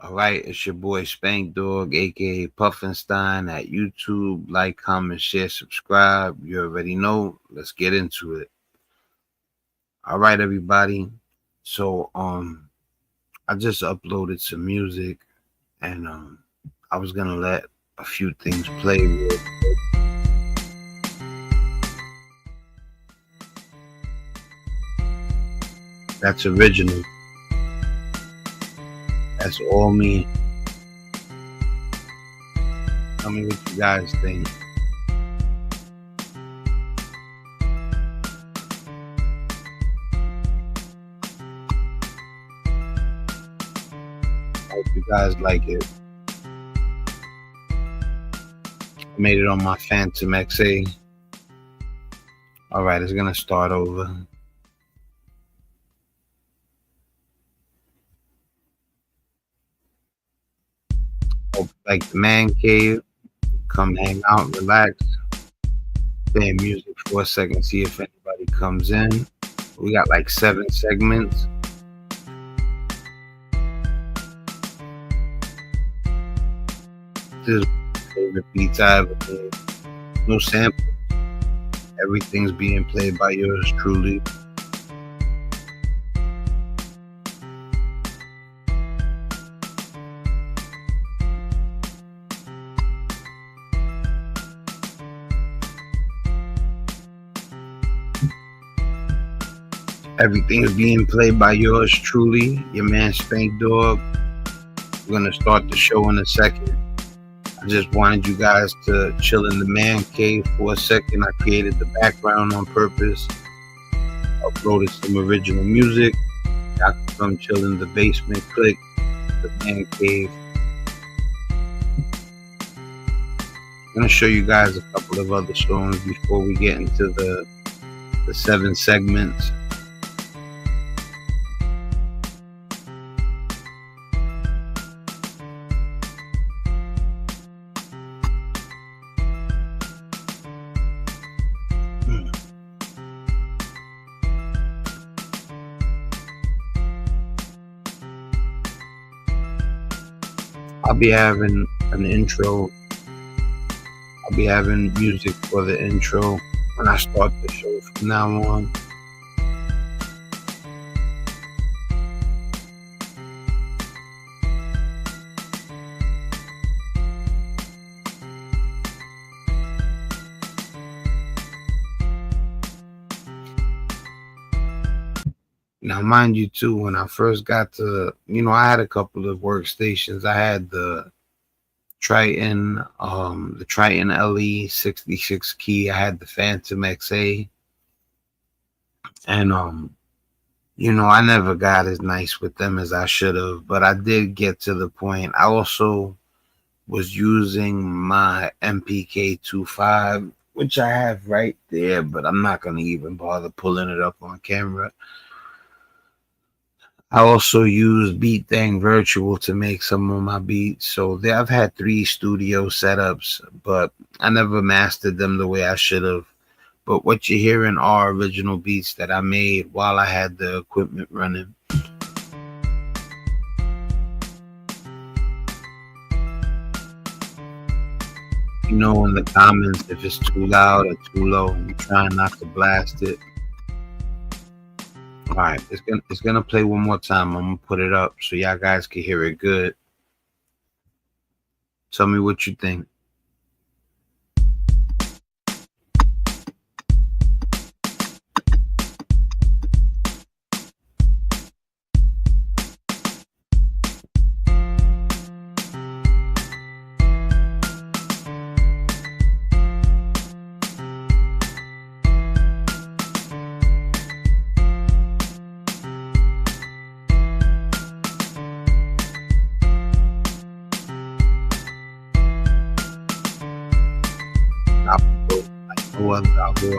All right, it's your boy Spank Dog, aka Puffinstein, at YouTube. Like, comment, share, subscribe. You already know. Let's get into it. All right, everybody. So, I just uploaded some music, and I was gonna let a few things play real quick. That's original. That's all me. Tell me what you guys think. Hope you guys like it. I made it on my Phantom XA. All right, it's gonna start over. Hope you like the man cave. Come hang out, relax, play music for a second, see if anybody comes in. We got like 7 segments. This is my favorite beats I ever played. No samples. Everything's being played by yours truly. Everything's being played by yours truly, your man Spank Dog. We're gonna start the show in a second. I just wanted you guys to chill in the man cave for a second. I created the background on purpose. Uploaded some original music. Y'all can come chill in the basement. Click the man cave. I'm gonna show you guys a couple of other songs before we get into the 7 segments. I'll be having an intro. I'll be having music for the intro when I start the show from now on. Now, mind you, too, when I first got to, I had a couple of workstations. I had the Triton LE 66 key. I had the Phantom XA. And, I never got as nice with them as I should have. But I did get to the point. I also was using my MPK 25, which I have right there. But I'm not going to even bother pulling it up on camera. I also use Beat Thing Virtual to make some of my beats. So I've had 3 studio setups, but I never mastered them the way I should have. But what you're hearing are original beats that I made while I had the equipment running. In the comments if it's too loud or too low. I'm trying not to blast it. All right, it's gonna play one more time. I'm gonna put it up so y'all guys can hear it good. Tell me what you think. I'll go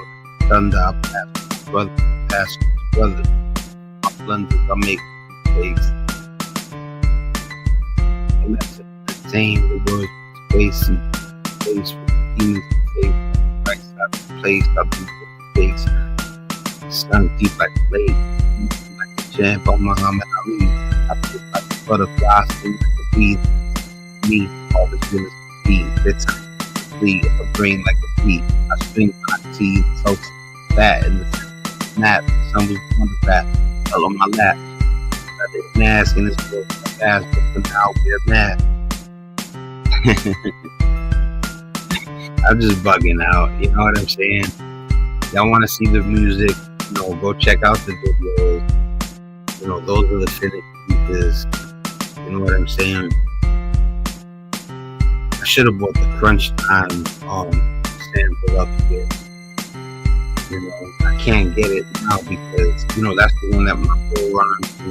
thunder, I'll pass brother, my blunders, I'll make mistakes. And that's entertain the words space and place with demons to face. Right side of the place, I'll be with the face. Sun deep like a lake, like a champ on Muhammad Ali. I feel like a butterfly, sing like a feed me, all this goodness feed. It's complete, a brain like a feet. I swing my teeth, so fat in the snap. Some was on the fat, fell on my lap. Got this mask and this girl fast, but for now we're mad. I'm just bugging out, you know what I'm saying? Y'all want to see the music, you know, go check out the videos. You know, those are the finished pieces. You know what I'm saying? I should have bought the Crunch Time sample up here. You know, I can't get it now because, you know, that's the one that my bro runs to.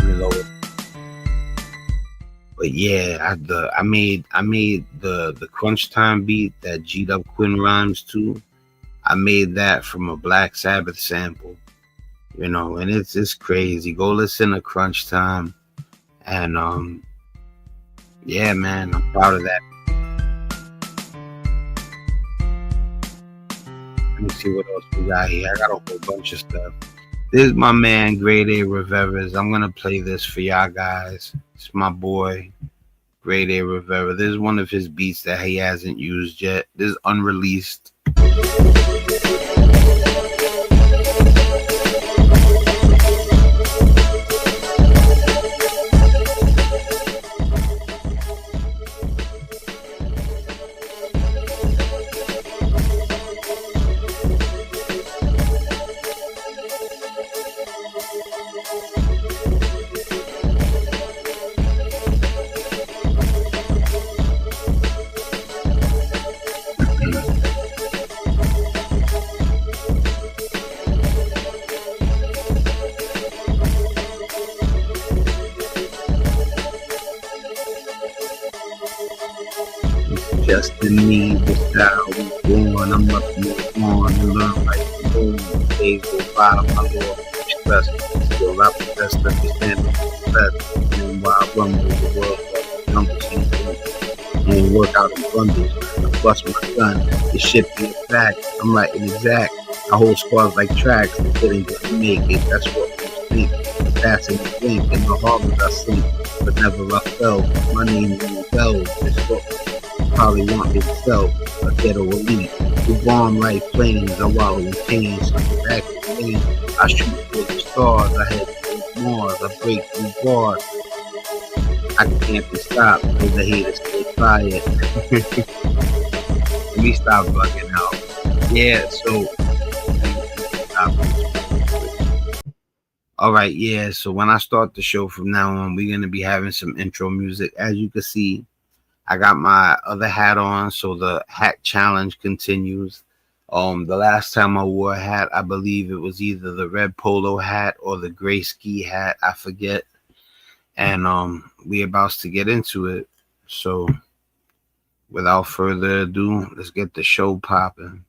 You know. But yeah, I made the Crunch Time beat that G-Dub Quinn rhymes to. I made that from a Black Sabbath sample. You know, and it's crazy. Go listen to Crunch Time. And yeah, man, I'm proud of that. Let me see what else we got here. I got a whole bunch of stuff. This is my man, Grade A Rivera's. I'm gonna play this for y'all guys. It's my boy, Grade A Rivera. This is one of his beats that he hasn't used yet. This is unreleased. Just in me, the style we born. I'm up to move on and learn like the moon. Days go by, my Lord, stress. Still I possess the understanding of best. And while I run with the world, like numbers and work out in bundles. I bust my gun, the shit be a fact. I'm writing exact. I hold squads like tracks, and getting to make it. That's what we think. That's in the blink, in the harbors I sleep, but never I fell. My name is Bell. It's what probably want himself a ghetto elite. We bomb like planes, I wallow in pain, something back in the lane. I shoot for the stars, I head towards Mars, I break through bars. I can't be stopped, cause the haters stay quiet. Let me stop bugging out. Yeah, so alright, yeah, so when I start the show from now on, we're gonna be having some intro music. As you can see, I got my other hat on, so the hat challenge continues. The last time I wore a hat, I believe it was either the red polo hat or the gray ski hat, I forget. And we about to get into it. So without further ado, let's get the show popping.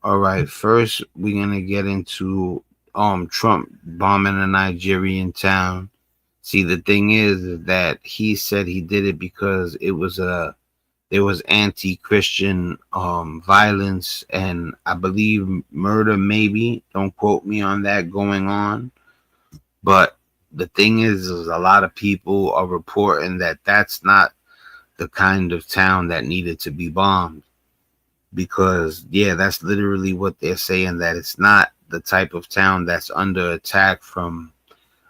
All right, first we're gonna get into Trump bombing a Nigerian town. See, the thing is that he said he did it because there was anti-Christian violence and I believe murder, maybe. Don't quote me on that going on. But the thing is a lot of people are reporting that that's not the kind of town that needed to be bombed. Because, yeah, that's literally what they're saying, that it's not the type of town that's under attack from,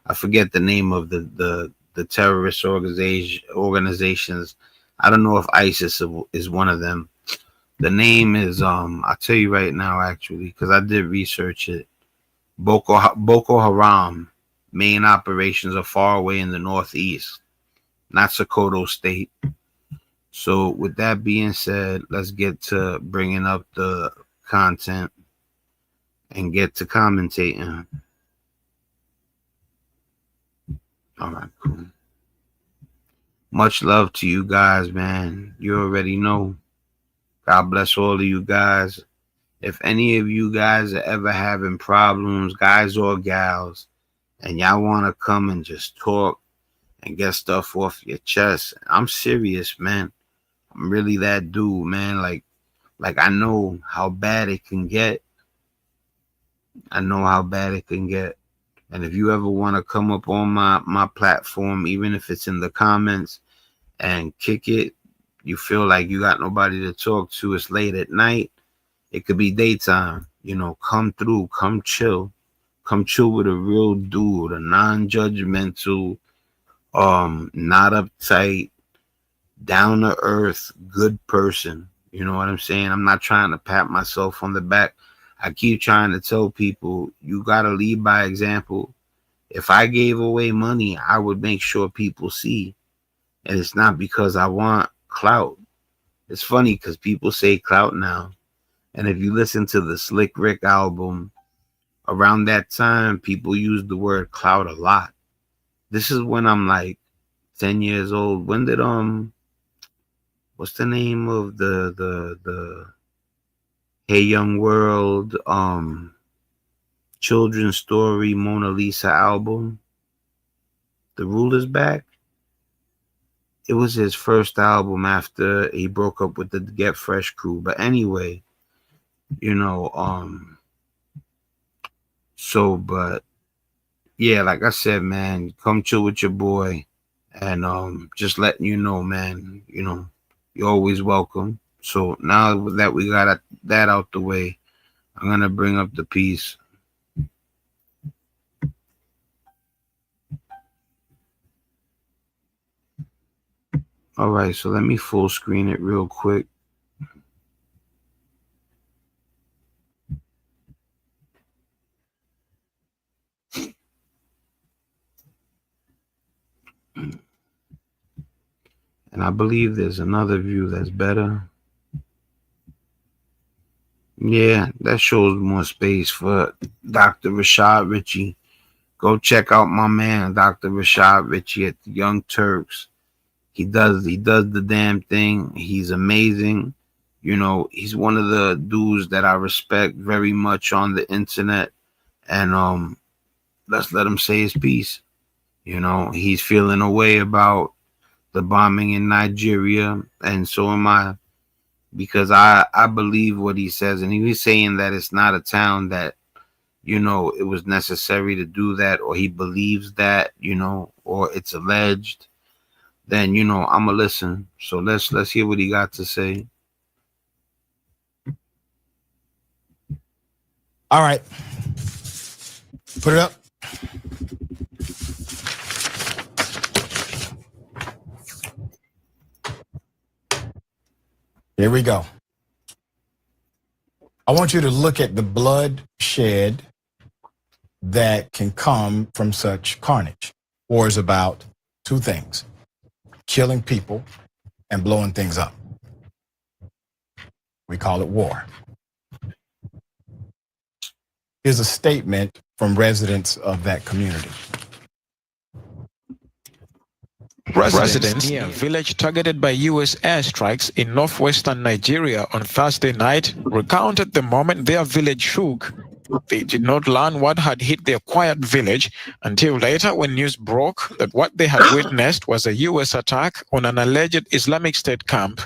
I forget the name of the terrorist organizations. I don't know if ISIS is one of them. The name is I'll tell you right now, actually, because I did research it. Boko Haram. Main operations are far away in the northeast, not Sokoto State. So with that being said, let's get to bringing up the content and get to commentating. All right, cool. Much love to you guys, man. You already know. God bless all of you guys. If any of you guys are ever having problems, guys or gals, and y'all want to come and just talk and get stuff off your chest, I'm serious, man. I'm really that dude, man. Like I know how bad it can get. I know how bad it can get. And if you ever want to come up on my platform, even if it's in the comments, and kick it, you feel like you got nobody to talk to, it's late at night, it could be daytime, you know, come through, come chill with a real dude, a non-judgmental, not uptight, down to earth, good person. You know what I'm saying? I'm not trying to pat myself on the back. I keep trying to tell people, you got to lead by example. If I gave away money, I would make sure people see. And it's not because I want clout. It's funny because people say clout now. And if you listen to the Slick Rick album, around that time, people used the word clout a lot. This is when I'm like 10 years old. When did what's the name of the Hey Young World children's story Mona Lisa album? The Ruler's Back? It was his first album after he broke up with the Get Fresh crew. But anyway, you know, but yeah, like I said, man, come chill with your boy, and just letting you know, man, you know, you're always welcome. So now that we got that out the way, I'm gonna bring up the piece. All right, so let me full screen it real quick. And I believe there's another view that's better. Yeah, that shows more space for Dr. Rashad Richey. Go check out my man, Dr. Rashad Richey at the Young Turks. He does the damn thing. He's amazing. You know, he's one of the dudes that I respect very much on the internet. And let's let him say his piece. You know, he's feeling a way about the bombing in Nigeria, and so am I, because I believe what he says, and he was saying that it's not a town that, you know, it was necessary to do that, or he believes that, you know, or it's alleged. Then, you know, I'ma listen. So let's hear what he got to say. All right, put it up. Here we go. I want you to look at the bloodshed that can come from such carnage. War is about two things: killing people and blowing things up. We call it war. Here's a statement from residents of that community. Residents near a village targeted by U.S. airstrikes in northwestern Nigeria on Thursday night recounted the moment their village shook. They did not learn what had hit their quiet village until later, when news broke that what they had witnessed was a U.S. attack on an alleged Islamic State camp.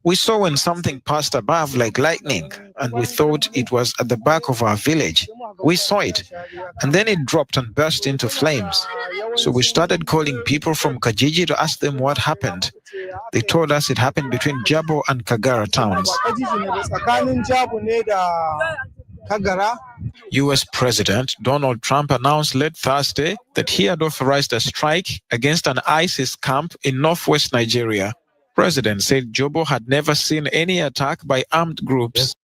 We saw when something passed above like lightning, and we thought it was at the back of our village. We saw it, and then it dropped and burst into flames. So we started calling people from Kajiji to ask them what happened. They told us it happened between Jabo and Kagara towns. U.S. President Donald Trump announced late Thursday that he had authorized a strike against an ISIS camp in northwest Nigeria. President said Jobo had never seen any attack by armed groups.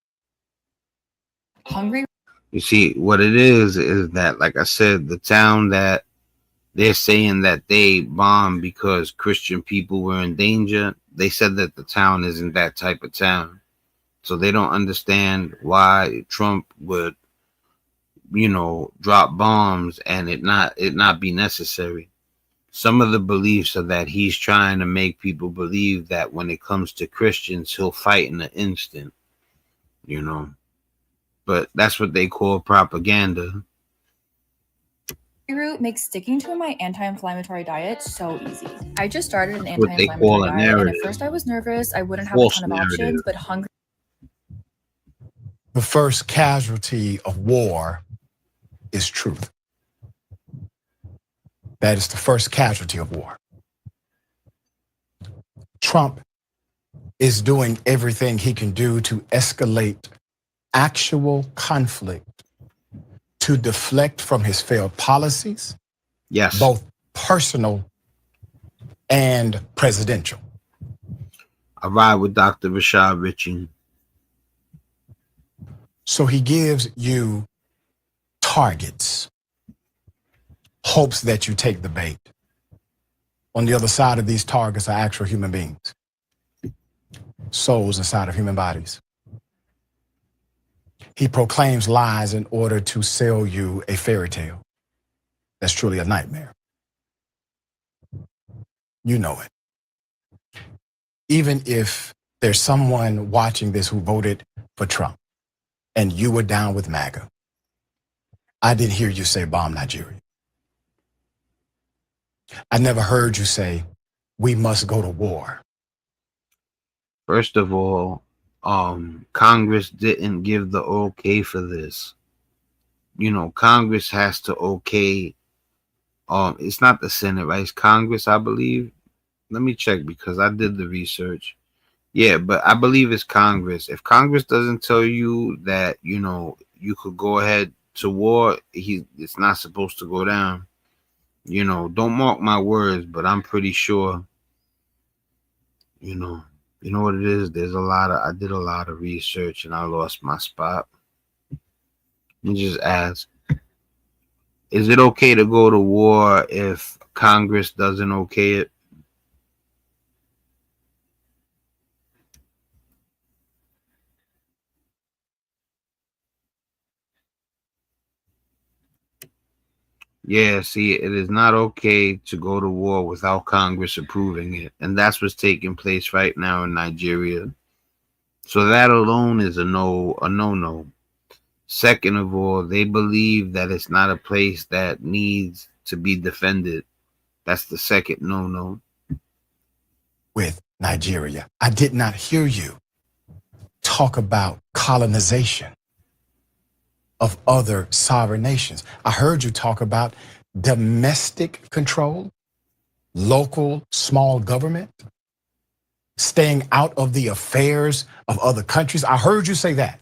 You see, what it is that, like I said, the town that they're saying that they bombed because Christian people were in danger, they said that the town isn't that type of town. So they don't understand why Trump would, you know, drop bombs and it not be necessary. Some of the beliefs are that he's trying to make people believe that when it comes to Christians, he'll fight in an instant, you know. But that's what they call propaganda. Root makes sticking to my anti-inflammatory diet so easy. I just started an anti-inflammatory diet, and at first I was nervous. I wouldn't have a ton of options, but hungry. The first casualty of war is truth. That is the first casualty of war. Trump is doing everything he can do to escalate actual conflict, to deflect from his failed policies, yes, both personal and presidential. I ride with Dr. Rashad Richey. So he gives you targets, hopes that you take the bait. On the other side of these targets are actual human beings, souls inside of human bodies. He proclaims lies in order to sell you a fairy tale that's truly a nightmare. You know it. Even if there's someone watching this who voted for Trump and you were down with MAGA, I didn't hear you say bomb Nigeria. I never heard you say we must go to war. First of all, Congress didn't give the okay for this. You know, Congress has to okay. It's not the Senate, right? It's Congress, I believe. Let me check because I did the research. Yeah, but I believe it's Congress. If Congress doesn't tell you that, you know, you could go ahead to war, it's not supposed to go down. You know, don't mark my words, but I'm pretty sure, you know what it is? I did a lot of research and I lost my spot. Let me just ask, is it okay to go to war if Congress doesn't okay it? Yeah, see, it is not okay to go to war without Congress approving it. And that's what's taking place right now in Nigeria. So that alone is a no-no. Second of all, they believe that it's not a place that needs to be defended. That's the second no-no. With Nigeria, I did not hear you talk about colonization of other sovereign nations. I heard you talk about domestic control, local small government, staying out of the affairs of other countries. I heard you say that,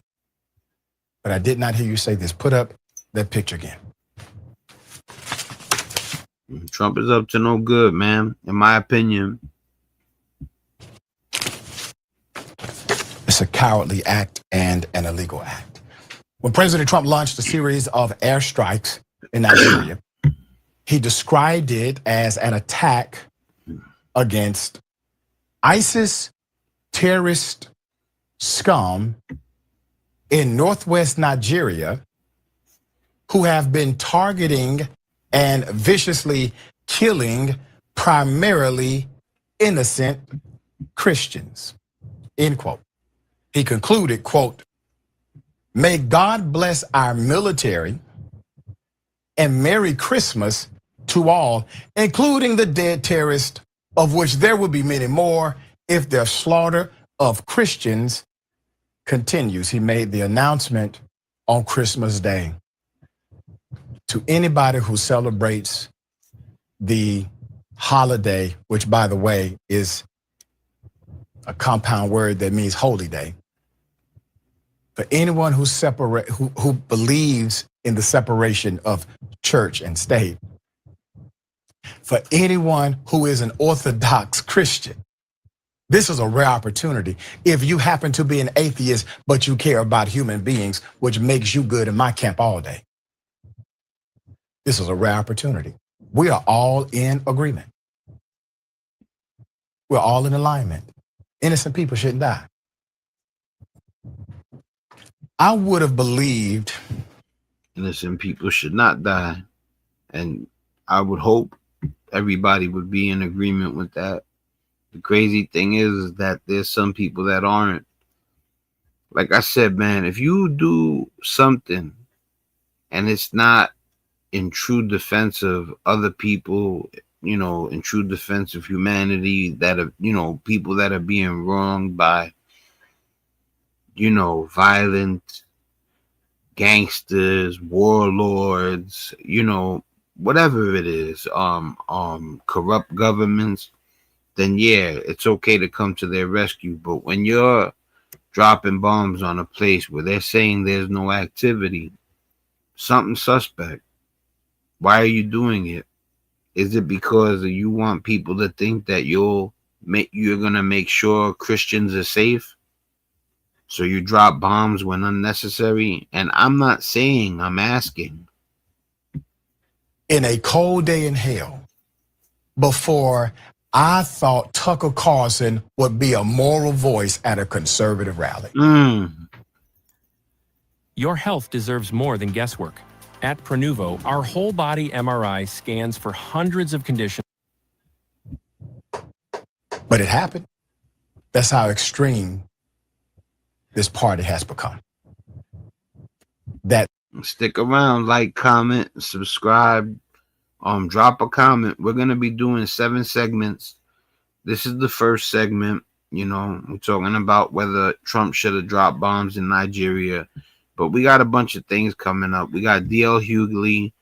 but I did not hear you say this. Put up that picture again. Trump is up to no good, man, in my opinion. It's a cowardly act and an illegal act. When President Trump launched a series of airstrikes in Nigeria, he described it as an attack against ISIS terrorist scum in northwest Nigeria who have been targeting and viciously killing primarily innocent Christians, end quote. He concluded, quote, "May God bless our military and Merry Christmas to all, including the dead terrorists, of which there will be many more if their slaughter of Christians continues." He made the announcement on Christmas Day. To anybody who celebrates the holiday, which by the way is a compound word that means holy day, for anyone who believes in the separation of church and state, for anyone who is an Orthodox Christian, this is a rare opportunity. If you happen to be an atheist, but you care about human beings, which makes you good in my camp all day, this is a rare opportunity. We are all in agreement. We're all in alignment. Innocent people shouldn't die. I would have believed innocent people should not die. And I would hope everybody would be in agreement with that. The crazy thing is that there's some people that aren't. Like I said, man, if you do something and it's not in true defense of other people, you know, in true defense of humanity, that are, you know, people that are being wronged by, you know, violent gangsters, warlords, you know, whatever it is, corrupt governments, then yeah, it's okay to come to their rescue. But when you're dropping bombs on a place where they're saying there's no activity, something suspect. Why are you doing it? Is it because you want people to think that you're gonna make sure Christians are safe? So you drop bombs when unnecessary? And I'm not saying, I'm asking. In a cold day in hell, before I thought Tucker Carlson would be a moral voice at a conservative rally. Your health deserves more than guesswork. At Prenuvo, our whole body MRI scans for hundreds of conditions. But it happened. That's how extreme this party has become. That stick around, like, comment, subscribe, drop a comment. We're gonna be doing 7 segments. This is the first segment. You know, we're talking about whether Trump should have dropped bombs in Nigeria, but we got a bunch of things coming up. We got DL Hughley,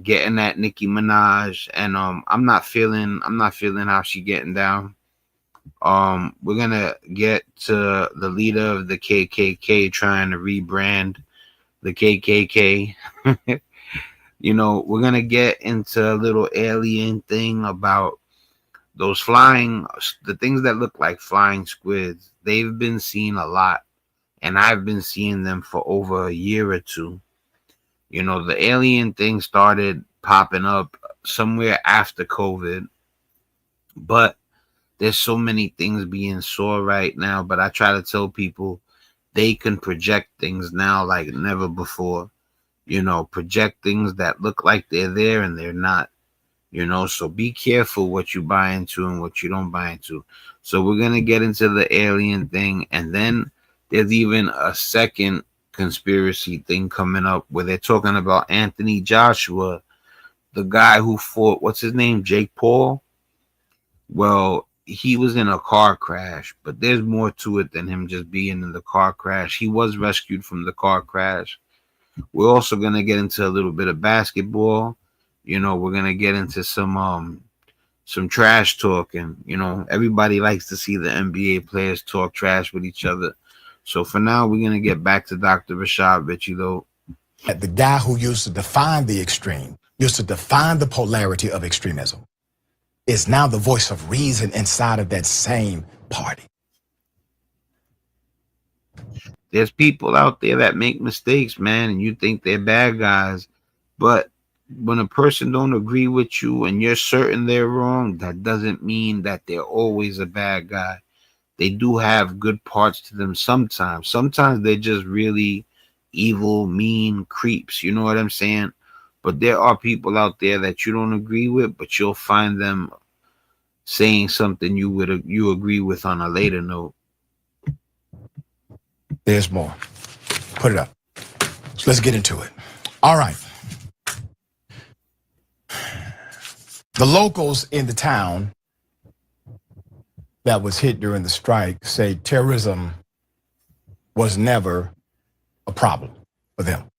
getting at Nicki Minaj, and I'm not feeling how she getting down. We're gonna get to the leader of the KKK trying to rebrand the KKK. You know, we're gonna get into a little alien thing about those the things that look like flying squids. They've been seen a lot, and I've been seeing them for over a year or two. You know, the alien thing started popping up somewhere after COVID, but there's so many things being saw right now. But I try to tell people they can project things now like never before. You know, project things that look like they're there and they're not. You know, so be careful what you buy into and what you don't buy into. So we're going to get into the alien thing. And then there's even a second conspiracy thing coming up where they're talking about Anthony Joshua, the guy who fought, what's his name, Jake Paul? Well, he was in a car crash, but there's more to it than him just being in the car crash. He was rescued from the car crash. We're also going to get into a little bit of basketball. You know, we're going to get into some trash talk, and, you know, everybody likes to see the NBA players talk trash with each other. So for now, we're going to get back to Dr. Rashad Richey, though. The guy who used to define the extreme, used to define the polarity of extremism, is now the voice of reason inside of that same party. There's people out there that make mistakes, man, and you think they're bad guys, but when a person don't agree with you and you're certain they're wrong, that doesn't mean that they're always a bad guy. They do have good parts to them sometimes. Sometimes they're just really evil, mean creeps. You know what I'm saying? But there are people out there that you don't agree with, but you'll find them saying something you agree with on a later note. There's more. Put it up. So let's get into it. All right. The locals in the town that was hit during the strike say terrorism was never a problem for them.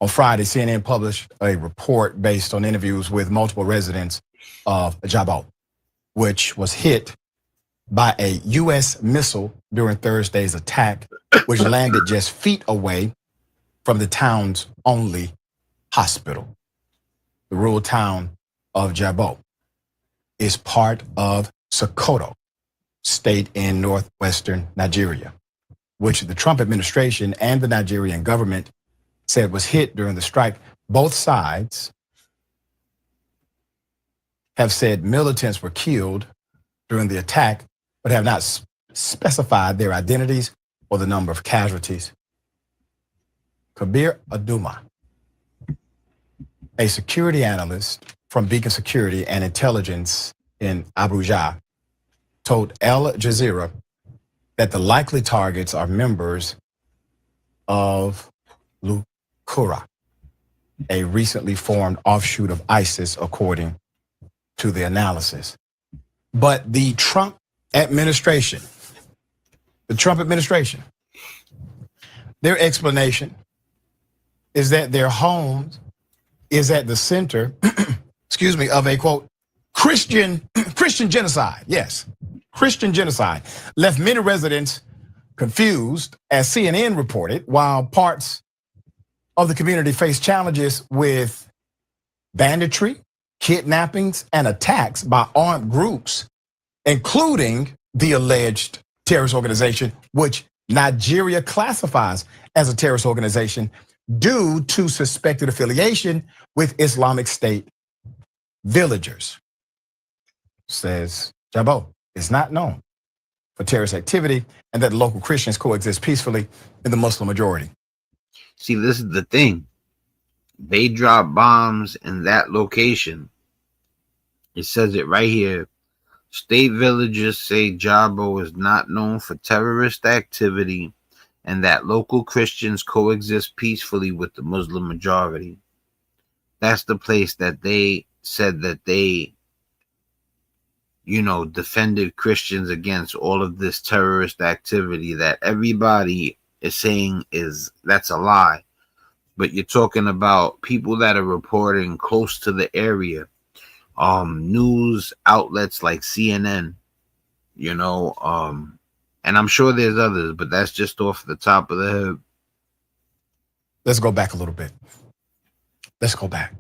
On Friday, CNN published a report based on interviews with multiple residents of Jabal, which was hit by a U.S. missile during Thursday's attack, which landed just feet away from the town's only hospital. The rural town of Jabal is part of Sokoto state in northwestern Nigeria, which the Trump administration and the Nigerian government said was hit during the strike. Both sides have said militants were killed during the attack, but have not specified their identities or the number of casualties. Kabir Aduma, a security analyst from Beacon Security and Intelligence in Abuja, told Al Jazeera that the likely targets are members of Lukura, a recently formed offshoot of ISIS, according to the analysis. But the Trump administration Their explanation is that their home is at the center, excuse me, of a quote, Christian genocide. Yes, Christian genocide left many residents confused, as CNN reported, while parts of the community face challenges with banditry, kidnappings, and attacks by armed groups, including the alleged terrorist organization, which Nigeria classifies as a terrorist organization due to suspected affiliation with Islamic State villagers. Says Jabo is not known for terrorist activity and that local Christians coexist peacefully in the Muslim majority. See, this is the thing. They drop bombs in that location. It says it right here. State villagers say Jabo is not known for terrorist activity and that local Christians coexist peacefully with the Muslim majority. That's the place that they said that they, defended Christians against all of this terrorist activity that everybody is saying that's a lie. But you're talking about people that are reporting close to the area, news outlets like CNN, and I'm sure there's others, but that's just off the top of the head. Let's go back a little bit. Let's go back.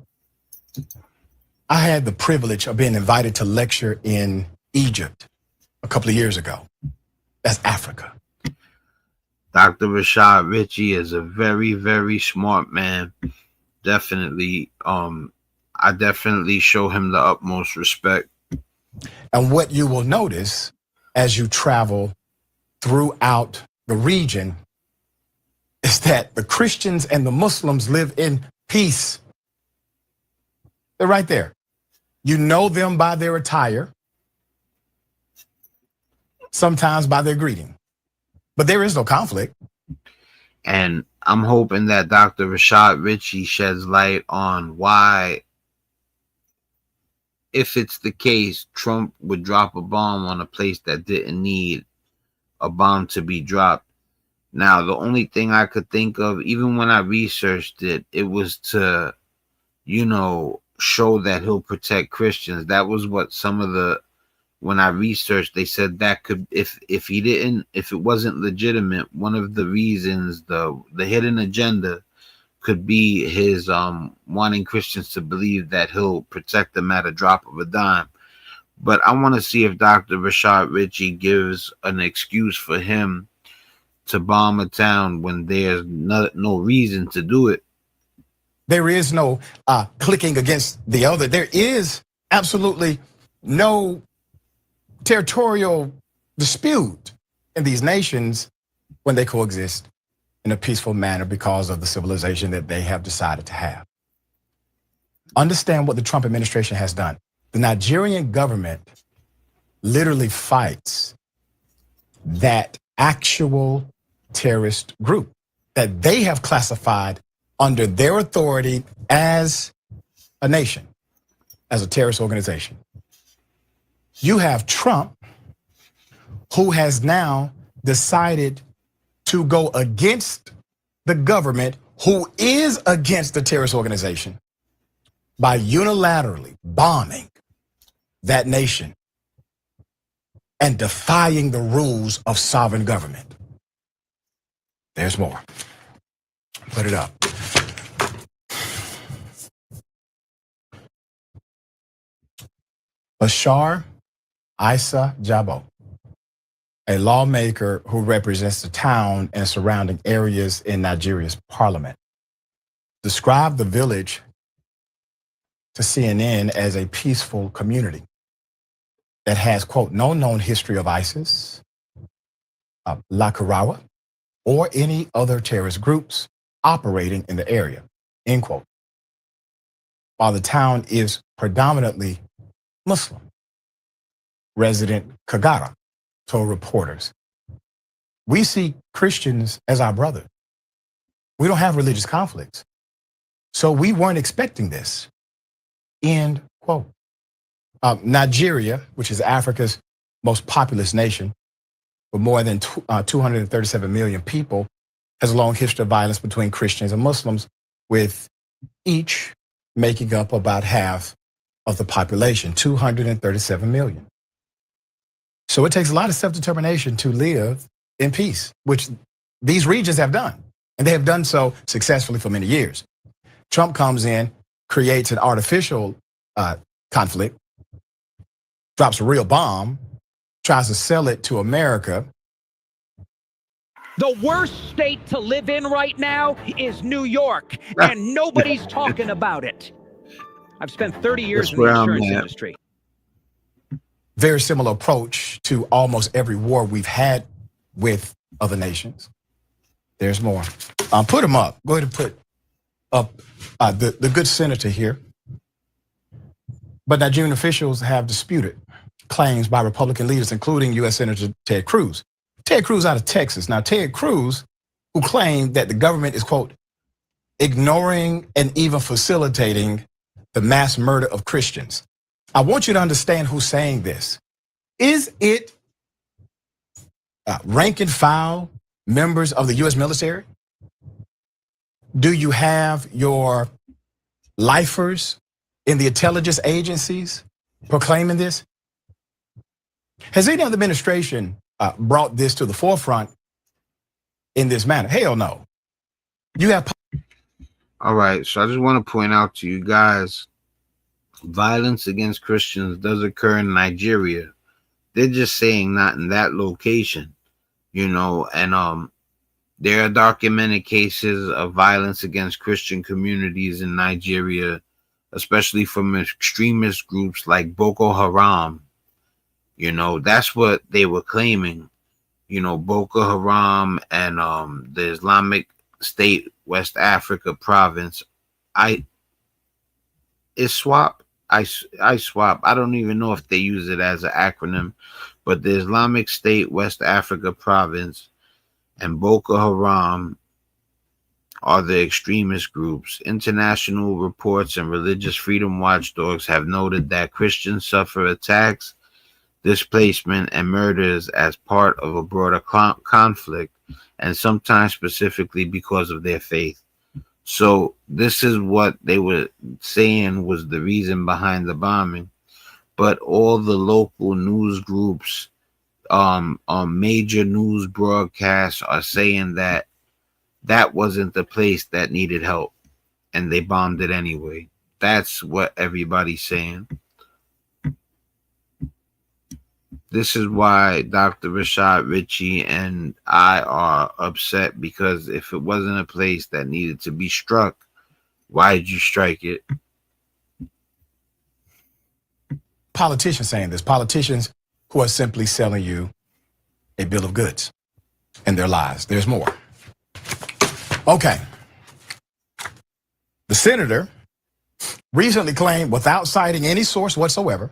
I had the privilege of being invited to lecture in Egypt a couple of years ago. That's Africa. Dr. Rashad Richey is a very, very smart man. Definitely. I definitely show him the utmost respect. And what you will notice as you travel throughout the region is that the Christians and the Muslims live in peace. They're right there. You know them by their attire, sometimes by their greeting, but there is no conflict. And I'm hoping that Dr. Rashad Richey sheds light on why, if it's the case, Trump would drop a bomb on a place that didn't need a bomb to be dropped. Now, the only thing I could think of, even when I researched it, it was to, show that he'll protect Christians. That was what when I researched, they said that could, if it wasn't legitimate, one of the reasons, the hidden agenda could be his wanting Christians to believe that he'll protect them at a drop of a dime. But I want to see if Dr. Rashad Richey gives an excuse for him to bomb a town when there's no reason to do it. There is no clicking against the other. There is absolutely no territorial dispute in these nations when they coexist in a peaceful manner because of the civilization that they have decided to have. Understand what the Trump administration has done. The Nigerian government literally fights that actual terrorist group that they have classified under their authority as a nation, as a terrorist organization. You have Trump, who has now decided to go against the government, who is against the terrorist organization, by unilaterally bombing that nation and defying the rules of sovereign government. There's more. Put it up. Bashar Issa Jabo, a lawmaker who represents the town and surrounding areas in Nigeria's parliament, described the village to CNN as a peaceful community that has, quote, no known history of ISIS, La Karawa, or any other terrorist groups operating in the area, end quote. While the town is predominantly Muslim, resident Kagara told reporters, we see Christians as our brother. We don't have religious conflicts. So we weren't expecting this, end quote. Nigeria, which is Africa's most populous nation, with more than 237 million people, has a long history of violence between Christians and Muslims, with each making up about half of the population, 237 million. So it takes a lot of self-determination to live in peace, which these regions have done. And they have done so successfully for many years. Trump comes in, creates an artificial conflict, drops a real bomb, tries to sell it to America. The worst state to live in right now is New York, and nobody's talking about it. I've spent 30 years in the insurance industry. Very similar approach to almost every war we've had with other nations. There's more. Put them up. Go ahead and put up the good senator here. But Nigerian officials have disputed claims by Republican leaders, including U.S. Senator Ted Cruz. Ted Cruz out of Texas. Now, Ted Cruz, who claimed that the government is, quote, ignoring and even facilitating the mass murder of Christians. I want you to understand who's saying this. Is it rank and file members of the U.S. military? Do you have your lifers in the intelligence agencies proclaiming this? Has any other administration brought this to the forefront in this manner? Hell no. You have. All right, so I just want to point out to you guys, violence against Christians does occur in Nigeria. They're just saying not in that location, you know, and there are documented cases of violence against Christian communities in Nigeria, especially from extremist groups like Boko Haram. You know, that's what they were claiming. You know, Boko Haram and the Islamic State West Africa province. ISWAP. I don't even know if they use it as an acronym, but the Islamic State West Africa province and Boko Haram are the extremist groups. International reports and religious freedom watchdogs have noted that Christians suffer attacks, displacement, and murders as part of a broader conflict, and sometimes specifically because of their faith. So this is what they were saying was the reason behind the bombing. But all the local news groups, major news broadcasts are saying that that wasn't the place that needed help, and they bombed it anyway. That's what everybody's saying. This is why Dr. Rashad Richey and I are upset, because if it wasn't a place that needed to be struck, why did you strike it? Politicians saying this, politicians who are simply selling you a bill of goods and their lies. There's more. Okay. The senator recently claimed, without citing any source whatsoever,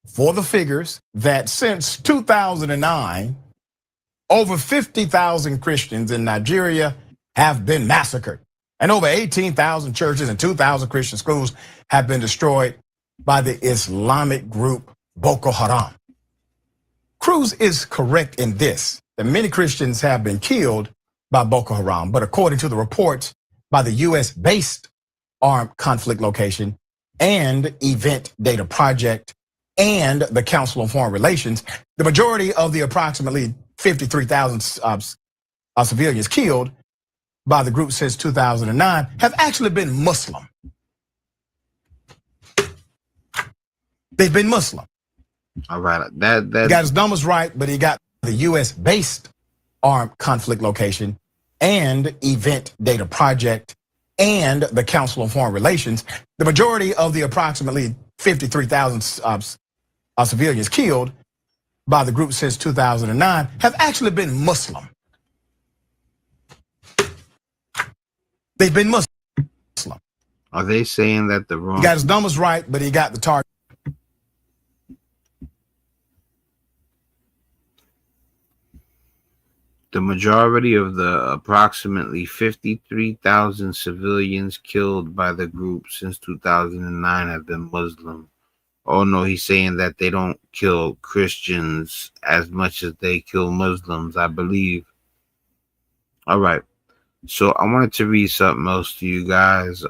for the figures that since 2009, over 50,000 Christians in Nigeria have been massacred, and over 18,000 churches and 2,000 Christian schools have been destroyed by the Islamic group Boko Haram. Cruz is correct in this, that many Christians have been killed by Boko Haram, but according to the reports by the US-based Armed Conflict Location and Event Data Project and the Council on Foreign Relations, the majority of the approximately 53,000 civilians killed by the group since 2009 have actually been Muslim. They've been Muslim. All right, he got his numbers right, but he got the US-based Armed Conflict Location and Event Data Project and the Council on Foreign Relations. The majority of the approximately 53,000 civilians killed by the group since 2009 have actually been Muslim. They've been Muslim. Are they saying that the wrong? He got his numbers right, but he got the target. The majority of the approximately 53,000 civilians killed by the group since 2009 have been Muslim. Oh no, he's saying that they don't kill Christians as much as they kill Muslims, I believe. All right. So I wanted to read something else to you guys.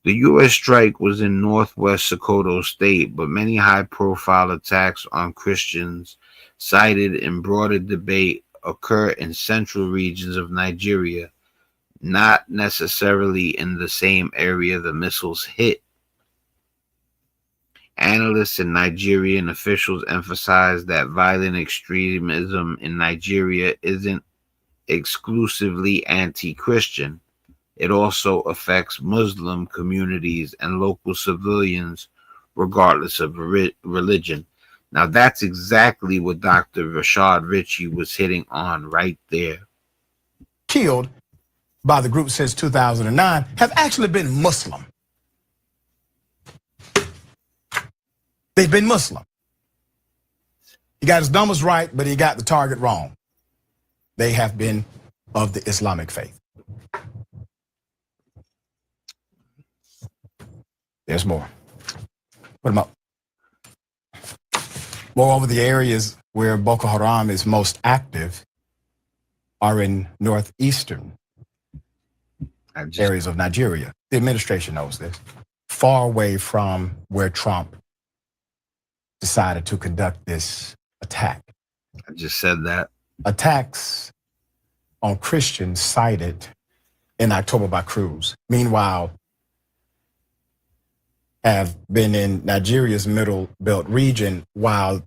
The U.S. strike was in northwest Sokoto State, but many high-profile attacks on Christians cited in broader debate occur in central regions of Nigeria, not necessarily in the same area the missiles hit. Analysts and Nigerian officials emphasize that violent extremism in Nigeria isn't exclusively anti-Christian. It also affects Muslim communities and local civilians, regardless of religion. Now, that's exactly what Dr. Rashad Richey was hitting on right there. Killed by the group since 2009 have actually been Muslim. They've been Muslim. He got his numbers right, but he got the target wrong. They have been of the Islamic faith. There's more. Put them up. Moreover, the areas where Boko Haram is most active are in northeastern areas of Nigeria. The administration knows this. Far away from where Trump decided to conduct this attack. I just said that. Attacks on Christians cited in October by Cruz, meanwhile, have been in Nigeria's middle belt region, while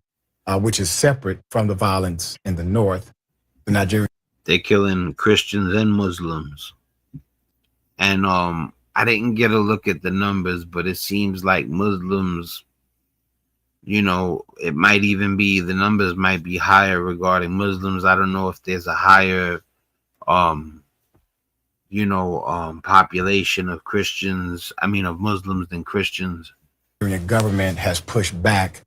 which is separate from the violence in the north. The Nigerian, they're killing Christians and Muslims, and I didn't get a look at the numbers, but it seems like Muslims, you know, it might even be the numbers might be higher regarding Muslims. I don't know if there's a higher population of Christians, of Muslims than Christians. The government has pushed back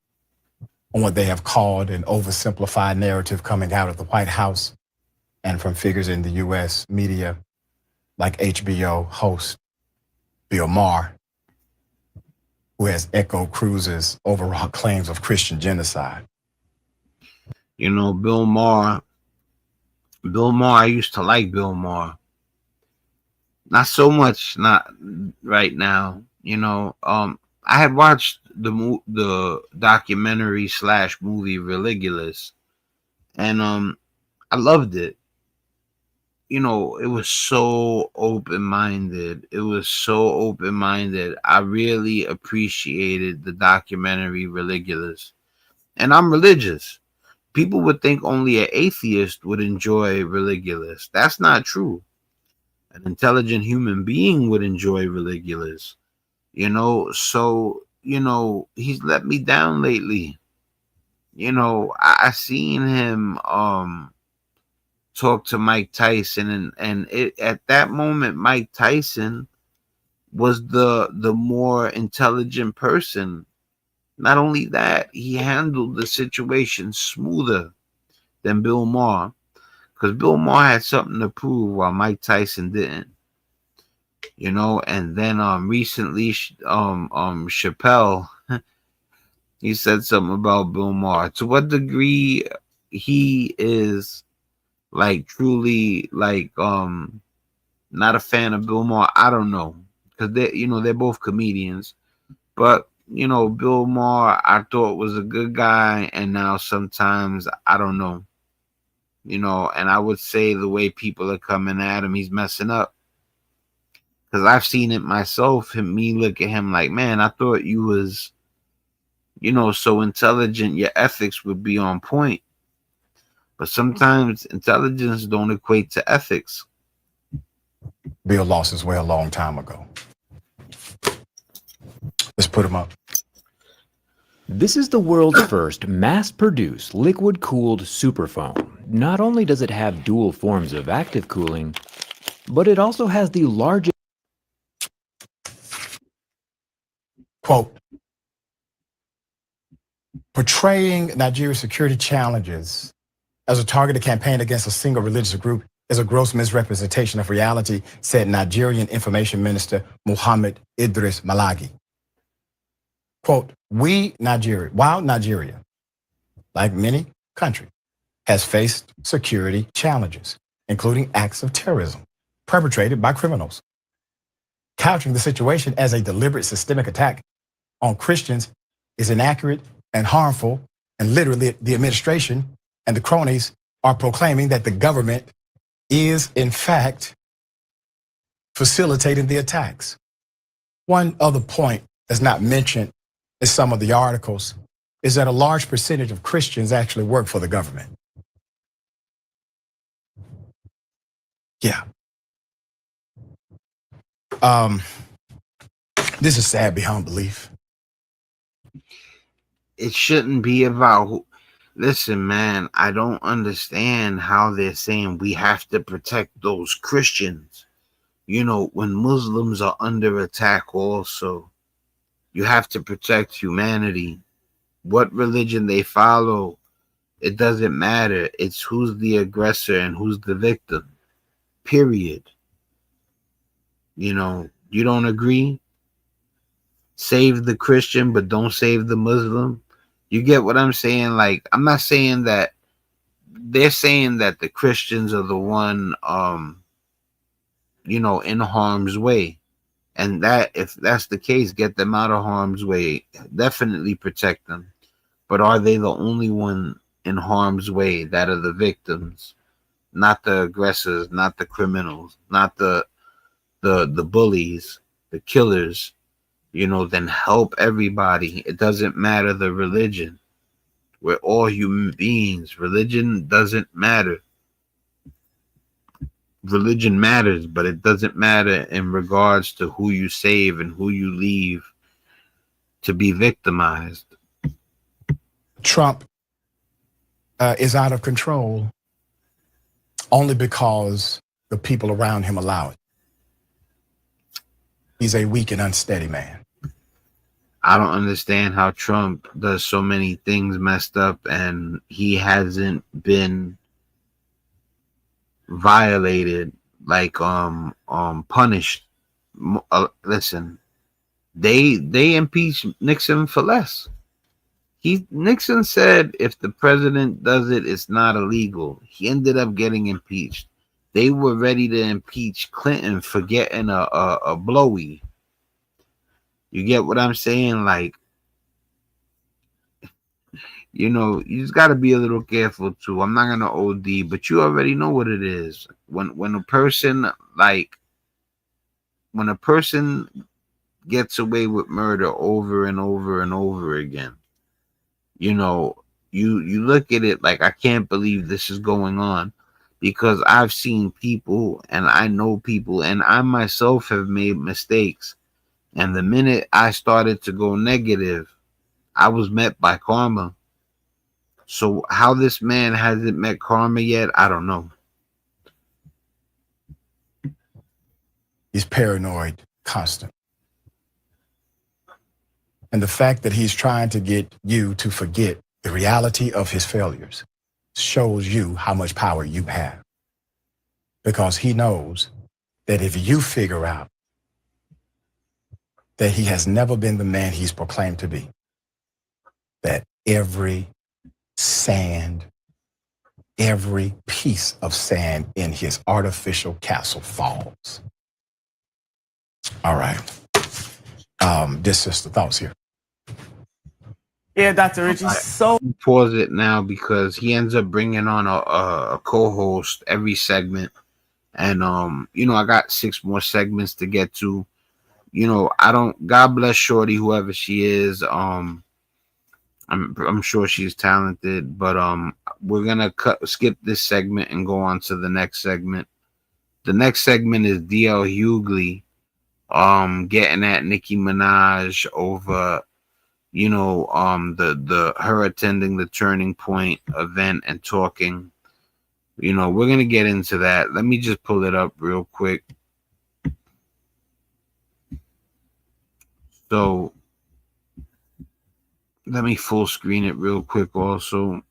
on what they have called an oversimplified narrative coming out of the White House and from figures in the U.S. media like HBO host Bill Maher, who has echoed Cruz's overall claims of Christian genocide. You know, Bill Maher, I used to like Bill Maher. Not so much, not right now. You know, I had watched the documentary / movie Religulous, and I loved it. You know, it was so open-minded. I really appreciated the documentary Religulous, and I'm religious. People would think only an atheist would enjoy Religulous. That's not true. An intelligent human being would enjoy Religulous, you know. So, you know, he's let me down lately. You know, I seen him talk to Mike Tyson, and at that moment, Mike Tyson was the more intelligent person. Not only that, he handled the situation smoother than Bill Maher, because Bill Maher had something to prove while Mike Tyson didn't. You know, and then recently Chappelle he said something about Bill Maher. To what degree he is like truly like not a fan of Bill Maher, I don't know, because they're both comedians. But you know, Bill Maher I thought was a good guy, and now sometimes I don't know. You know, and I would say the way people are coming at him, he's messing up. Because I've seen it myself, me look at him like, man, I thought you was, you know, so intelligent, your ethics would be on point. But sometimes intelligence don't equate to ethics. Bill lost his way a long time ago. Let's put him up. This is the world's first mass-produced liquid-cooled superphone. Not only does it have dual forms of active cooling, but it also has the largest... Quote, portraying Nigeria's security challenges as a targeted campaign against a single religious group is a gross misrepresentation of reality, said Nigerian Information Minister Muhammad Idris Malagi. Quote, while Nigeria, like many countries, has faced security challenges, including acts of terrorism perpetrated by criminals. Couching the situation as a deliberate systemic attack on Christians is inaccurate and harmful, and literally the administration and the cronies are proclaiming that the government is, in fact, facilitating the attacks. One other point that's not mentioned in some of the articles is that a large percentage of Christians actually work for the government. Yeah. This is sad beyond belief. It shouldn't be about who. Listen, man, I don't understand how they're saying we have to protect those Christians. You know, when Muslims are under attack also, you have to protect humanity. What religion they follow, it doesn't matter. It's who's the aggressor and who's the victim. Period. You know, you don't agree? Save the Christian, but don't save the Muslim. You get what I'm saying? Like, I'm not saying that they're saying that the Christians are the one, you know, in harm's way. And that, if that's the case, get them out of harm's way. Definitely protect them. But are they the only one in harm's way that are the victims? Not the aggressors, not the criminals, not the bullies, the killers. You know, then help everybody. It doesn't matter the religion. We're all human beings. Religion doesn't matter. Religion matters, but it doesn't matter in regards to who you save and who you leave to be victimized. Trump is out of control only because the people around him allow it. He's a weak and unsteady man. I don't understand how Trump does so many things messed up and he hasn't been violated, like punished. Listen, they impeached Nixon for less. Nixon said if the president does it, it's not illegal. He ended up getting impeached. They were ready to impeach Clinton for getting a blowy. You get what I'm saying? Like, you know, you just got to be a little careful too. I'm not gonna OD, but you already know what it is. When a person gets away with murder over and over and over again, you know, you look at it like, I can't believe this is going on, because I've seen people and I know people and I myself have made mistakes. And the minute I started to go negative, I was met by karma. So how this man hasn't met karma yet, I don't know. He's paranoid, constant. And the fact that he's trying to get you to forget the reality of his failures shows you how much power you have. Because he knows that if you figure out that he has never been the man he's proclaimed to be, that every sand, every piece of sand in his artificial castle falls. All right. This is the thoughts here. Yeah, Dr. Richey. So pause it now because he ends up bringing on a co-host every segment, and you know, I got 6 more segments to get to. You know, God bless Shorty, whoever she is. I'm sure she's talented, but we're gonna skip this segment and go on to the next segment. The next segment is DL Hughley getting at Nicki Minaj over, you know, her attending the Turning Point event and talking. You know, we're gonna get into that. Let me just pull it up real quick. So let me full screen it real quick also.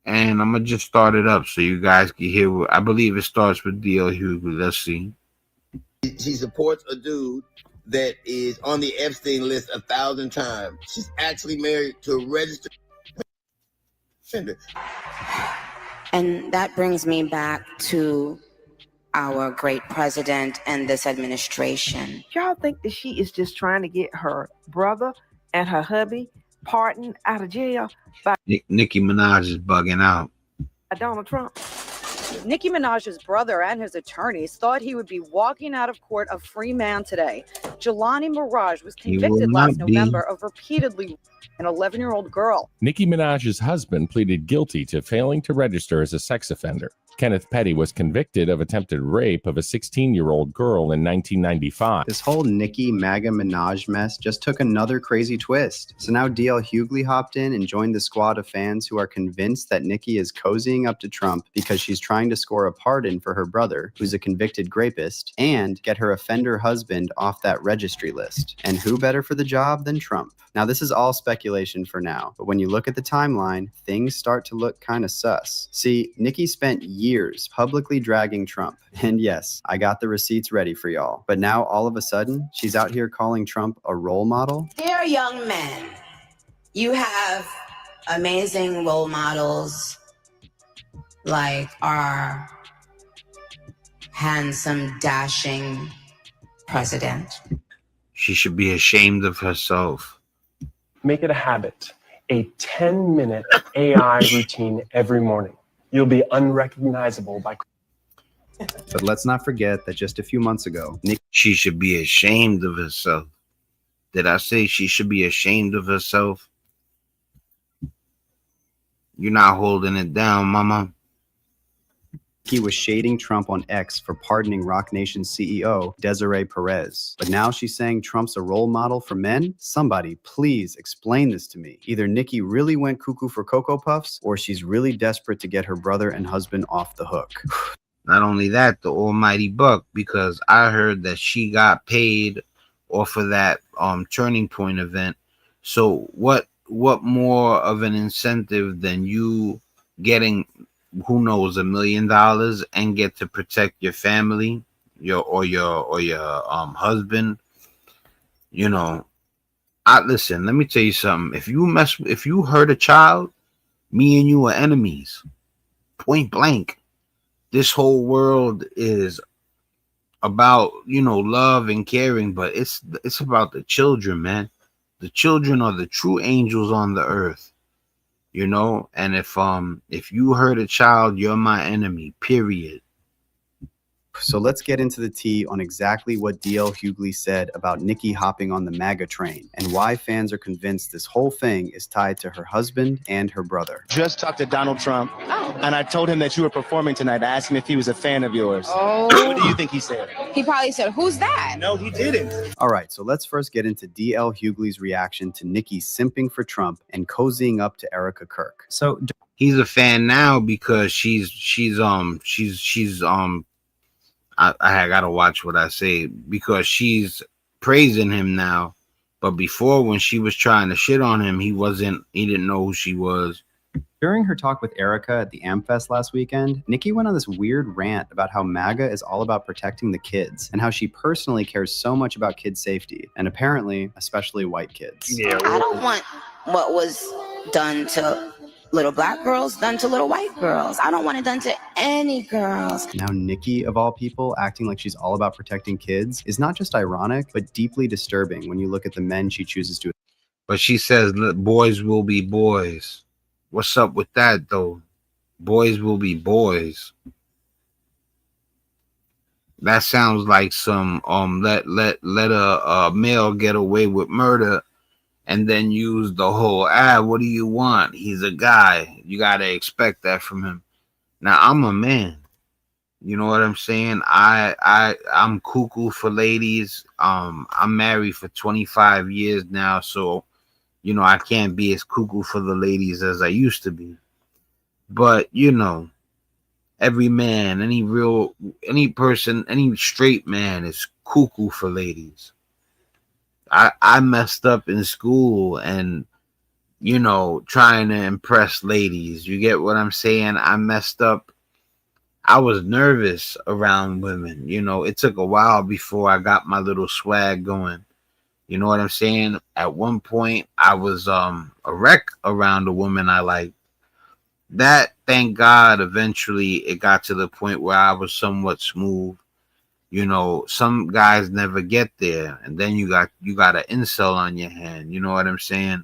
And I'm going to just start it up so you guys can hear I believe it starts with DL Hughley. Let's see. She supports a dude that is on the Epstein list 1,000 times. She's actually married to a registered offender. And that brings me back to our great president and this administration. Y'all think that she is just trying to get her brother and her hubby pardoned out of jail by Nicki Minaj is bugging out. Donald Trump? Nicki Minaj's brother and his attorneys thought he would be walking out of court a free man today. Jelani Mirage was convicted last November of repeatedly an 11-year-old girl. Nicki Minaj's husband pleaded guilty to failing to register as a sex offender. Kenneth Petty was convicted of attempted rape of a 16-year-old girl in 1995. This whole Nicki MAGA Minaj mess just took another crazy twist. So now DL Hughley hopped in and joined the squad of fans who are convinced that Nicki is cozying up to Trump because she's trying to score a pardon for her brother, who's a convicted rapist, and get her offender husband off that registry list. And who better for the job than Trump? Now, this is all speculation for now, but when you look at the timeline, things start to look kind of sus. See, Nicki spent years publicly dragging Trump. And yes, I got the receipts ready for y'all. But now, all of a sudden, she's out here calling Trump a role model? Dear young men, you have amazing role models like our handsome, dashing president. She should be ashamed of herself. Make it a habit. A 10-minute AI routine every morning. You'll be unrecognizable by... But let's not forget that just a few months ago, she should be ashamed of herself. Did I say she should be ashamed of herself? You're not holding it down, mama. He was shading Trump on X for pardoning Roc Nation's CEO, Desiree Perez. But now she's saying Trump's a role model for men? Somebody please explain this to me. Either Nicki really went cuckoo for Cocoa Puffs, or she's really desperate to get her brother and husband off the hook. Not only that, the almighty buck, because I heard that she got paid off of that Turning Point event. So what more of an incentive than you getting, who knows, $1 million and get to protect your family, your husband? You know, listen, let me tell you something. If you hurt a child, me and you are enemies. Point blank. This whole world is about, love and caring, but it's about the children, man. The children are the true angels on the earth. And if you hurt a child, you're my enemy, period. So let's get into the tea on exactly what DL Hughley said about Nicki hopping on the MAGA train and why fans are convinced this whole thing is tied to her husband and her brother. Just talked to Donald Trump, and I told him that you were performing tonight. I asked him if he was a fan of yours. Oh. What do you think he said? He probably said, "Who's that?" No, he didn't. All right, so let's first get into DL Hughley's reaction to Nicki simping for Trump and cozying up to Erica Kirk. So he's a fan now because I gotta watch what I say, because she's praising him now. But before, when she was trying to shit on him, he didn't know who she was. During her talk with Erica at the AmFest last weekend, Nicki went on this weird rant about how MAGA is all about protecting the kids and how she personally cares so much about kids' safety, and apparently, especially white kids. Yeah, I don't want what was done to little black girls done to little white girls. I don't want it done to any girls. Now Nicki, of all people, acting like she's all about protecting kids is not just ironic, but deeply disturbing when you look at the men she chooses to. But she says boys will be boys. What's up with that, though? Boys will be boys. That sounds like some let a male get away with murder and then use the whole, what do you want? He's a guy. You got to expect that from him. Now, I'm a man. You know what I'm saying? I'm cuckoo for ladies. I'm married for 25 years now, so, I can't be as cuckoo for the ladies as I used to be. But, every man, any person, any straight man is cuckoo for ladies. I messed up in school and, trying to impress ladies. You get what I'm saying? I messed up. I was nervous around women. It took a while before I got my little swag going. You know what I'm saying? At one point, I was a wreck around a woman I liked. that, thank God, eventually it got to the point where I was somewhat smooth. You know, some guys never get there, and then you got an incel on your hand. You know what I'm saying?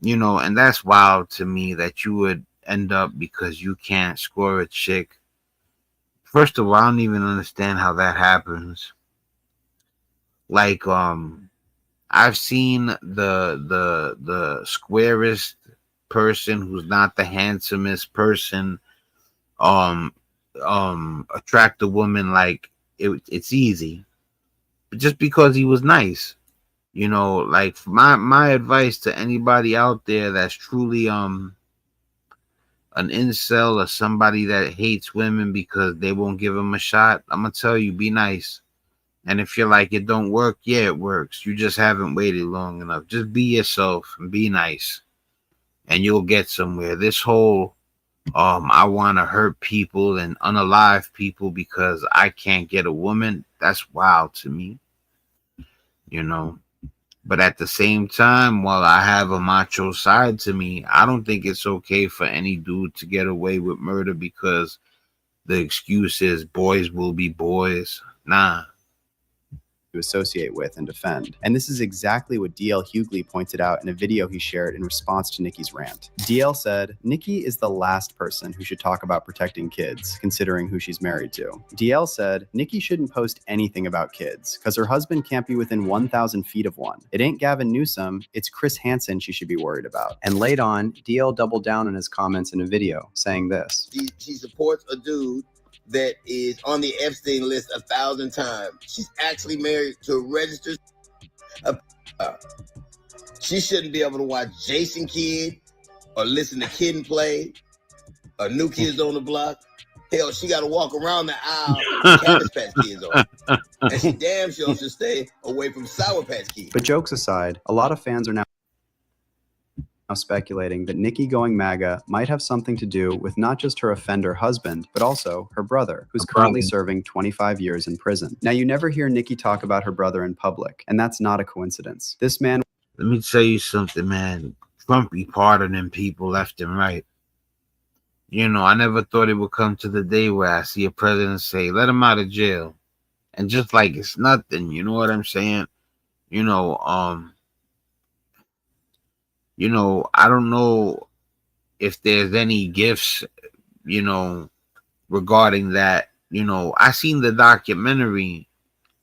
You know, and that's wild to me that you would end up because you can't score a chick. First of all, I don't even understand how that happens. Like, I've seen the squarest person who's not the handsomest person attract a woman like it's easy, but just because he was nice. You know, like my advice to anybody out there that's truly an incel or somebody that hates women because they won't give them a shot, I'm gonna tell you, be nice. And if you're like, it don't work, yeah, it works. You just haven't waited long enough. Just be yourself and be nice, and you'll get somewhere. This whole I want to hurt people and unalive people because I can't get a woman, that's wild to me. You know. But at the same time, while I have a macho side to me, I don't think it's okay for any dude to get away with murder because the excuse is boys will be boys. Nah. To associate with and defend. And this is exactly what DL Hughley pointed out in a video he shared in response to Nicki's rant. DL said, Nicki is the last person who should talk about protecting kids, considering who she's married to. DL said, Nicki shouldn't post anything about kids, because her husband can't be within 1,000 feet of one. It ain't Gavin Newsom, it's Chris Hansen she should be worried about. And late on, DL doubled down on his comments in a video, saying this. She supports a dude that is on the Epstein list 1,000 times. She's actually married to a registered. She shouldn't be able to watch Jason Kidd or listen to Kid and Play or New Kids on the Block. Hell, she got to walk around the aisle with Cabbage Patch Kids on. And she damn sure should stay away from Sour Patch Kids. But jokes aside, a lot of fans are now speculating that Nicki going MAGA might have something to do with not just her offender husband, but also her brother, who's currently serving 25 years in prison. Now, you never hear Nicki talk about her brother in public, and that's not a coincidence. This man... Let me tell you something, man. Trump be pardoning people left and right. You know, I never thought it would come to the day where I see a president say, let him out of jail. And just like it's nothing, you know what I'm saying? You know, I don't know if there's any gifts, you know, regarding that. You know, I seen the documentary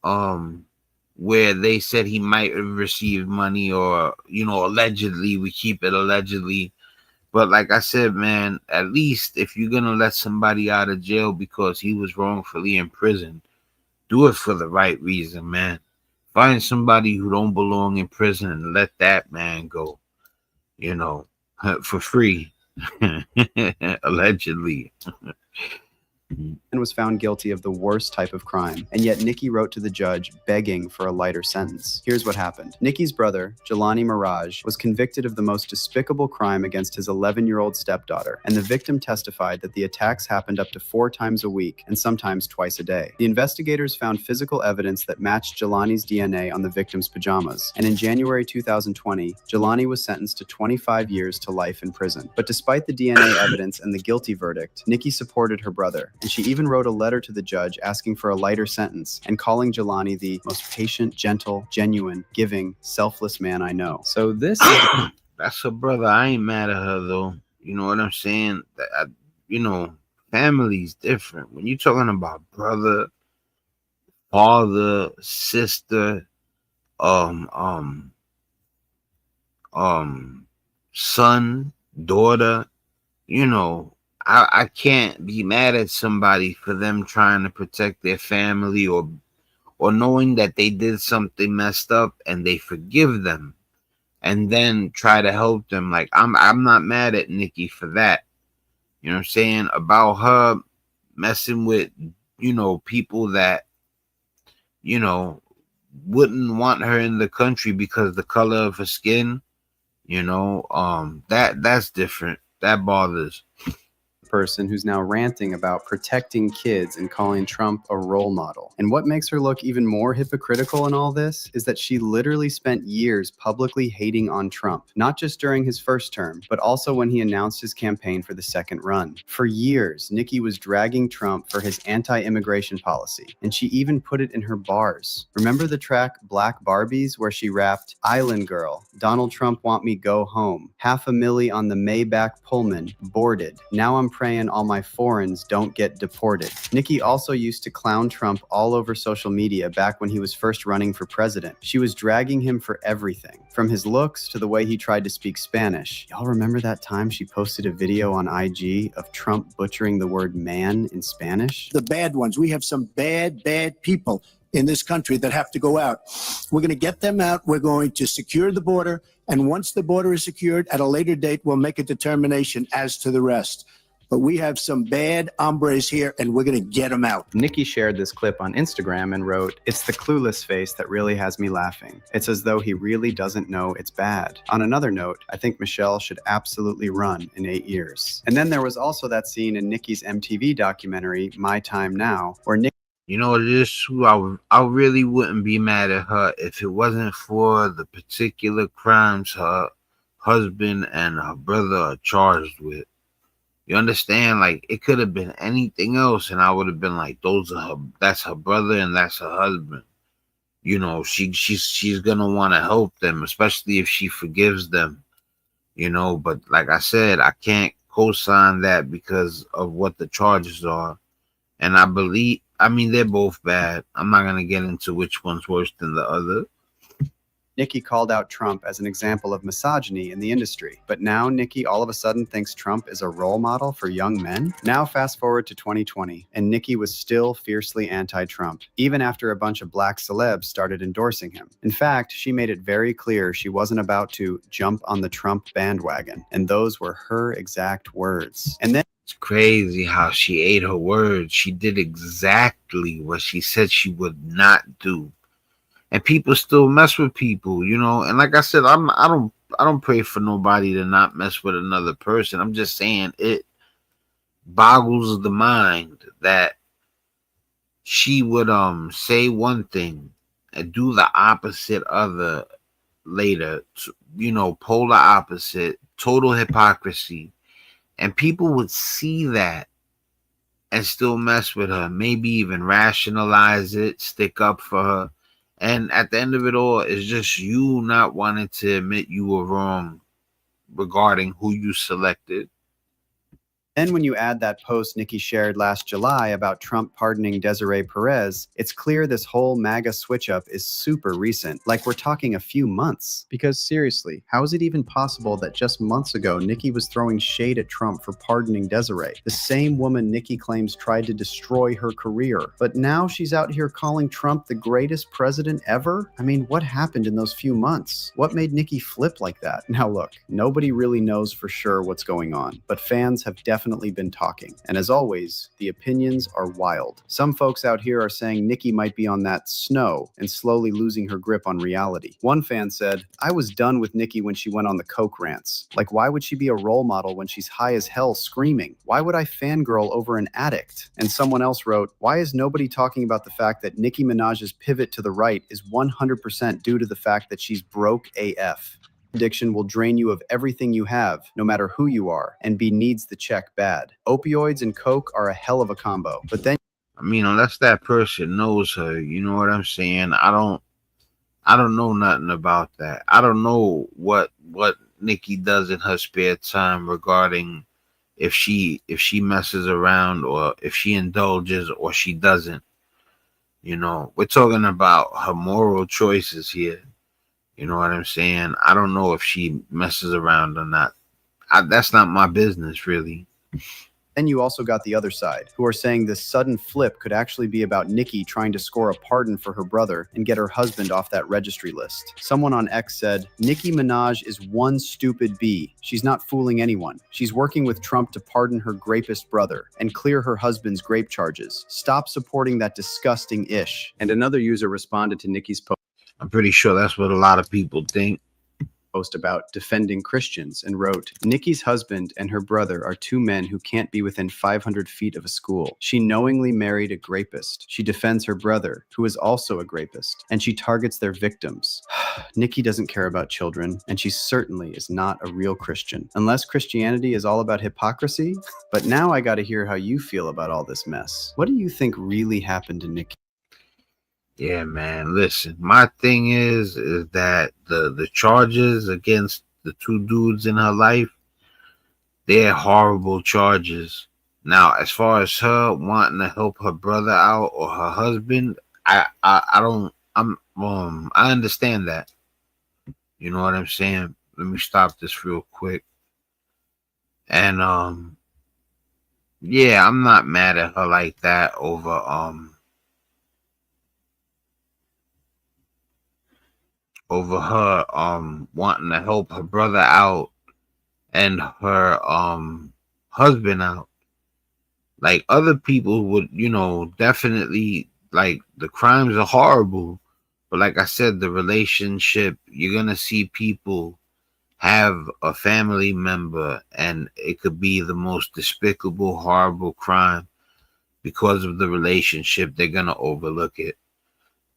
where they said he might have received money or, you know, allegedly, we keep it allegedly. But like I said, man, at least if you're going to let somebody out of jail because he was wrongfully in prison, do it for the right reason, man. Find somebody who don't belong in prison and let that man go. You know, for free, allegedly. And was found guilty of the worst type of crime. And yet Nicki wrote to the judge begging for a lighter sentence. Here's what happened. Nicki's brother, Jelani Mirage, was convicted of the most despicable crime against his 11-year-old stepdaughter. And the victim testified that the attacks happened up to 4 times a week and sometimes twice a day. The investigators found physical evidence that matched Jelani's DNA on the victim's pajamas. And in January 2020, Jelani was sentenced to 25 years to life in prison. But despite the DNA evidence and the guilty verdict, Nicki supported her brother. And she even wrote a letter to the judge asking for a lighter sentence and calling Jelani the most patient, gentle, genuine, giving, selfless man I know. So this is... That's her brother. I ain't mad at her, though. You know what I'm saying? You know, family's different. When you're talking about brother, father, sister, son, daughter, you know, I can't be mad at somebody for them trying to protect their family or knowing that they did something messed up and they forgive them and then try to help them. Like, I'm not mad at Nicki for that. You know what I'm saying? About her messing with, you know, people that, you know, wouldn't want her in the country because the color of her skin, you know, that's different. That bothers. person who's now ranting about protecting kids and calling Trump a role model. And what makes her look even more hypocritical in all this is that she literally spent years publicly hating on Trump, not just during his first term, but also when he announced his campaign for the second run. For years, Nicki was dragging Trump for his anti-immigration policy, and she even put it in her bars. Remember the track Black Barbies, where she rapped, "Island Girl, Donald Trump want me go home, $500,000 on the Maybach Pullman, boarded. Now I'm praying all my foreigners don't get deported." Nicki also used to clown Trump all over social media back when he was first running for president. She was dragging him for everything, from his looks to the way he tried to speak Spanish. Y'all remember that time she posted a video on IG of Trump butchering the word man in Spanish? The bad ones. We have some bad people in this country that have to go out. We're going to get them out. We're going to secure the border. And once the border is secured, at a later date, we'll make a determination as to the rest. But we have some bad hombres here, and we're going to get them out. Nicki shared this clip on Instagram and wrote, "It's the clueless face that really has me laughing. It's as though he really doesn't know it's bad." On another note, I think Michelle should absolutely run in 8 years. And then there was also that scene in Nicki's MTV documentary, My Time Now, where Nicki... You know, it is true. I really wouldn't be mad at her if it wasn't for the particular crimes her husband and her brother are charged with. You understand? Like, it could have been anything else, and I would have been like, that's her brother and that's her husband. You know, she's gonna want to help them, especially if she forgives them. You know, but like I said, I can't co-sign that because of what the charges are. And I mean, they're both bad. I'm not gonna get into which one's worse than the other. Nicki called out Trump as an example of misogyny in the industry. But now Nicki all of a sudden thinks Trump is a role model for young men? Now fast forward to 2020, and Nicki was still fiercely anti-Trump, even after a bunch of black celebs started endorsing him. In fact, she made it very clear she wasn't about to jump on the Trump bandwagon, and those were her exact words. And then it's crazy how she ate her words. She did exactly what she said she would not do. And people still mess with people, you know. And like I said, I don't pray for nobody to not mess with another person. I'm just saying it boggles the mind that she would say one thing and do the opposite other later. You know, polar opposite, total hypocrisy. And people would see that and still mess with her, maybe even rationalize it, stick up for her. And at the end of it all, it's just you not wanting to admit you were wrong regarding who you selected. Then when you add that post Nicki shared last July about Trump pardoning Desiree Perez, it's clear this whole MAGA switch-up is super recent, like we're talking a few months. Because seriously, how is it even possible that just months ago Nicki was throwing shade at Trump for pardoning Desiree, the same woman Nicki claims tried to destroy her career? But now she's out here calling Trump the greatest president ever? I mean, what happened in those few months? What made Nicki flip like that? Now look, nobody really knows for sure what's going on, but fans have definitely been talking. And as always, the opinions are wild. Some folks out here are saying Nicki might be on that snow and slowly losing her grip on reality. One fan said, "I was done with Nicki when she went on the coke rants. Like, why would she be a role model when she's high as hell screaming? Why would I fangirl over an addict?" And someone else wrote, "Why is nobody talking about the fact that Nicki Minaj's pivot to the right is 100% due to the fact that she's broke AF? Addiction will drain you of everything you have, no matter who you are, and B needs the check bad. Opioids and coke are a hell of a combo." But then, I mean, unless that person knows her, you know what I'm saying? I don't know nothing about that. I don't know what Nicki does in her spare time regarding if she messes around or if she indulges or she doesn't. You know, we're talking about her moral choices here. You know what I'm saying? I don't know if she messes around or not. That's not my business, really. Then you also got the other side, who are saying this sudden flip could actually be about Nicki trying to score a pardon for her brother and get her husband off that registry list. Someone on X said, "Nicki Minaj is one stupid bee. She's not fooling anyone. She's working with Trump to pardon her grapist brother and clear her husband's grape charges. Stop supporting that disgusting ish." And another user responded to Nicki's post. I'm pretty sure that's what a lot of people think. post about defending Christians and wrote, Nicki's husband and her brother are two men who can't be within 500 feet of a school. She knowingly married a grapist. She defends her brother, who is also a grapist, and she targets their victims. Nicki doesn't care about children, and she certainly is not a real Christian, unless Christianity is all about hypocrisy. But now I gotta hear how you feel about all this mess. What do you think really happened to Nicki? Yeah, man. Listen, my thing is that the charges against the two dudes in her life, they're horrible charges. Now, as far as her wanting to help her brother out or her husband, I understand that. You know what I'm saying? Let me stop this real quick. And yeah, I'm not mad at her like that over her wanting to help her brother out and her husband out. Like, other people would, definitely, like, the crimes are horrible, but like I said, the relationship, you're gonna see people have a family member and it could be the most despicable, horrible crime. Because of the relationship, they're gonna overlook it.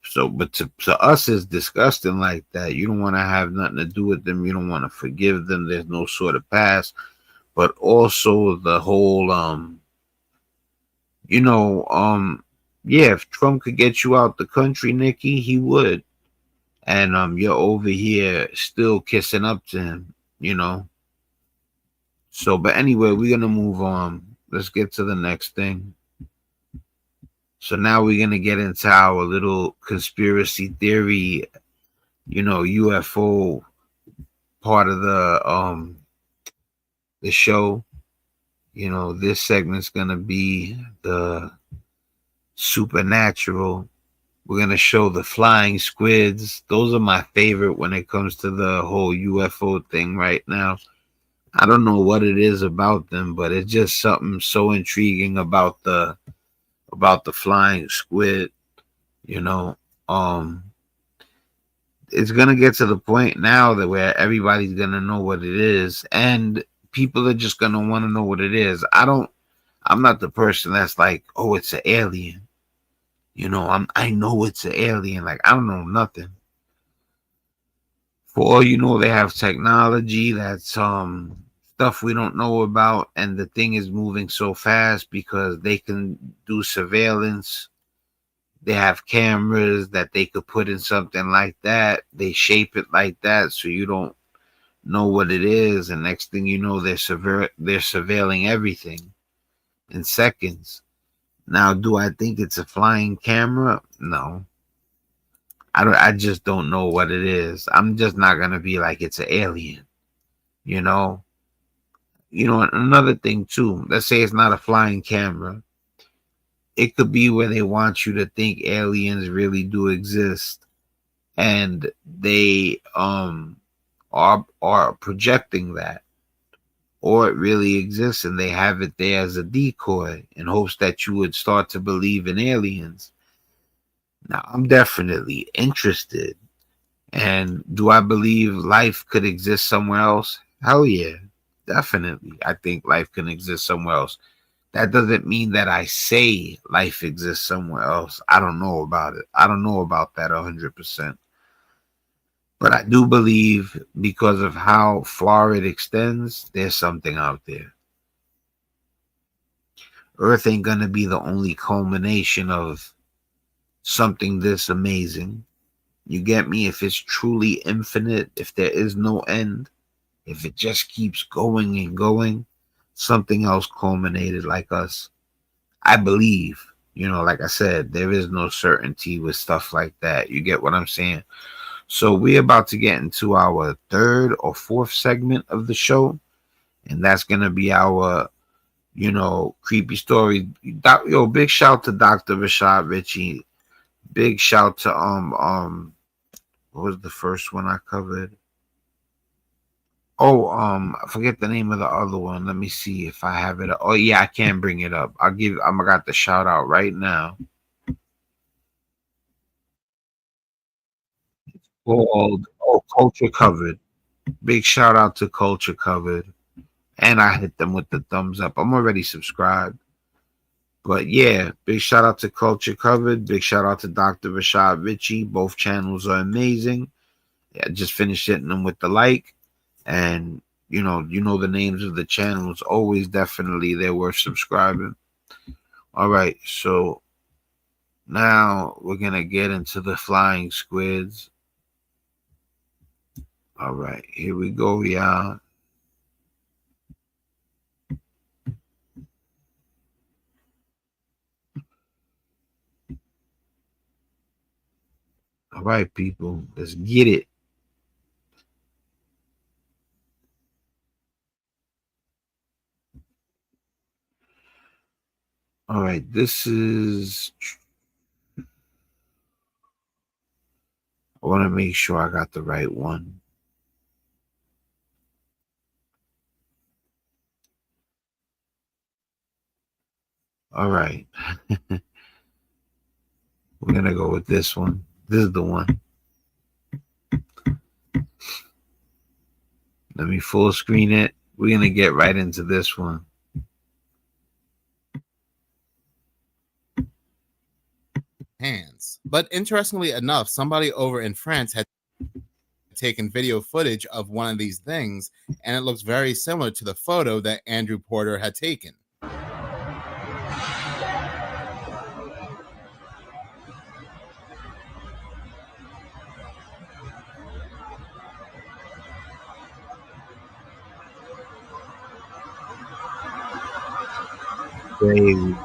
So, but to us, it's disgusting like that. You don't want to have nothing to do with them. You don't want to forgive them. There's no sort of past. But also the whole, yeah, if Trump could get you out the country, Nicki, he would. And you're over here still kissing up to him, So, but anyway, we're gonna move on. Let's get to the next thing. So now we're gonna get into our little conspiracy theory, UFO part of the show. This segment's gonna be the supernatural. We're gonna show the flying squids. Those are my favorite when it comes to the whole UFO thing right now. I don't know what it is about them, but it's just something so intriguing about the flying squid. It's gonna get to the point now that where everybody's gonna know what it is, and people are just gonna want to know what it is. I'm not the person that's like, oh, it's an alien. I know it's an alien. Like, I don't know nothing. For all you know, they have technology that's stuff we don't know about, and the thing is moving so fast because they can do surveillance. They have cameras that they could put in something like that. They shape it like that so you don't know what it is, and next thing you know, they're surveilling everything in seconds. Now, do I think it's a flying camera? No. I just don't know what it is. I'm just not gonna be like it's an alien. Another thing too, let's say it's not a flying camera. It could be where they want you to think aliens really do exist, and they are projecting that, or it really exists and they have it there as a decoy in hopes that you would start to believe in aliens. Now, I'm definitely interested. And do I believe life could exist somewhere else? Hell yeah, definitely. I think life can exist somewhere else. That doesn't mean that I say life exists somewhere else. I don't know about it. I don't know about that 100%. But I do believe, because of how far it extends, there's something out there. Earth ain't gonna be the only culmination of something this amazing. You get me? If it's truly infinite, if there is no end, if it just keeps going and going, something else culminated like us. I believe, like I said, there is no certainty with stuff like that. You get what I'm saying? So we're about to get into our third or fourth segment of the show, and that's gonna be our, creepy story. Big shout to Dr. Rashad Richey. Big shout to what was the first one I covered? Oh, I forget the name of the other one. Let me see if I have it. Oh yeah, I can bring it up. I got the shout out right now. It's called Culture Covered. Big shout out to Culture Covered. And I hit them with the thumbs up. I'm already subscribed. But yeah, big shout out to Culture Covered. Big shout out to Dr. Rashad Richey. Both channels are amazing. Yeah, just finished hitting them with the like. And you know the names of the channels. Always definitely they're worth subscribing. All right, so now we're gonna get into the flying squids. All right, here we go, y'all. All right, people, let's get it. All right, this is... I want to make sure I got the right one. All right. We're going to go with this one. This is the one. Let me full screen it. We're going to get right into this one. Hands. But interestingly enough, somebody over in France had taken video footage of one of these things, and it looks very similar to the photo that Andrew Porter had taken. Crazy.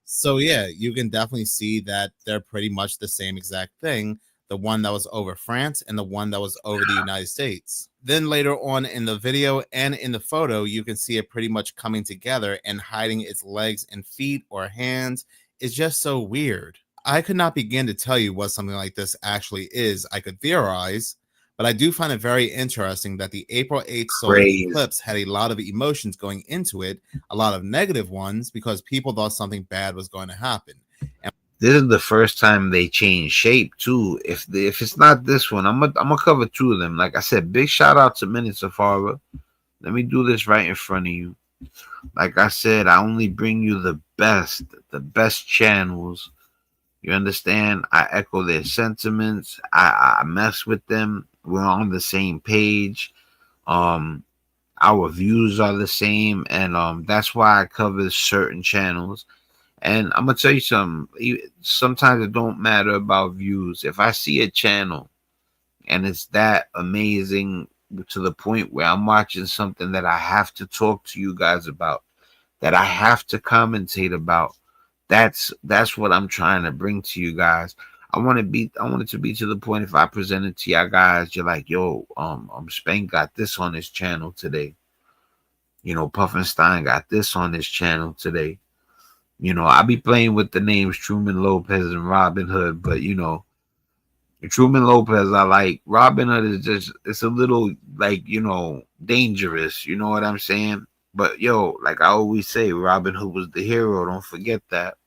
So yeah, you can definitely see that they're pretty much the same exact thing. The one that was over France and the one that was over the United States. Then later on in the video and in the photo, you can see it pretty much coming together and hiding its legs and feet or hands. It's just so weird. I could not begin to tell you what something like this actually is. I could theorize, but I do find it very interesting that the April 8th solar eclipse had a lot of emotions going into it, a lot of negative ones, because people thought something bad was going to happen. And this is the first time they changed shape too. If it's not this one, I'm gonna cover two of them. Like I said, big shout out to Minutes of Horror. Let me do this right in front of you. Like I said, I only bring you the best channels. You understand? I echo their sentiments. I mess with them. We're on the same page. Our views are the same, and that's why I cover certain channels. And I'm gonna tell you something. Sometimes it don't matter about views. If I see a channel and it's that amazing to the point where I'm watching something that I have to talk to you guys about, that I have to commentate about, that's what I'm trying to bring to you guys. I want it to be to the point if I present it to y'all guys, you're like, yo, Spank got this on his channel today. You know, Puffinstein got this on his channel today. You know, I be playing with the names Truman Lopez and Robin Hood, but you know, Truman Lopez I like. Robin Hood is just, it's a little like, you know, dangerous. You know what I'm saying? But yo, like I always say, Robin Hood was the hero. Don't forget that.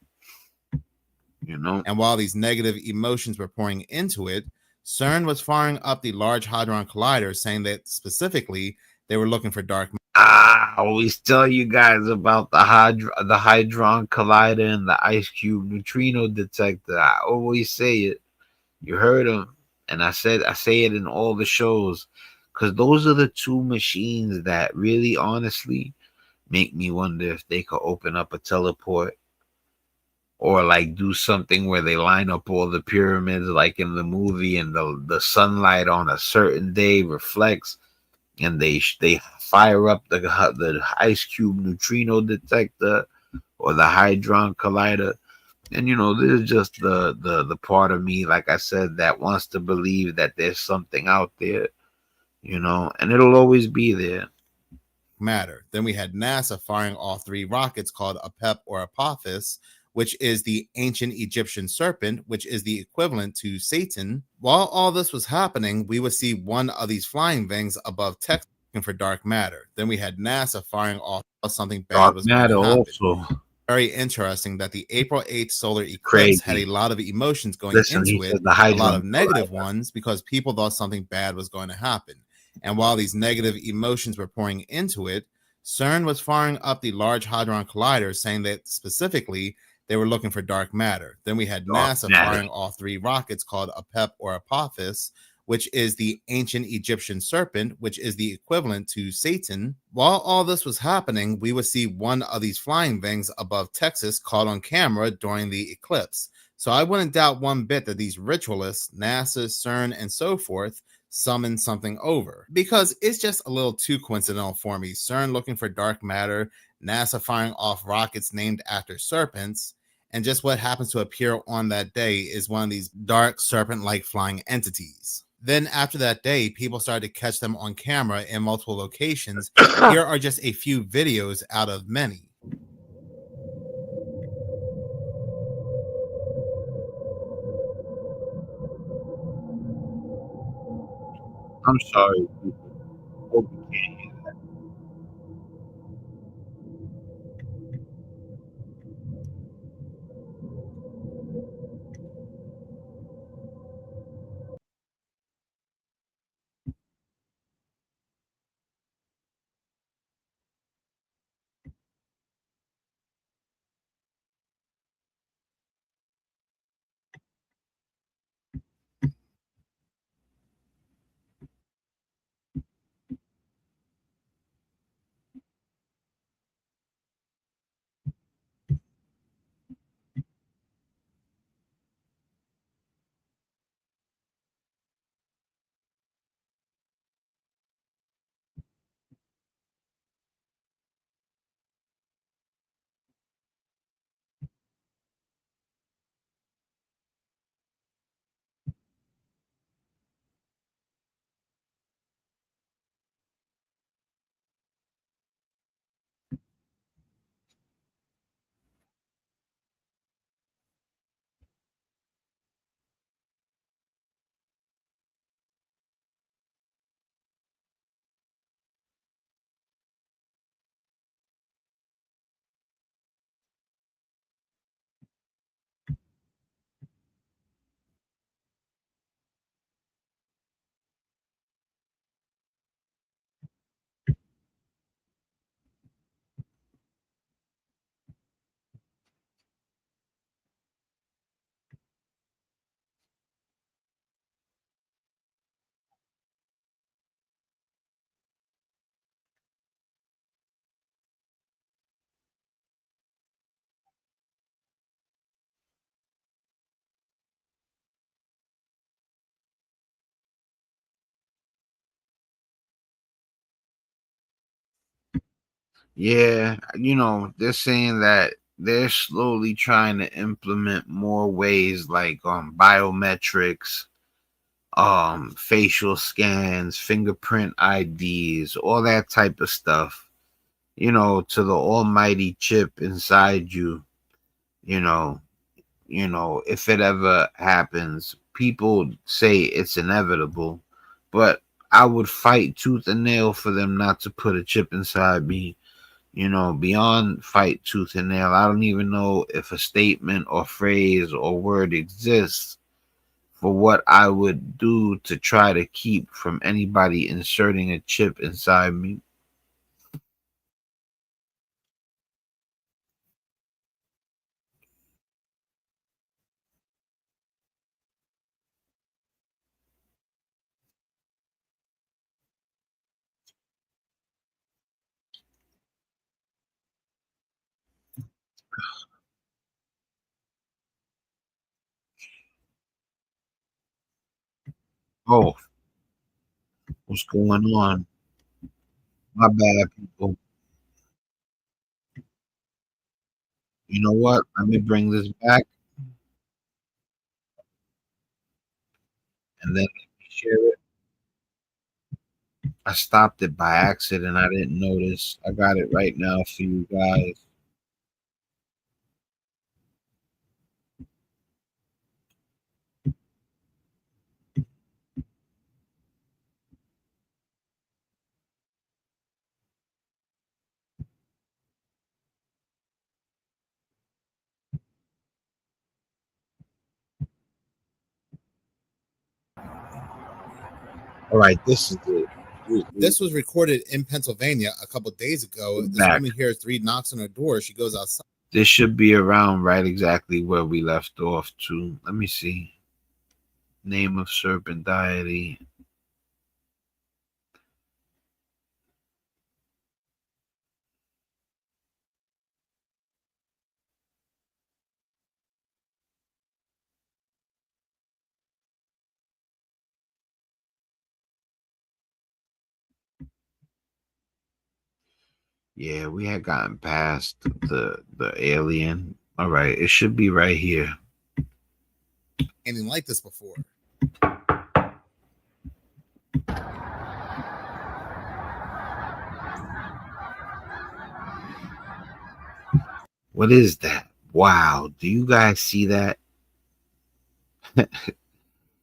You know. And while these negative emotions were pouring into it, CERN was firing up the Large Hadron Collider, saying that specifically they were looking for dark matter. I always tell you guys about the Hadron Collider and the Ice Cube neutrino detector. I always say it. You heard him, and I say it in all the shows, because those are the two machines that really, honestly, make me wonder if they could open up a teleport, or like do something where they line up all the pyramids, like in the movie, and the sunlight on a certain day reflects, and they fire up the Ice Cube neutrino detector or the Hadron Collider. And you know, this is just the part of me, like I said, that wants to believe that there's something out there, you know, and it'll always be there. Matter. Then we had NASA firing all three rockets called Apep or Apophis, which is the ancient Egyptian serpent, which is the equivalent to Satan. While all this was happening, we would see one of these flying things above Texas looking for dark matter. Then we had NASA firing off something bad Dark was matter going to happen. also. Very interesting that the April 8th solar eclipse had a lot of emotions going into it, a lot of negative ones, because people thought something bad was going to happen. And while these negative emotions were pouring into it, CERN was firing up the Large Hadron Collider, saying that specifically they were looking for dark matter. Then we had NASA firing off 3 rockets called Apep or Apophis, which is the ancient Egyptian serpent, which is the equivalent to Satan. While all this was happening, we would see one of these flying things above Texas caught on camera during the eclipse. So I wouldn't doubt one bit that these ritualists, NASA, CERN, and so forth, summon something over, because it's just a little too coincidental for me. CERN looking for dark matter, NASA firing off rockets named after serpents, and just what happens to appear on that day is one of these dark serpent-like flying entities. Then after that day, people started to catch them on camera in multiple locations. Here are just a few videos out of many. I'm sorry, people. Hope you can't hear that. Yeah, they're saying that they're slowly trying to implement more ways like biometrics, facial scans, fingerprint IDs, all that type of stuff, to the almighty chip inside you, you know, if it ever happens. People say it's inevitable, but I would fight tooth and nail for them not to put a chip inside me. Beyond fight tooth and nail, I don't even know if a statement or phrase or word exists for what I would do to try to keep from anybody inserting a chip inside me. Oh, what's going on? My bad, people. You know what? Let me bring this back and then let me share it. I stopped it by accident. I didn't notice. I got it right now for you guys. All right, this is it. This was recorded in Pennsylvania a couple days ago. This woman hears 3 knocks on her door. She goes outside. This should be around right exactly where we left off too. Let me see. Name of serpent deity. Yeah, we had gotten past the alien. All right, it should be right here. Anything like this before. What is that? Wow, do you guys see that?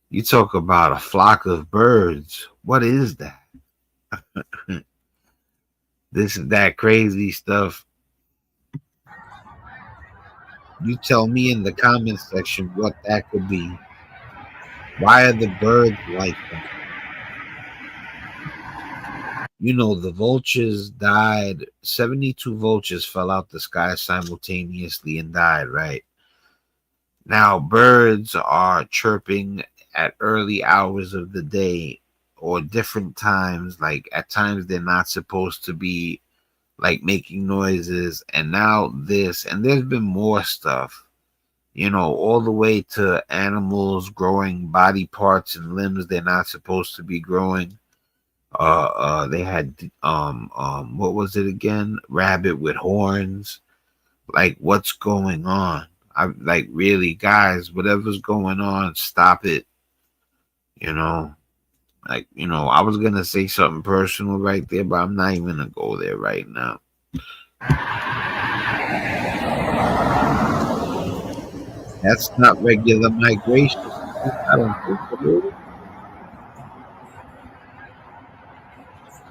You talk about a flock of birds. What is that? This is that crazy stuff. You tell me in the comment section what that could be. Why are the birds like that? You know, the vultures died. 72 vultures fell out the sky simultaneously and died, right? Now, birds are chirping at early hours of the day or different times. Like, at times they're not supposed to be, like, making noises. And now this, and there's been more stuff, you know, all the way to animals growing body parts and limbs they're not supposed to be growing. They had what was it again? Rabbit with horns. Like, what's going on? I like, really, guys, whatever's going on, stop it. You know, like, you know, I was gonna say something personal right there, but I'm not even gonna go there right now. That's not regular migration. I don't think so.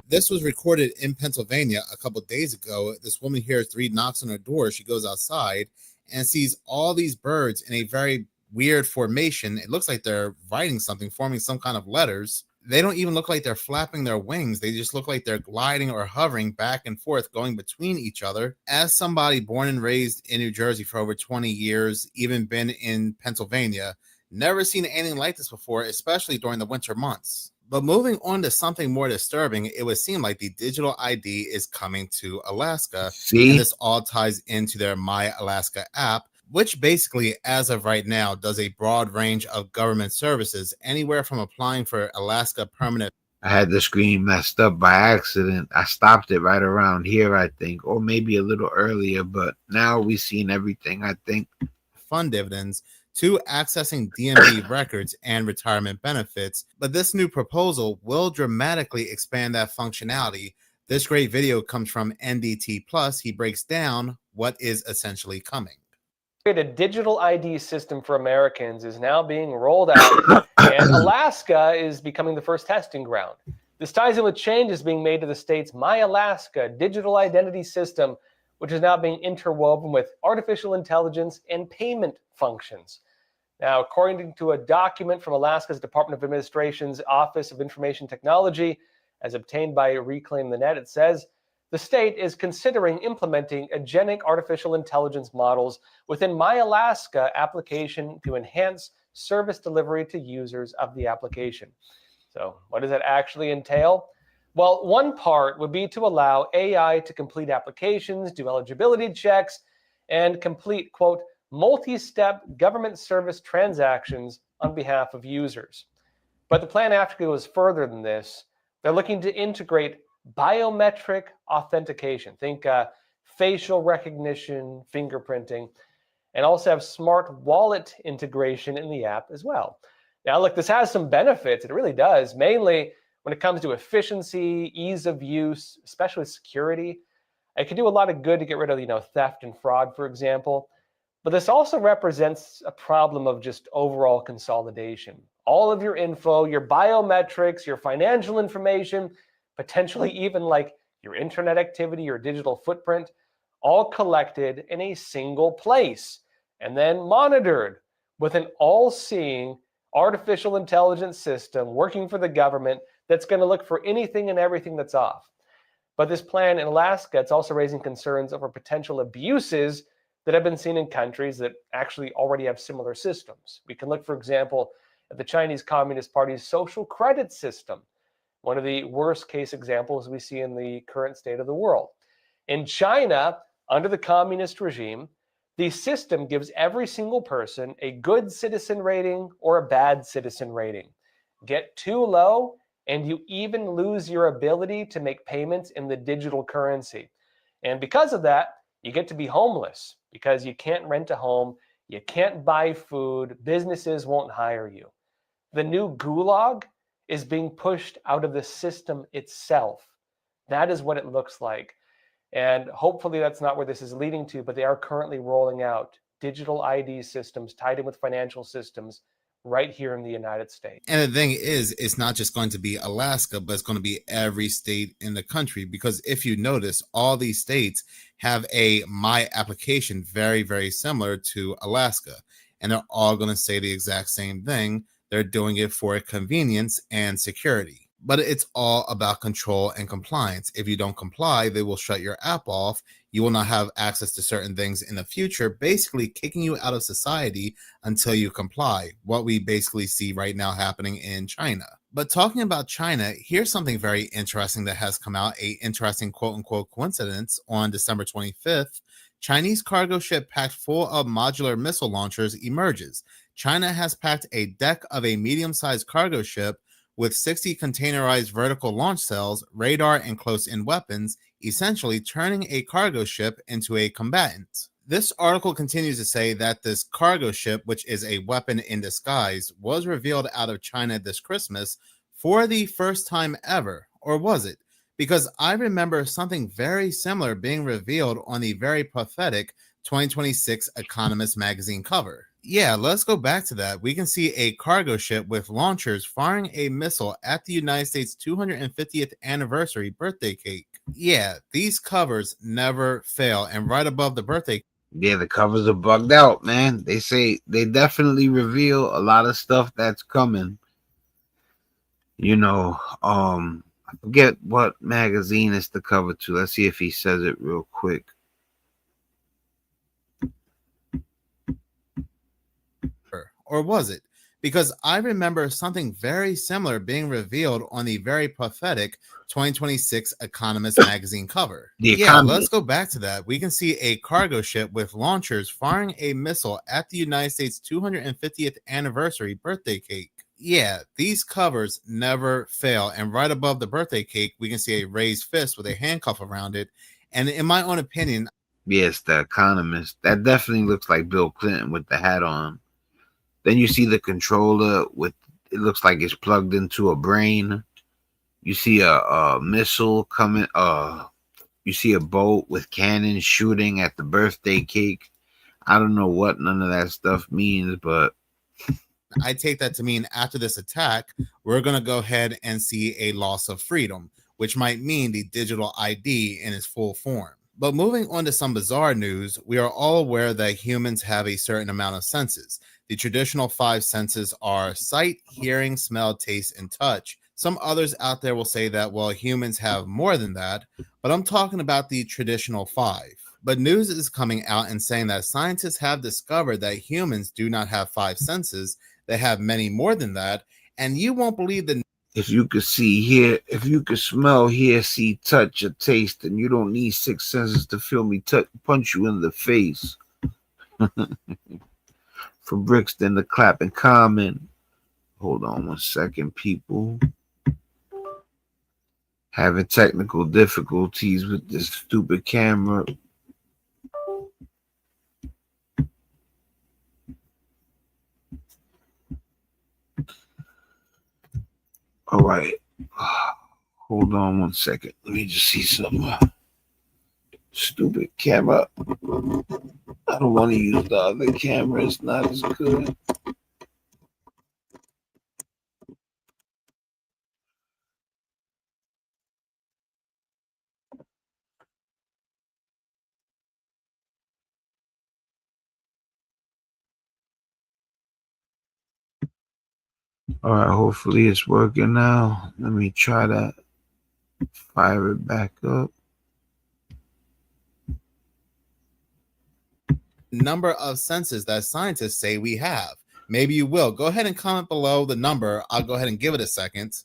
This was recorded in Pennsylvania a couple days ago. This woman hears 3 knocks on her door. She goes outside and sees all these birds in a very weird formation. It looks like they're writing something, forming some kind of letters. They don't even look like they're flapping their wings. They just look like they're gliding or hovering back and forth, going between each other. As somebody born and raised in New Jersey for over 20 years, even been in Pennsylvania, never seen anything like this before, especially during the winter months. But moving on to something more disturbing, it would seem like the digital ID is coming to Alaska. See? And this all ties into their My Alaska app, which basically, as of right now, does a broad range of government services, anywhere from applying for Alaska permanent. I had the screen messed up by accident. I stopped it right around here, I think, or maybe a little earlier, but now we've seen everything, I think. Fund dividends to accessing DMV records and retirement benefits. But this new proposal will dramatically expand that functionality. This great video comes from NDT Plus. He breaks down what is essentially coming. A digital ID system for Americans is now being rolled out, and Alaska is becoming the first testing ground. This ties in with changes being made to the state's My Alaska digital identity system, which is now being interwoven with artificial intelligence and payment functions. Now, according to a document from Alaska's Department of Administration's Office of Information Technology, as obtained by Reclaim the Net, it says, the state is considering implementing agentic artificial intelligence models within My Alaska application to enhance service delivery to users of the application. So what does that actually entail? Well, one part would be to allow AI to complete applications, do eligibility checks, and complete, quote, multi-step government service transactions on behalf of users. But the plan actually goes further than this. They're looking to integrate biometric authentication. Think facial recognition, fingerprinting, and also have smart wallet integration in the app as well. Now, look, this has some benefits. It really does, mainly when it comes to efficiency, ease of use, especially security. It can do a lot of good to get rid of, theft and fraud, for example. But this also represents a problem of just overall consolidation. All of your info, your biometrics, your financial information, potentially even like your internet activity, your digital footprint, all collected in a single place and then monitored with an all-seeing artificial intelligence system working for the government that's going to look for anything and everything that's off. But this plan in Alaska, it's also raising concerns over potential abuses that have been seen in countries that actually already have similar systems. We can look, for example, at the Chinese Communist Party's social credit system, one of the worst case examples we see in the current state of the world. In China, under the communist regime, the system gives every single person a good citizen rating or a bad citizen rating. Get too low, and you even lose your ability to make payments in the digital currency. And because of that, you get to be homeless because you can't rent a home, you can't buy food, businesses won't hire you. The new gulag is being pushed out of the system itself. That is what it looks like. And hopefully that's not where this is leading to, but they are currently rolling out digital ID systems tied in with financial systems right here in the United States. And the thing is, it's not just going to be Alaska, but it's going to be every state in the country. Because if you notice, all these states have a My application very, very similar to Alaska. And they're all going to say the exact same thing. They're doing it for convenience and security. But it's all about control and compliance. If you don't comply, they will shut your app off. You will not have access to certain things in the future, basically kicking you out of society until you comply. What we basically see right now happening in China. But talking about China, here's something very interesting that has come out, a interesting quote-unquote coincidence. On December 25th, Chinese cargo ship packed full of modular missile launchers emerges. China has packed a deck of a medium-sized cargo ship with 60 containerized vertical launch cells, radar, and close-in weapons, essentially turning a cargo ship into a combatant. This article continues to say that this cargo ship, which is a weapon in disguise, was revealed out of China this Christmas for the first time ever. Or was it? Because I remember something very similar being revealed on the very pathetic 2026 Economist magazine cover. Yeah, let's go back to that. We can see a cargo ship with launchers firing a missile at the United States 250th anniversary birthday cake. Yeah, these covers never fail. And right above the birthday, yeah, the covers are bugged out, man. They say they definitely reveal a lot of stuff that's coming. You know, I forget what magazine it's the cover to. Let's see if he says it real quick. Or was it? Because I remember something very similar being revealed on the very pathetic 2026 Economist magazine cover. Yeah, let's go back to that. We can see a cargo ship with launchers firing a missile at the United States 250th anniversary birthday cake. Yeah, these covers never fail. And right above the birthday cake, we can see a raised fist with a handcuff around it. And in my own opinion, yes, the Economist. That definitely looks like Bill Clinton with the hat on. Then you see the controller with, it looks like it's plugged into a brain. You see a missile coming. You see a boat with cannons shooting at the birthday cake. I don't know what none of that stuff means, but I take that to mean after this attack, we're going to go ahead and see a loss of freedom, which might mean the digital ID in its full form. But moving on to some bizarre news, we are all aware that humans have a certain amount of senses. The traditional 5 senses are sight, hearing, smell, taste, and touch. Some others out there will say that, well, humans have more than that, but I'm talking about the traditional 5. But news is coming out and saying that scientists have discovered that humans do not have 5 senses. They have many more than that, and you won't believe the... If you could see, hear, if you could smell, hear, see, touch, or taste, then you don't need 6 senses to feel me punch you in the face. For Brixton to clap and comment. Hold on one second, people. Having technical difficulties with this stupid camera. All right. Hold on one second. Let me just see some stupid camera. I don't want to use the other camera. It's not as good. All right, hopefully it's working now. Let me try that. Fire it back up. Number of senses that scientists say we have. Maybe you will. Go ahead and comment below the number. I'll go ahead and give it a second.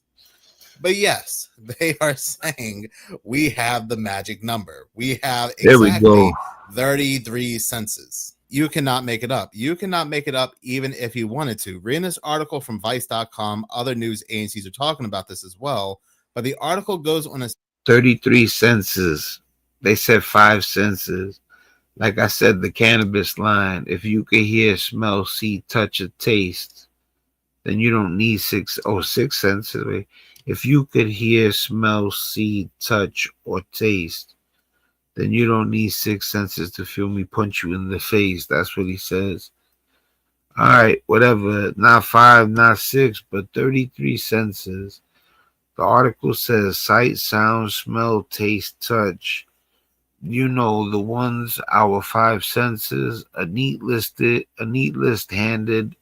But yes, they are saying we have the magic number. We have exactly 33 senses. You cannot make it up. You cannot make it up even if you wanted to. Reading this article from Vice.com, other news agencies are talking about this as well. But the article goes on a 33 senses. They said 5 senses. Like I said, the cannabis line, if you could hear, smell, see, touch, or taste, then you don't need 6 senses. If you could hear, smell, see, touch, or taste, then you don't need 6 senses to feel me punch you in the face. That's what he says. All right, whatever. Not 5, not 6, but 33 senses. The article says sight, sound, smell, taste, touch. You know, the ones, our 5 senses, a neat list handed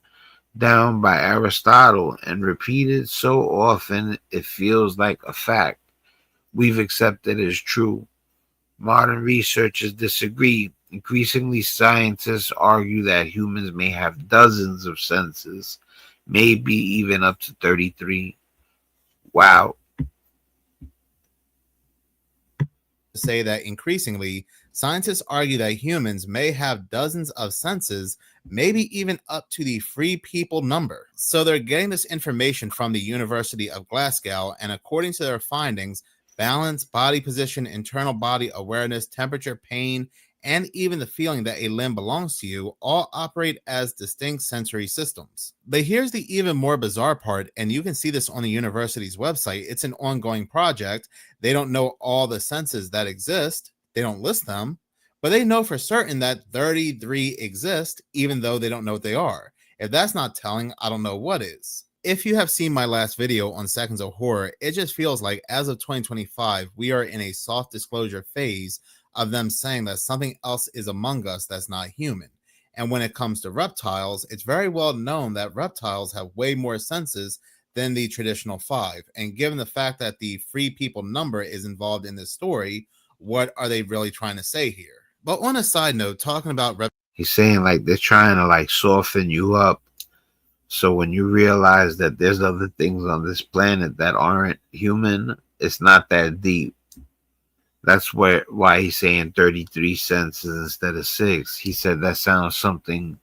down by Aristotle and repeated so often it feels like a fact we've accepted as true. Modern researchers disagree. Increasingly, scientists argue that humans may have dozens of senses, maybe even up to 33. Wow. Say that increasingly, scientists argue that humans may have dozens of senses, maybe even up to the free people number. So they're getting this information from the University of Glasgow, and according to their findings, balance, body position, internal body awareness, temperature, pain, and even the feeling that a limb belongs to you all operate as distinct sensory systems. But here's the even more bizarre part, and you can see this on the university's website. It's an ongoing project. They don't know all the senses that exist. They don't list them, but they know for certain that 33 exist, even though they don't know what they are. If that's not telling, I don't know what is. If you have seen my last video on Seconds of Horror, it just feels like as of 2025, we are in a soft disclosure phase of them saying that something else is among us that's not human. And when it comes to reptiles, it's very well known that reptiles have way more senses than the traditional 5. And given the fact that the free people number is involved in this story, what are they really trying to say here? But on a side note, talking about he's saying like they're trying to like soften you up. So when you realize that there's other things on this planet that aren't human, it's not that deep. That's why he's saying 33 senses instead of 6. He said that sounds something,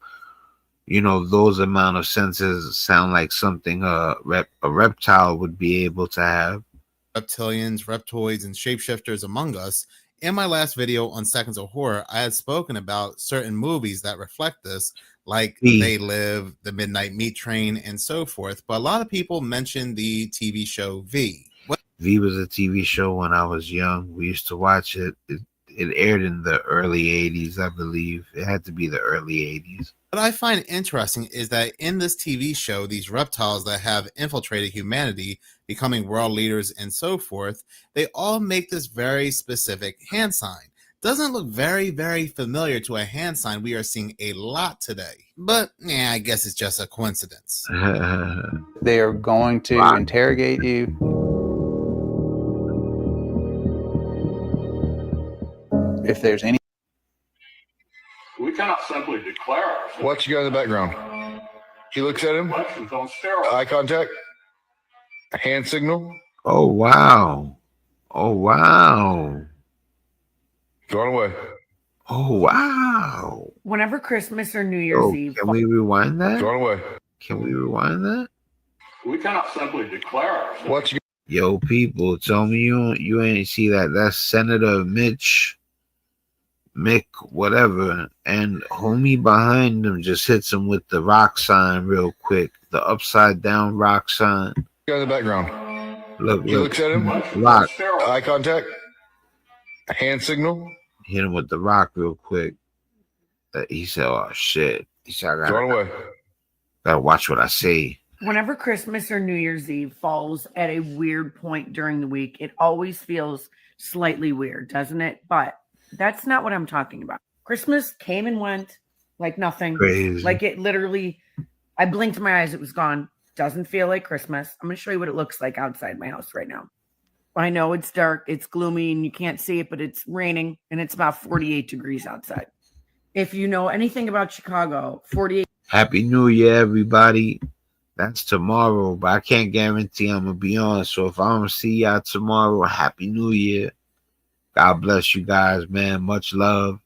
you know, those amount of senses sound like something a reptile would be able to have. Reptilians, reptoids, and shapeshifters among us. In my last video on Seconds of Horror, I had spoken about certain movies that reflect this, like They Live, The Midnight Meat Train, and so forth. But a lot of people mention the TV show V. V was a TV show when I was young. We used to watch it. It aired in the early 80s, I believe. It had to be the early 80s. What I find interesting is that in this TV show, these reptiles that have infiltrated humanity, becoming world leaders and so forth, they all make this very specific hand sign. Doesn't look very, very familiar to a hand sign we are seeing a lot today. But yeah, I guess it's just a coincidence. They are going to interrogate you. If there's any, we cannot simply declare ourselves. Watch the guy in the background. He looks at him. Eye contact. Hand signal. Oh wow! Oh wow! Going away. Oh wow! Whenever Christmas or New Year's Eve. Can we rewind that? Going away. Can we rewind that? We cannot simply declare ourselves. Watch. Yo, people, tell me you ain't see that. That's Senator Mick, whatever, and homie behind him just hits him with the rock sign real quick. The upside down rock sign. Guy in the background. Look. He looks at him. Rock. Eye contact. Hand signal. Hit him with the rock real quick. He said, "Oh shit." He said, "Going away. Gotta watch what I say." Whenever Christmas or New Year's Eve falls at a weird point during the week, it always feels slightly weird, doesn't it? But that's not what I'm talking about. Christmas came and went like nothing. Crazy. Like it literally, I blinked my eyes, it was gone. doesn't feel like Christmas. I'm going to show you what it looks like outside my house right now. I know it's dark, it's gloomy, and you can't see it, but it's raining, and it's about 48 degrees outside. If you know anything about Chicago, 48. Happy New Year, everybody. That's tomorrow, but I can't guarantee I'm going to be on. So if I don't see y'all tomorrow, Happy New Year. God bless you guys, man. Much love.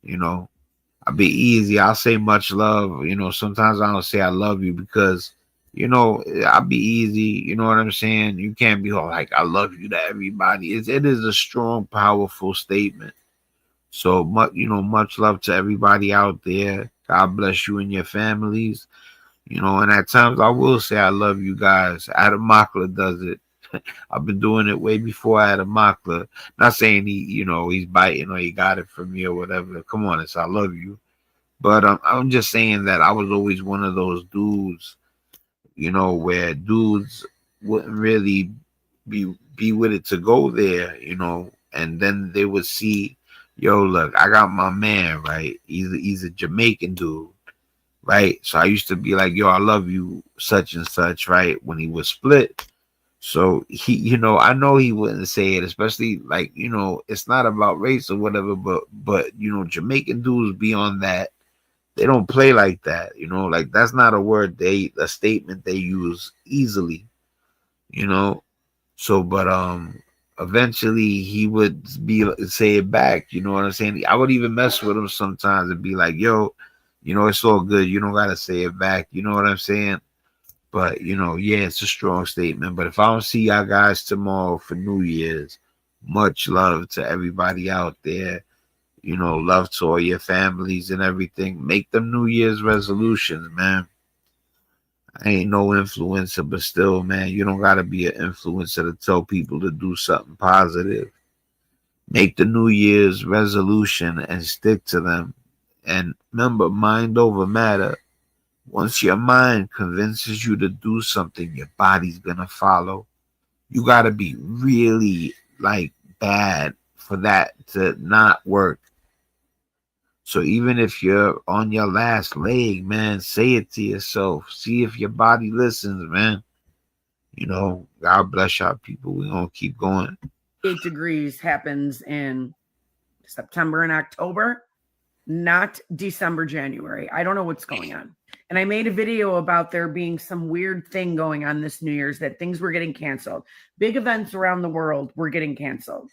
You know, I'll be easy. I'll say much love. You know, sometimes I don't say I love you because, you know, I'll be easy. You know what I'm saying? You can't be all like, I love you to everybody. It is a strong, powerful statement. So much, you know, much love to everybody out there. God bless you and your families. You know, and at times I will say I love you guys. Adam Makla does it. I've been doing it way before Adam Makla. Not saying he, you know, he's biting or he got it from me or whatever. Come on, it's I love you. But I'm just saying that I was always one of those dudes, you know, where dudes wouldn't really be with it to go there, you know, and then they would see, yo, look, I got my man, right? He's a Jamaican dude. Right. So I used to be like, yo, I love you, such and such, right? When he was split. So he, you know, I know he wouldn't say it, especially like, you know, it's not about race or whatever, but you know, Jamaican dudes be on that. They don't play like that, you know, like that's not a statement they use easily, you know. So but eventually he would say it back, you know what I'm saying? I would even mess with him sometimes and be like, yo, you know, it's all good. You don't got to say it back. You know what I'm saying? But, you know, yeah, it's a strong statement. But if I don't see y'all guys tomorrow for New Year's, much love to everybody out there. You know, love to all your families and everything. Make them New Year's resolutions, man. I ain't no influencer, but still, man, you don't got to be an influencer to tell people to do something positive. Make the New Year's resolution and stick to them. And remember, mind over matter. Once your mind convinces you to do something, your body's going to follow. You got to be really, like, bad for that to not work. So even if you're on your last leg, man, say it to yourself. See if your body listens, man. You know, God bless y'all people. We're going to keep going. 8 degrees happens in September and October. Not December, January. I don't know what's going on. And I made a video about there being some weird thing going on this New Year's, that things were getting canceled. Big events around the world were getting canceled.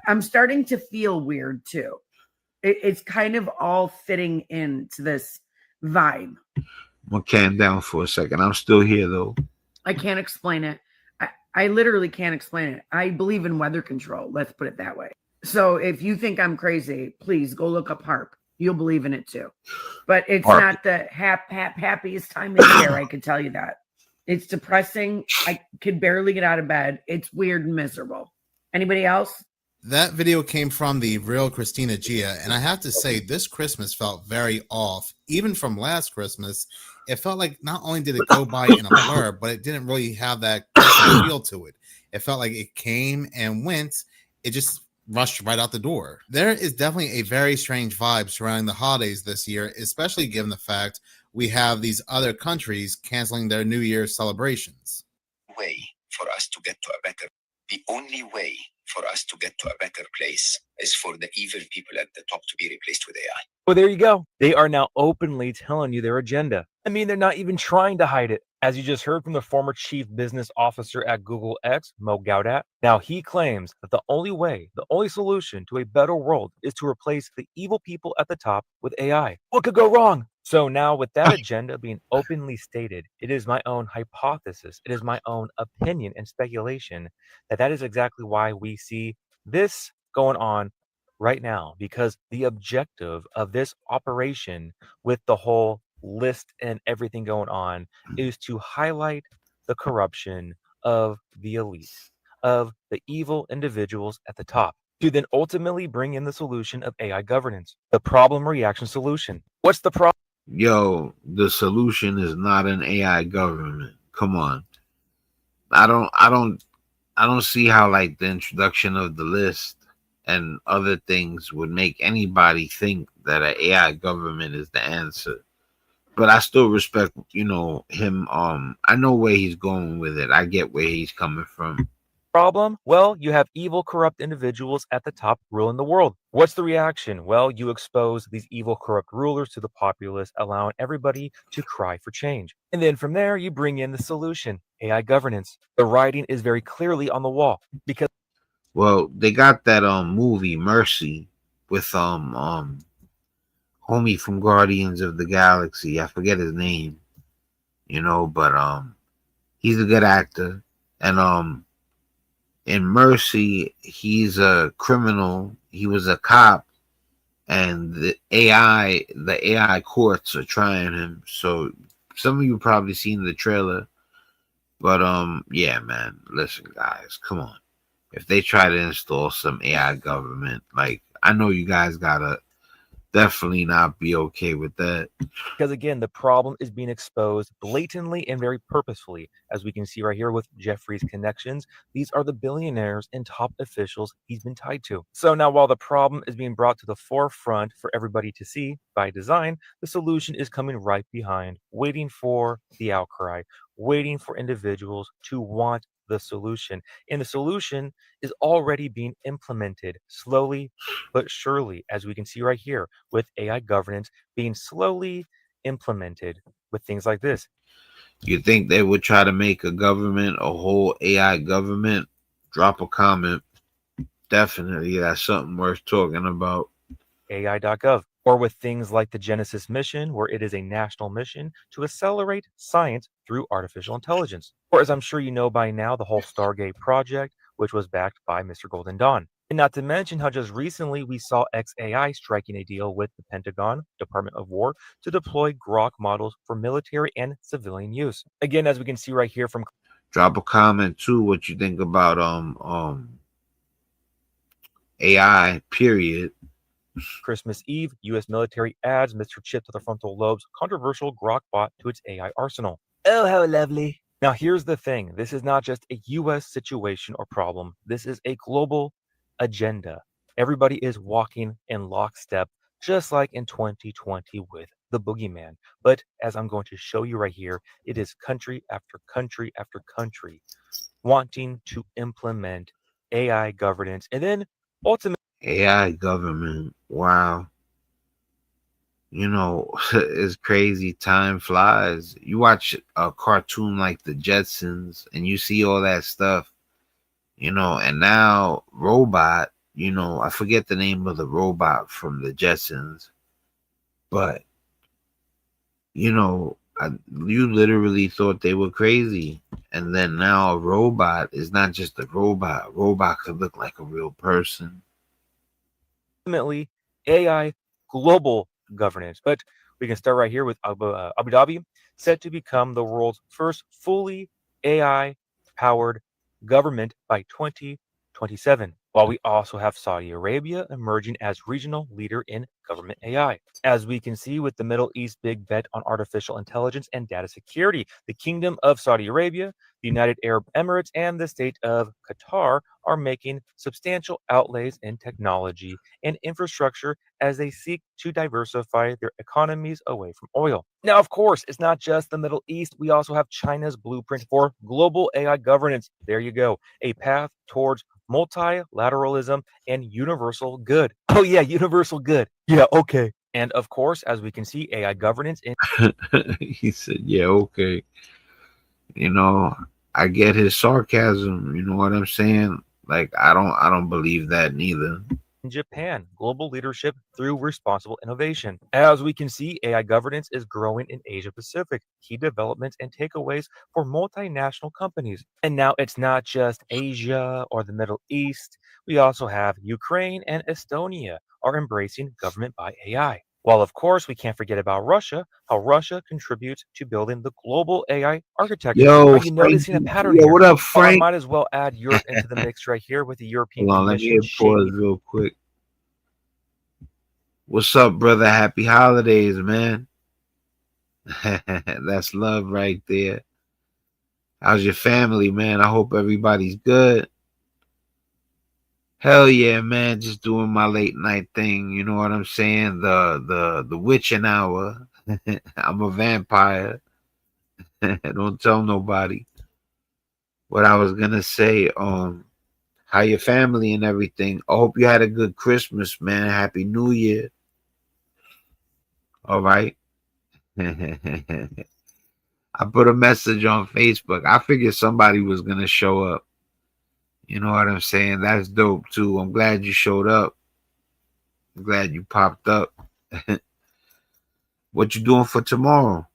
I'm starting to feel weird too. It's kind of all fitting into this vibe. I'm going to calm down for a second. I'm still here though. I can't explain it. I literally can't explain it. I believe in weather control. Let's put it that way. So if you think I'm crazy, please go look up HARP. You'll believe in it too. But it's not the happiest time of year, I can tell you that. It's depressing. I could barely get out of bed. It's weird and miserable. Anybody else? That video came from the real Christina Gia, and I have to say this Christmas felt very off. Even from last Christmas, it felt like not only did it go by in a blur, but it didn't really have that feel to it. It felt like it came and went. It just rushed right out the door. There is definitely a very strange vibe surrounding the holidays this year, especially given the fact we have these other countries canceling their New Year's celebrations. Way for us to get to a better, the only way for us to get to a better place is for the evil people at the top to be replaced with AI. Well, there you go. They are now openly telling you their agenda. I mean, they're not even trying to hide it. As you just heard from the former chief business officer at Google X, Mo Gaudat, now he claims that the only way, the only solution to a better world is to replace the evil people at the top with AI. What could go wrong? So now with that agenda being openly stated, it is my own hypothesis, it is my own opinion and speculation that is exactly why we see this going on right now, because the objective of this operation with the whole list and everything going on is to highlight the corruption of the elite, of the evil individuals at the top, to then ultimately bring in the solution of AI governance, the problem reaction solution. What's the problem? Yo, the solution is not an AI government. Come on. I don't see how like the introduction of the list and other things would make anybody think that an AI government is the answer. but I still respect, you know, him. I know where he's going with it. I get where he's coming from. Problem? Well, you have evil, corrupt individuals at the top ruling the world. What's the reaction? Well, you expose these evil, corrupt rulers to the populace, allowing everybody to cry for change. And then from there, you bring in the solution, AI governance. The writing is very clearly on the wall because Well, they got that movie Mercy with homie from Guardians of the Galaxy. I forget his name, you know, but he's a good actor. And in Mercy, he's a criminal. He was a cop, and the AI courts are trying him. So some of you probably seen the trailer, but yeah, man, listen, guys, come on. If they try to install some AI government, like, I know you guys gotta definitely not be okay with that. Because again, the problem is being exposed blatantly and very purposefully. As we can see right here with Jeffrey's connections, these are the billionaires and top officials he's been tied to. So now while the problem is being brought to the forefront for everybody to see by design, the solution is coming right behind, waiting for the outcry, waiting for individuals to want the solution. And the solution is already being implemented slowly but surely, as we can see right here with AI governance being slowly implemented with things like this. You think they would try to make a government, a whole AI government? Drop a comment. Definitely, that's something worth talking about. AI.gov, or with things like the Genesis mission, where it is a national mission to accelerate science through artificial intelligence. Or as I'm sure you know by now, the whole Stargate project, which was backed by Mr. Golden Dawn. And not to mention how just recently we saw XAI striking a deal with the Pentagon, Department of War, to deploy Grok models for military and civilian use. Again, as we can see right here from Drop a comment too what you think about AI, period. Christmas Eve, U.S. military adds Mr. Chip to the frontal lobe's controversial Grok bot to its AI arsenal. Oh, how lovely. Now, here's the thing. This is not just a U.S. situation or problem. This is a global agenda. Everybody is walking in lockstep, just like in 2020 with the boogeyman. But as I'm going to show you right here, it is country after country after country wanting to implement AI governance and then ultimately AI government. Wow. You know, it's crazy. Time flies. You watch a cartoon like the Jetsons and you see all that stuff, you know, and now robot, you know, I forget the name of the robot from the Jetsons, but, you know, you literally thought they were crazy. And then now a robot is not just a robot. A robot could look like a real person. Ultimately AI global governance. But we can start right here with Abu Dhabi, set to become the world's first fully AI powered government by 2027. While we also have Saudi Arabia emerging as regional leader in government AI. As we can see with the Middle East big bet on artificial intelligence and data security, the Kingdom of Saudi Arabia, the United Arab Emirates, and the state of Qatar are making substantial outlays in technology and infrastructure as they seek to diversify their economies away from oil. Now, of course, it's not just the Middle East. We also have China's blueprint for global AI governance. There you go, a path towards multilateralism and universal good. Oh yeah, universal good. Yeah, okay. And of course, as we can see, AI governance in He said, yeah, okay. You know, I get his sarcasm, you know what I'm saying? Like, I don't believe that neither. Japan, global leadership through responsible innovation. As we can see, AI governance is growing in Asia Pacific, key developments and takeaways for multinational companies. And now it's not just Asia or the Middle East. We also have Ukraine and Estonia are embracing government by AI. While of course we can't forget about Russia, how Russia contributes to building the global AI architecture. Yo, Are you noticing a pattern yo, here? what up, I Frank? might as well add Europe into the mix right here with the European Hold on, let me Commission hit pause shaping real quick. What's up, brother? Happy holidays, man. That's love right there. How's your family, man? I hope everybody's good. Hell yeah, man. Just doing my late night thing. You know what I'm saying? The witching hour. I'm a vampire. Don't tell nobody. What I was gonna say, how your family and everything. I hope you had a good Christmas, man. Happy New Year. All right. I put a message on Facebook. I figured somebody was gonna show up. You know what I'm saying? That's dope too. I'm glad you showed up. I'm glad you popped up. What you doing for tomorrow?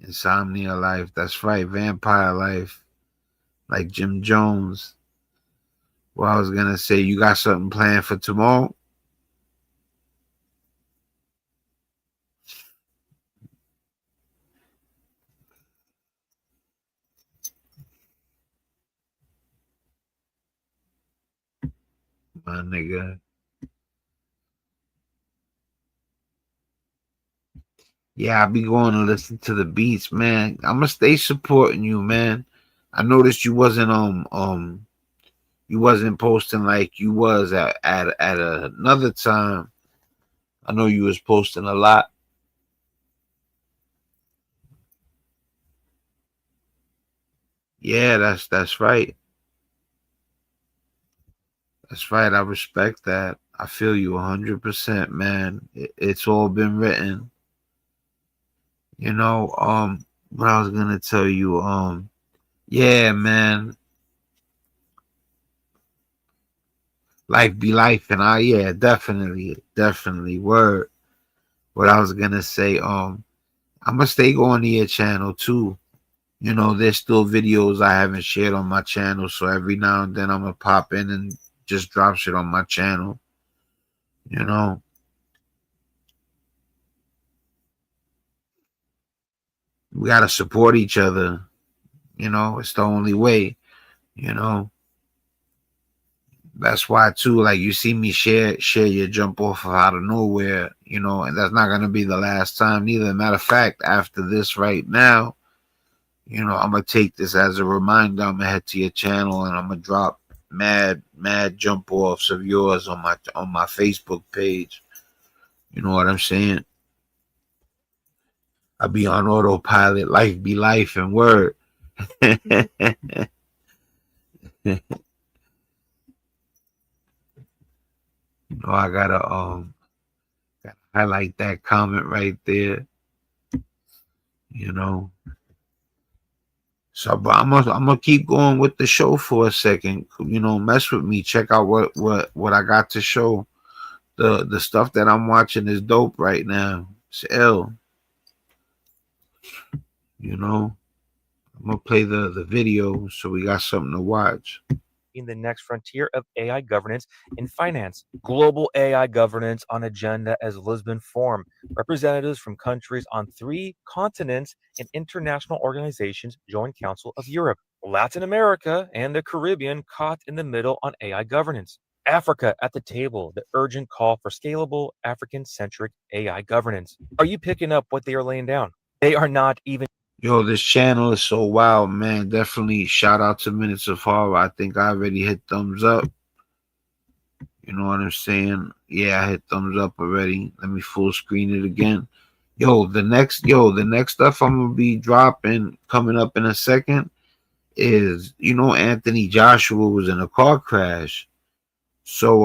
Insomnia life. That's right. Vampire life. Like Jim Jones. Well, I was gonna say, you got something planned for tomorrow? My nigga. Yeah, I'll be going to listen to the beats, man. I'ma stay supporting you, man. I noticed you wasn't posting like you was at another time. I know you was posting a lot. Yeah, that's right. That's right. I respect that. I feel you 100%, man. It's all been written. You know, what I was gonna tell you, yeah, man. Life be life, and yeah, definitely, word. What I was gonna say, I'm gonna stay going to your channel too. You know, there's still videos I haven't shared on my channel, so every now and then I'm gonna pop in and just drop shit on my channel. You know, we gotta support each other. You know, it's the only way. You know, that's why too. Like you see me share your jump off of out of nowhere. You know, and that's not gonna be the last time neither. Matter of fact, after this right now, you know, I'm gonna take this as a reminder. I'm gonna head to your channel and I'm gonna drop mad jump offs of yours on my Facebook page. You know what I'm saying? I'll be on autopilot. Life be life and word. You know, I gotta highlight that comment right there. You know. So, but I'm gonna keep going with the show for a second. You know, mess with me. Check out what I got to show. The stuff that I'm watching is dope right now. It's ill. You know, I'm gonna play the video so we got something to watch. In the next frontier of AI governance in finance. Global AI governance on agenda as Lisbon Forum. Representatives from countries on 3 continents and international organizations join Council of Europe. Latin America and the Caribbean caught in the middle on AI governance. Africa at the table, the urgent call for scalable African-centric AI governance. Are you picking up what they are laying down? They are not even. Yo, this channel is so wild, man. Definitely shout out to Minutes of Horror. I think I already hit thumbs up. You know what I'm saying? Yeah, I hit thumbs up already. Let me full screen it again. Yo, the next stuff I'm gonna be dropping coming up in a second is, you know, Anthony Joshua was in a car crash. So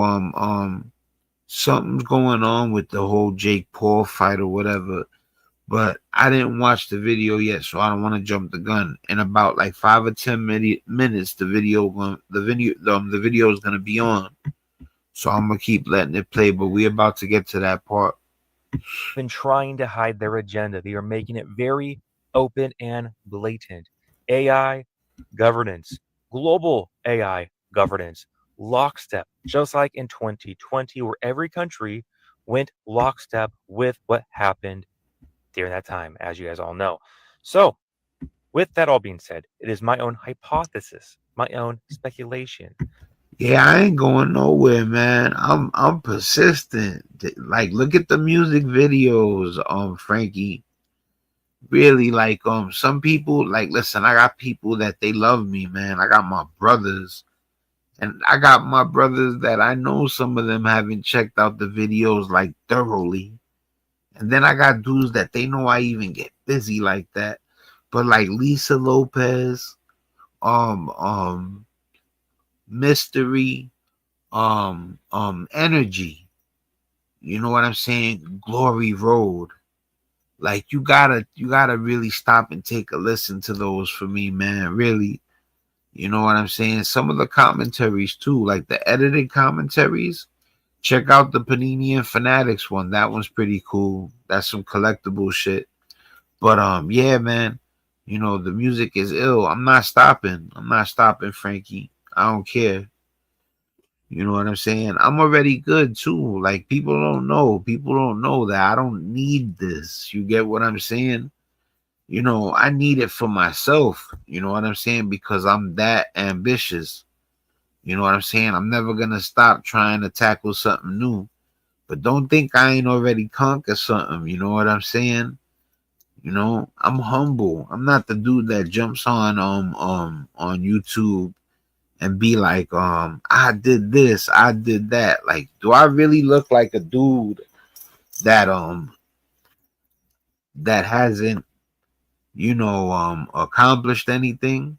something's going on with the whole Jake Paul fight or whatever. But I didn't watch the video yet, so I don't want to jump the gun. In about like 5 or 10 minutes, the video is gonna be on. So I'm gonna keep letting it play. But we're about to get to that part. Been trying to hide their agenda. They are making it very open and blatant. AI governance, global AI governance, lockstep, just like in 2020, where every country went lockstep with what happened during that time, as you guys all know. So, with that all being said, it is my own hypothesis, my own speculation. Yeah, I ain't going nowhere, man. I'm persistent. Like, look at the music videos, Frankie. Really, like, some people, like, listen, I got people that they love me, man. I got my brothers. And I got my brothers that I know some of them haven't checked out the videos like thoroughly. And then I got dudes that they know I even get busy like that. But like Lisa Lopez, Mystery, Energy. You know what I'm saying? Glory Road. Like you gotta really stop and take a listen to those for me, man. Really. You know what I'm saying? Some of the commentaries too, like the edited commentaries. Check out the Panini and Fanatics one. That one's pretty cool. That's some collectible shit. But yeah, man. You know, the music is ill. I'm not stopping. I'm not stopping, Frankie. I don't care. You know what I'm saying? I'm already good too. Like people don't know. People don't know that I don't need this. You get what I'm saying? You know, I need it for myself. You know what I'm saying? Because I'm that ambitious. You know what I'm saying? I'm never gonna stop trying to tackle something new. But don't think I ain't already conquered something. You know what I'm saying? You know, I'm humble. I'm not the dude that jumps on YouTube and be like, I did this, I did that. Like, do I really look like a dude that that hasn't, you know, accomplished anything?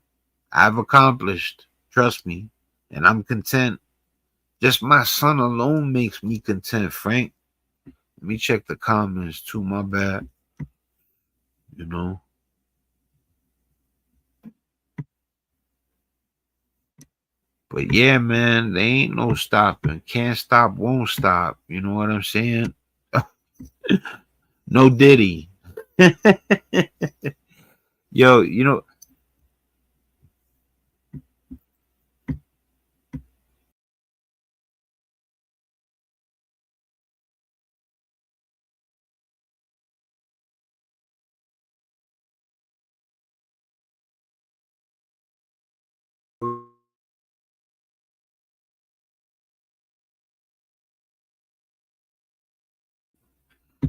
I've accomplished, trust me, and I'm content. Just my son alone makes me content, Frank. Let me check the comments too, my bad. You know. But yeah, man, there ain't no stopping. Can't stop, won't stop. You know what I'm saying? No Diddy. Yo, you know.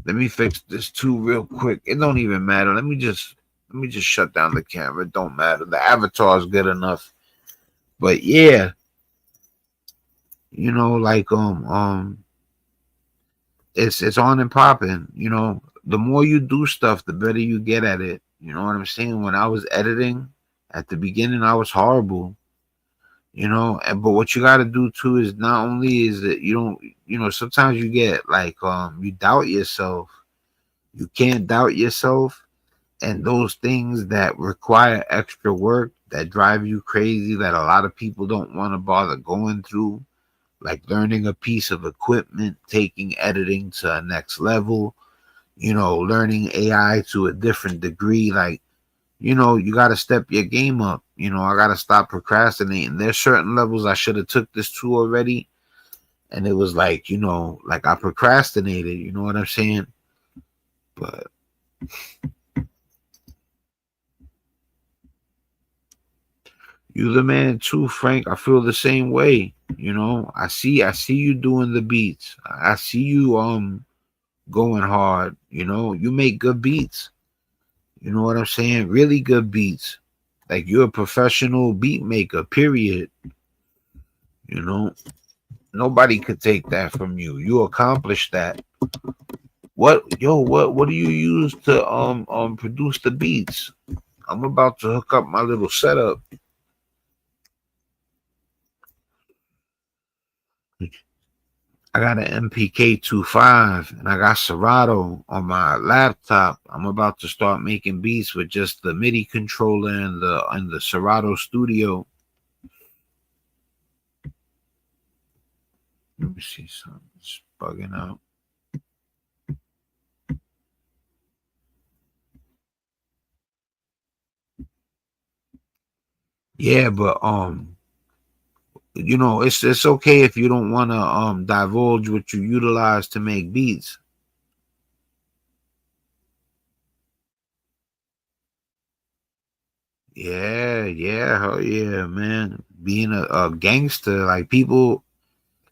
Let me fix this too real quick. It don't even matter. Let me just shut down the camera. It don't matter. The avatar is good enough. But yeah, you know, like it's on and popping. You know, the more you do stuff, the better you get at it. You know what I'm saying? When I was editing at the beginning, I was horrible. You know, but what you got to do too is not only is that you don't, you know, sometimes you get like you doubt yourself. You can't doubt yourself, and those things that require extra work that drive you crazy that a lot of people don't want to bother going through, like learning a piece of equipment, taking editing to a next level, you know, learning AI to a different degree. Like, you know, you got to step your game up. You know, I got to stop procrastinating. There's certain levels I should have took this to already, and it was like, you know, like I procrastinated. You know what I'm saying? But you the man too, Frank. I feel the same way. You know, I see you doing the beats. I see you going hard. You know, you make good beats. You know what I'm saying? Really good beats. Like you're a professional beat maker, period. You know, nobody could take that from you. You accomplished that. What do you use to produce the beats? I'm about to hook up my little setup. I got an MPK 25 and I got Serato on my laptop. I'm about to start making beats with just the MIDI controller and the Serato Studio. Let me see something. It's bugging out. Yeah, but you know, it's okay if you don't want to divulge what you utilize to make beats. Yeah, hell yeah, man. Being a gangster, like people,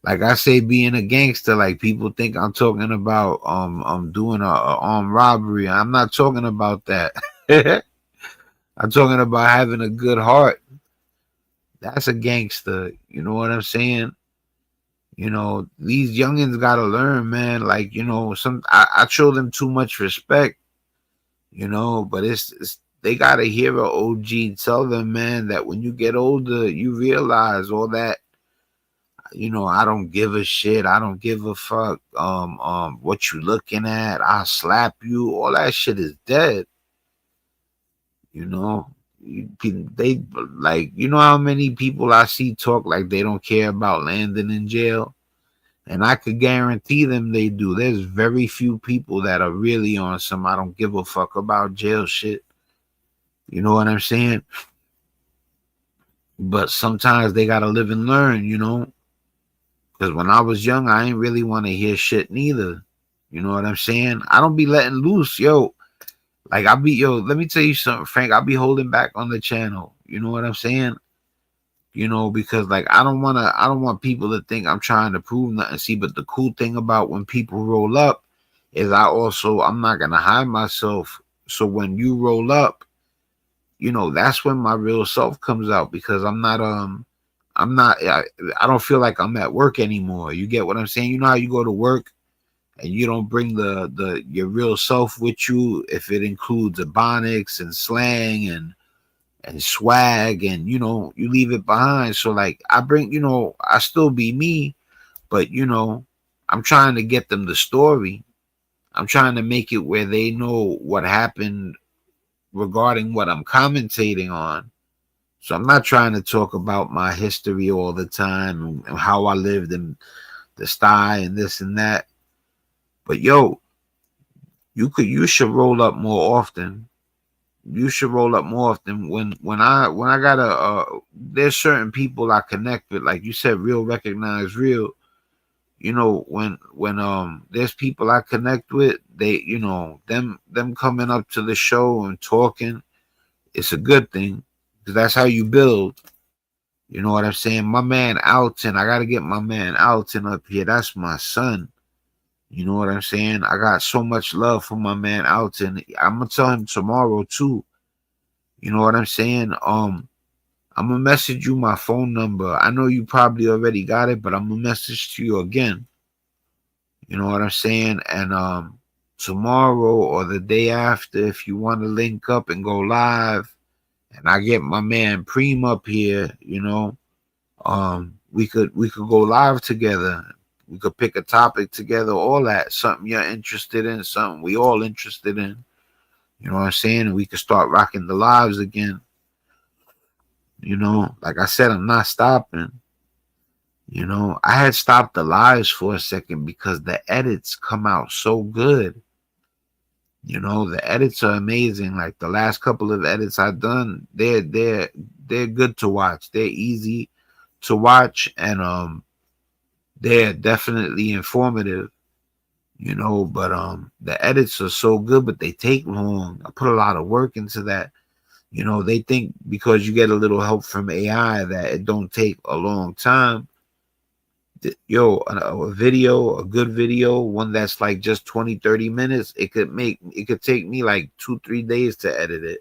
like I say, being a gangster, like people think I'm talking about I'm doing a armed robbery. I'm not talking about that. I'm talking about having a good heart. That's a gangster. You know what I'm saying? You know, these youngins gotta learn, man. Like, you know, I show them too much respect, you know, but it's they gotta hear a OG tell them, man, that when you get older, you realize all that, you know, I don't give a shit, I don't give a fuck, what you looking at, I'll slap you, all that shit is dead, you know. They like, you know how many people I see talk like they don't care about landing in jail? And I could guarantee them they do. There's very few people that are really on some I don't give a fuck about jail shit. You know what I'm saying? But sometimes they gotta live and learn, you know? Because when I was young, I ain't really want to hear shit neither. You know what I'm saying? I don't be letting loose, yo. Like let me tell you something, Frank. I'll be holding back on the channel. You know what I'm saying? You know, because like I don't want people to think I'm trying to prove nothing. See, but the cool thing about when people roll up is I'm not gonna hide myself. So when you roll up, you know, that's when my real self comes out, because I don't feel like I'm at work anymore. You get what I'm saying? You know how you go to work and you don't bring your real self with you, if it includes ebonics and slang and swag, and you know, you leave it behind. So like I bring, you know, I still be me, but you know, I'm trying to get them the story. I'm trying to make it where they know what happened regarding what I'm commentating on. So I'm not trying to talk about my history all the time and how I lived and the style and this and that. But yo, you should roll up more often. You should roll up more often. When I got there's certain people I connect with, like you said, real recognize real. You know, when there's people I connect with, they, you know, them coming up to the show and talking, it's a good thing, because that's how you build. You know what I'm saying? My man Alton, I gotta get my man Alton up here. That's my son. You know what I'm saying? I got so much love for my man Alton. I'm gonna tell him tomorrow too. You know what I'm saying? I'm gonna message you my phone number. I know you probably already got it, but I'm gonna message to you again. You know what I'm saying? And tomorrow or the day after, if you want to link up and go live, and I get my man Preem up here, you know, we could go live together. We could pick a topic together, all that, something you're interested in, something we all interested in. You know what I'm saying? And we could start rocking the lives again. You know, like I said, I'm not stopping. You know, I had stopped the lives for a second because the edits come out so good. You know, the edits are amazing. Like the last couple of edits I've done, they're good to watch. They're easy to watch, and they're definitely informative. You know, but the edits are so good, but they take long. I put a lot of work into that. You know, they think because you get a little help from AI that it don't take a long time. Yo, a video, a good video, one that's like just 20-30 minutes, it could take me like 2-3 days to edit it.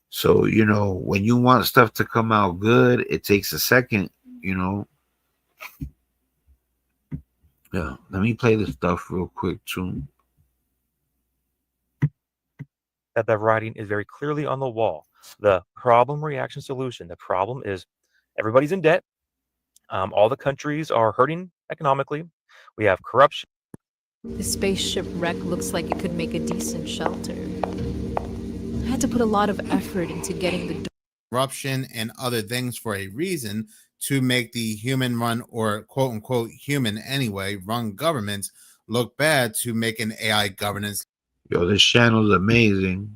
So, you know, when you want stuff to come out good, it takes a second, you know. Yeah, let me play this stuff real quick too. That the writing is very clearly on the wall. The problem, reaction, solution. The problem is everybody's in debt. All the countries are hurting economically. We have corruption. The spaceship wreck looks like it could make a decent shelter. I had to put a lot of effort into getting the corruption and other things for a reason, to make the human run, or quote unquote human anyway, run governments look bad, to make an AI governance. Yo, this channel's amazing.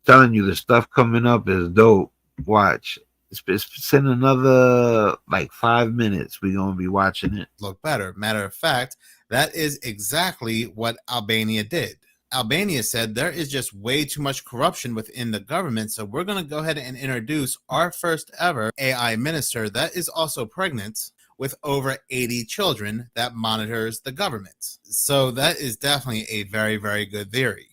Telling you, the stuff coming up is dope. Watch. It's in another like 5 minutes. We're gonna be watching it. Look better. Matter of fact, that is exactly what Albania did. Albania said there is just way too much corruption within the government, so we're going to go ahead and introduce our first ever AI minister that is also pregnant with over 80 children that monitors the government. So that is definitely a very, very good theory.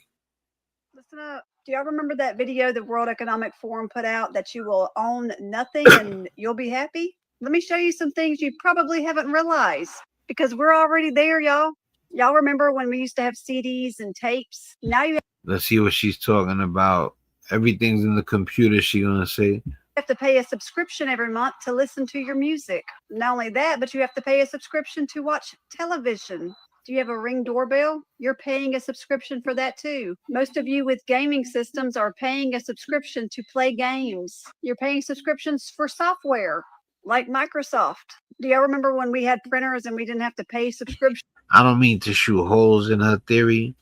Listen up. Do y'all remember that video the World Economic Forum put out that you will own nothing and you'll be happy? Let me show you some things you probably haven't realized because we're already there, y'all. Y'all remember when we used to have CDs and tapes? Now you Let's see what she's talking about. Everything's in the computer, she gonna say. have to pay a subscription every month to listen to your music. Not only that, but you have to pay a subscription to watch television. Do you have a Ring doorbell? You're paying a subscription for that too. Most of you with gaming systems are paying a subscription to play games. You're paying subscriptions for software like Microsoft. Do y'all remember when we had printers and we didn't have to pay subscription? I don't mean to shoot holes in her theory,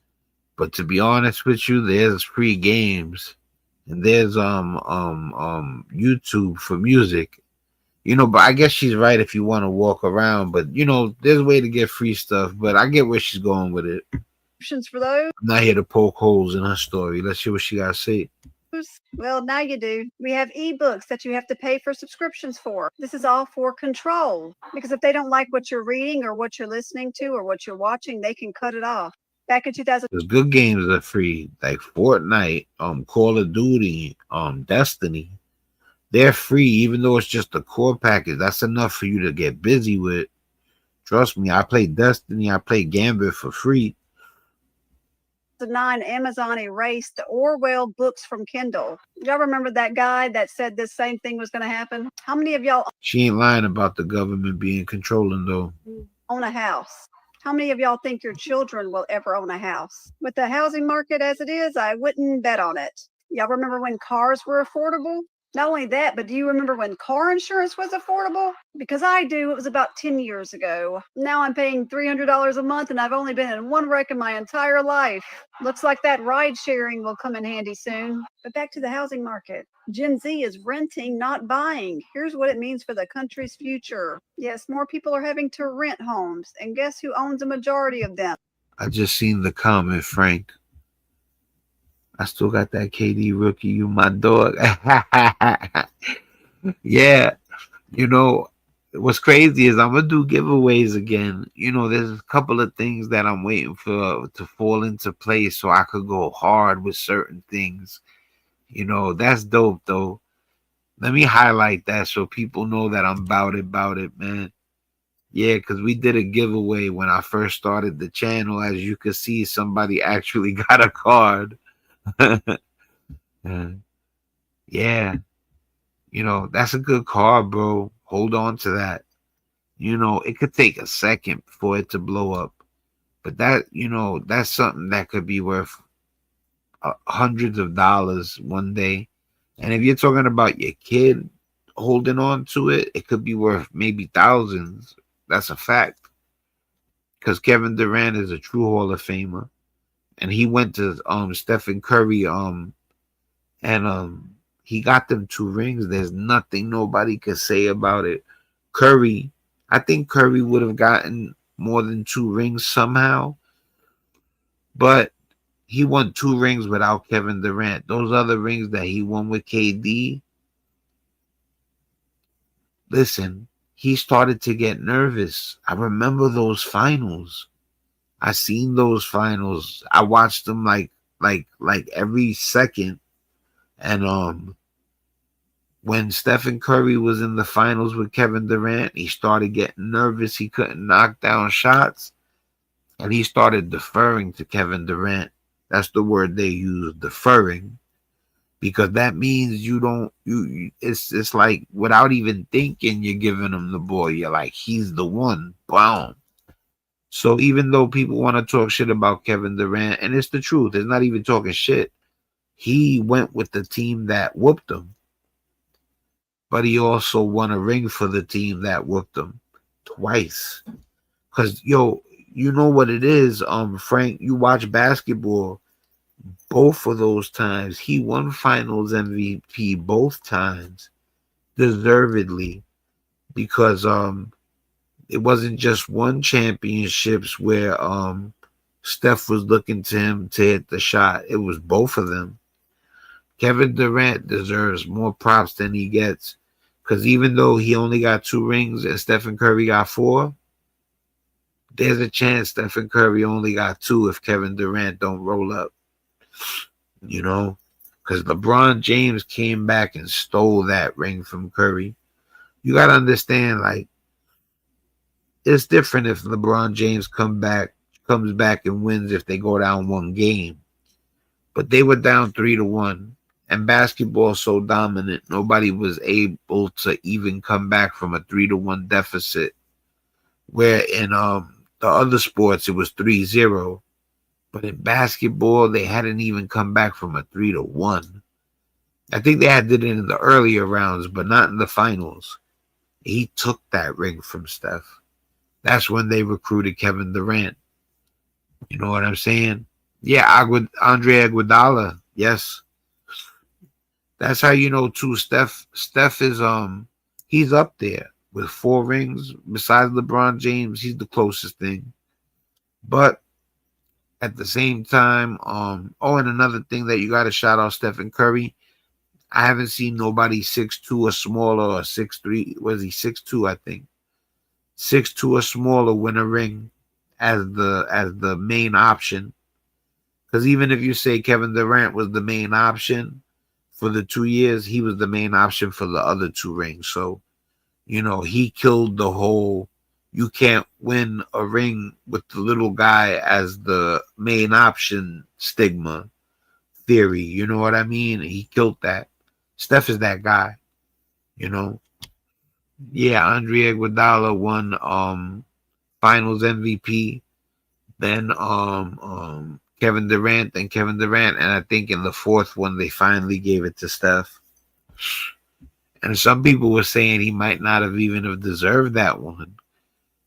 but to be honest with you, there's free games and there's YouTube for music. You know, but I guess she's right if you want to walk around, but you know, there's a way to get free stuff, but I get where she's going with it. For those? I'm not here to poke holes in her story. Let's see what she got to say. Well, now you do. We have ebooks that you have to pay for subscriptions for. This is all for control because if they don't like what you're reading or what you're listening to or what you're watching, they can cut it off. Back in 2000, There's good games that are free, like Fortnite, Call of Duty, Destiny. They're free, even though it's just a core package. That's enough for you to get busy with. Trust me, I play Destiny, I play Gambit for free. 2009, Amazon erased the Orwell books from Kindle. Y'all remember that guy that said this same thing was going to happen? How many of y'all She ain't lying about the government being controlling, though. own a house? How many of y'all think your children will ever own a house? With the housing market as it is, I wouldn't bet on it. Y'all remember when cars were affordable? Not only that, but do you remember when car insurance was affordable? Because I do. It was about 10 years ago. Now I'm paying $300 a month and I've only been in one wreck in my entire life. Looks like that ride sharing will come in handy soon. But back to the housing market. Gen Z is renting, not buying. Here's what it means for the country's future. Yes, more people are having to rent homes. And guess who owns a majority of them? I just seen the comment, Frank. I still got that KD rookie, you my dog. Yeah, you know, what's crazy is I'm gonna do giveaways again. You know, there's a couple of things that I'm waiting for to fall into place so I could go hard with certain things. You know, that's dope though. Let me highlight that so people know that I'm about it, man. Yeah, because we did a giveaway when I first started the channel. As you can see, somebody actually got a card. Yeah, you know, that's a good card, bro. Hold on to that. You know, it could take a second for it to blow up, but that, you know, that's something that could be worth hundreds of dollars one day. And if you're talking about your kid holding on to it, it could be worth maybe thousands. That's a fact. Because Kevin Durant is a true Hall of Famer. And he went to Stephen Curry and he got them 2 rings. There's nothing nobody could say about it. Curry, I think Curry would have gotten more than 2 rings somehow, but he won 2 rings without Kevin Durant. Those other rings that he won with KD, listen, he started to get nervous. I remember those finals. I seen those finals. I watched them like every second. And when Stephen Curry was in the finals with Kevin Durant, he started getting nervous. He couldn't knock down shots, and he started deferring to Kevin Durant. That's the word they use, deferring, because that means it's like without even thinking, you're giving him the ball. You're like, he's the one. Boom. So even though people want to talk shit about Kevin Durant, and it's the truth, it's not even talking shit. He went with the team that whooped him. But he also won a ring for the team that whooped him twice. Because, yo, you know what it is, Frank, you watch basketball, both of those times, he won finals MVP both times, deservedly, because it wasn't just one championships where Steph was looking to him to hit the shot. It was both of them. Kevin Durant deserves more props than he gets, because even though he only got 2 rings and Stephen Curry got 4, there's a chance Stephen Curry only got 2 if Kevin Durant don't roll up. You know, because LeBron James came back and stole that ring from Curry. You got to understand, like, it's different if LeBron James comes back and wins if they go down one game. But they were down 3-1. And basketball is so dominant, nobody was able to even come back from a 3-1 deficit. Where in the other sports it was 3-0. But in basketball, they hadn't even come back from a 3-1. I think they did it in the earlier rounds, but not in the finals. He took that ring from Steph. That's when they recruited Kevin Durant. You know what I'm saying? Yeah, Andre Iguodala. Yes. That's how you know too. Steph is he's up there with 4 rings. Besides LeBron James, he's the closest thing. But at the same time, and another thing that you got to shout out Stephen Curry. I haven't seen nobody 6'2" or smaller or 6'3". Was he 6'2"? I think 6'2" or smaller win a ring as the main option. Because even if you say Kevin Durant was the main option for the 2 years, he was the main option for the other 2 rings. So, you know, he killed the whole you can't win a ring with the little guy as the main option stigma theory. You know what I mean? He killed that. Steph is that guy, you know. Yeah, Andre Iguodala won Finals MVP. Then Kevin Durant, and I think in the 4th one they finally gave it to Steph. And some people were saying he might not have even have deserved that one.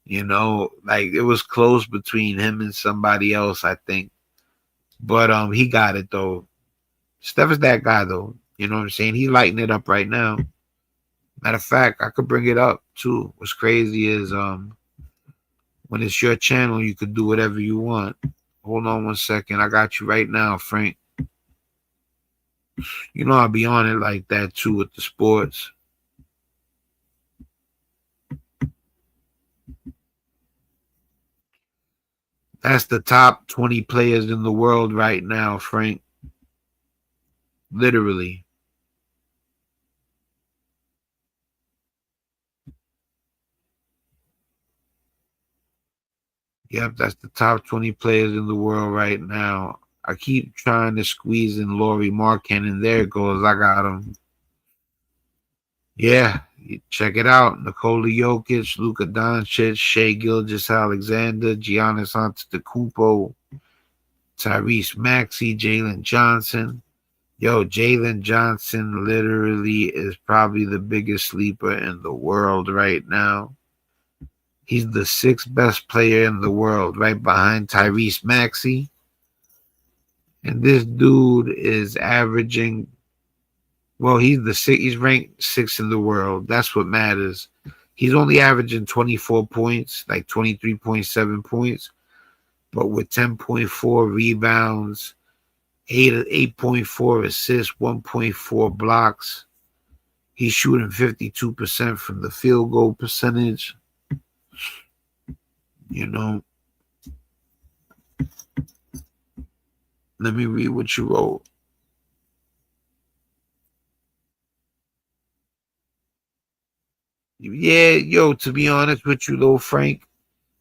You know, like it was close between him and somebody else, I think. But he got it though. Steph is that guy though. You know what I'm saying? He's lighting it up right now. Matter of fact, I could bring it up too. What's crazy is when it's your channel, you could do whatever you want. Hold on one second. I got you right now, Frank. You know I'll be on it like that too with the sports. That's the top 20 players in the world right now, Frank. Literally. Yep, that's the top 20 players in the world right now. I keep trying to squeeze in Laurie Markkanen, and there it goes. I got him. Yeah, check it out. Nikola Jokic, Luka Doncic, Shai Gilgeous-Alexander, Giannis Antetokounmpo, Tyrese Maxey, Jalen Johnson. Yo, Jalen Johnson literally is probably the biggest sleeper in the world right now. He's the 6th best player in the world, right behind Tyrese Maxey. And this dude is averaging, well, he's ranked 6th in the world. That's what matters. He's only averaging 24 points, like 23.7 points, but with 10.4 rebounds, 8.4 assists, 1.4 blocks. He's shooting 52% from the field goal percentage. You know, let me read what you wrote. Yeah, yo, to be honest with you though, Frank,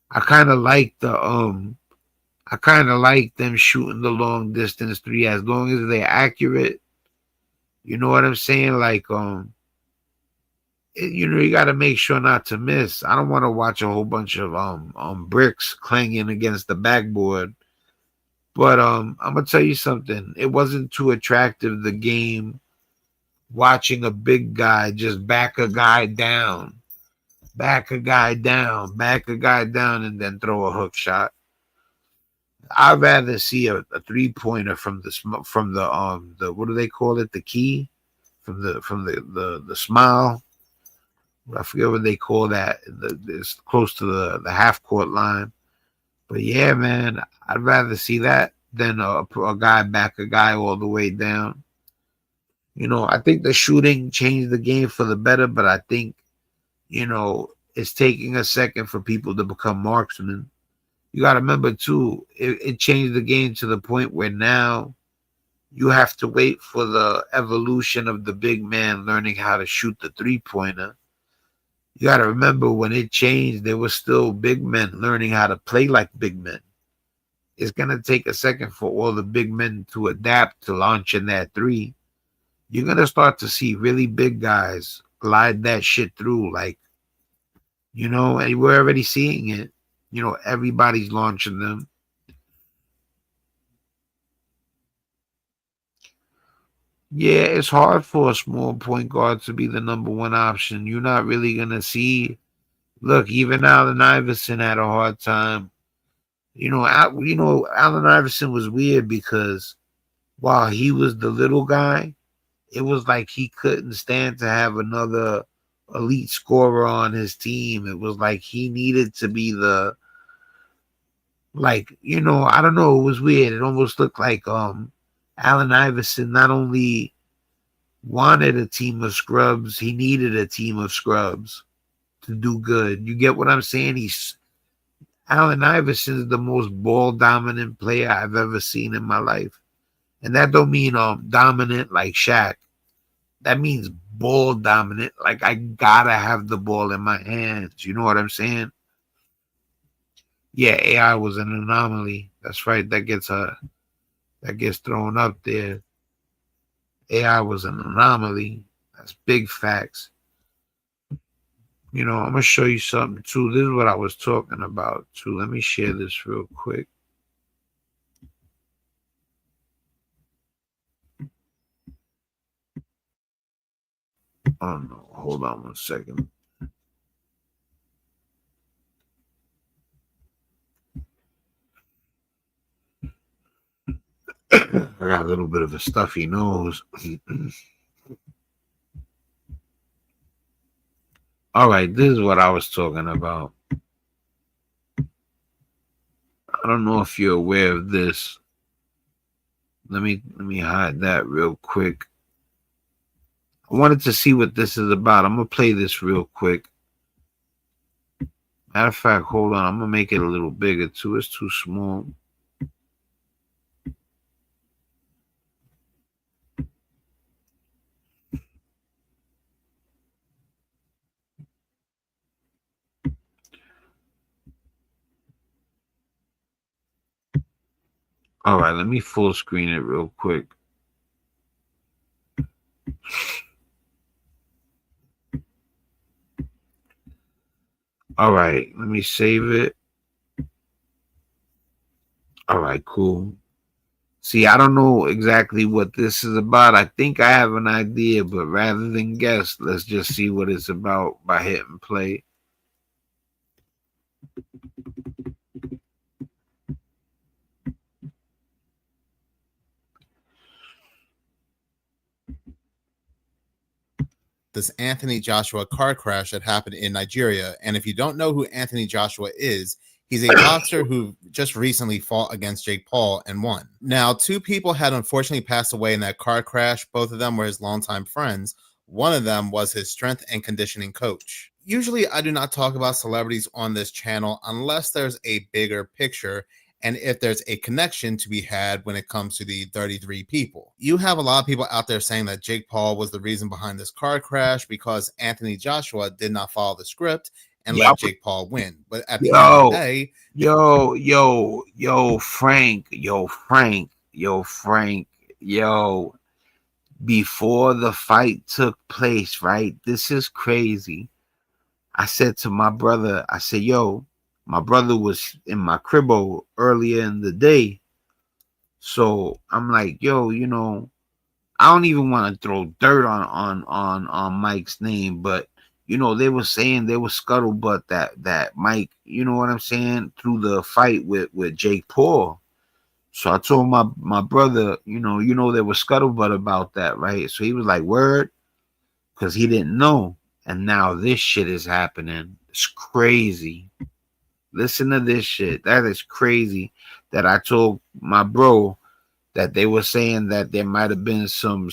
I kind of like them shooting the long distance 3 as long as they're accurate. You know what I'm saying? Like, you know, you got to make sure not to miss. I don't want to watch a whole bunch of bricks clanging against the backboard. But I'm gonna tell you something. It wasn't too attractive, the game, watching a big guy just back a guy down, and then throw a hook shot. I'd rather see a 3-pointer from the what do they call it? The key from the smile. I forget what they call that. It's close to the half court line. But yeah, man, I'd rather see that than a guy back a guy all the way down. You know, I think the shooting changed the game for the better, but I think, you know, it's taking a second for people to become marksmen. You got to remember, too, it changed the game to the point where now you have to wait for the evolution of the big man learning how to shoot the 3-pointer. You got to remember when it changed, there were still big men learning how to play like big men. It's going to take a second for all the big men to adapt to launching that 3. You're going to start to see really big guys glide that shit through. Like, you know, and we're already seeing it. You know, everybody's launching them. Yeah, it's hard for a small point guard to be the #1 option. You're not really going to see. Look, even Allen Iverson had a hard time. Allen Iverson was weird because while he was the little guy, it was like he couldn't stand to have another elite scorer on his team. It was like he needed to be the, like, I don't know. It was weird. It almost looked like Allen Iverson not only wanted a team of scrubs, he needed a team of scrubs to do good. You get what I'm saying? Allen Iverson is the most ball dominant player I've ever seen in my life. And that don't mean dominant like Shaq. That means ball dominant. Like, I gotta have the ball in my hands. You know what I'm saying? Yeah, AI was an anomaly. That's right. That gets thrown up there. AI was an anomaly. That's big facts. I'm going to show you something, too. This is what I was talking about, too. Let me share this real quick. Oh, no. Hold on 1 second. I got a little bit of a stuffy nose. All right, this is what I was talking about. I don't know if you're aware of this. Let me hide that real quick. I wanted to see what this is about. I'm gonna play this real quick. Matter of fact, hold on. I'm gonna make it a little bigger too. It's too small. All right, let me full screen it real quick. All right, let me save it. All right, cool. See, I don't know exactly what this is about. I think I have an idea, but rather than guess, let's just see what it's about by hitting play. This Anthony Joshua car crash that happened in Nigeria. And if you don't know who Anthony Joshua is, he's a boxer who just recently fought against Jake Paul and won. Now, 2 people had unfortunately passed away in that car crash. Both of them were his longtime friends. One of them was his strength and conditioning coach. Usually, I do not talk about celebrities on this channel unless there's a bigger picture and if there's a connection to be had when it comes to the 33 people. You have a lot of people out there saying that Jake Paul was the reason behind this car crash because Anthony Joshua did not follow the script and let Jake Paul win. But at the end of the day, Frank, before the fight took place, right? This is crazy. I said to my brother, I said, my brother was in my cribbo earlier in the day. So I'm like, I don't even want to throw dirt on Mike's name, but they were saying they were scuttlebutt that Mike, you know what I'm saying, through the fight with Jake Paul. So I told my brother, there was scuttlebutt about that, right? So he was like, word, because he didn't know. And now this shit is happening. It's crazy. Listen to this shit. That is crazy that I told my bro that they were saying that there might have been some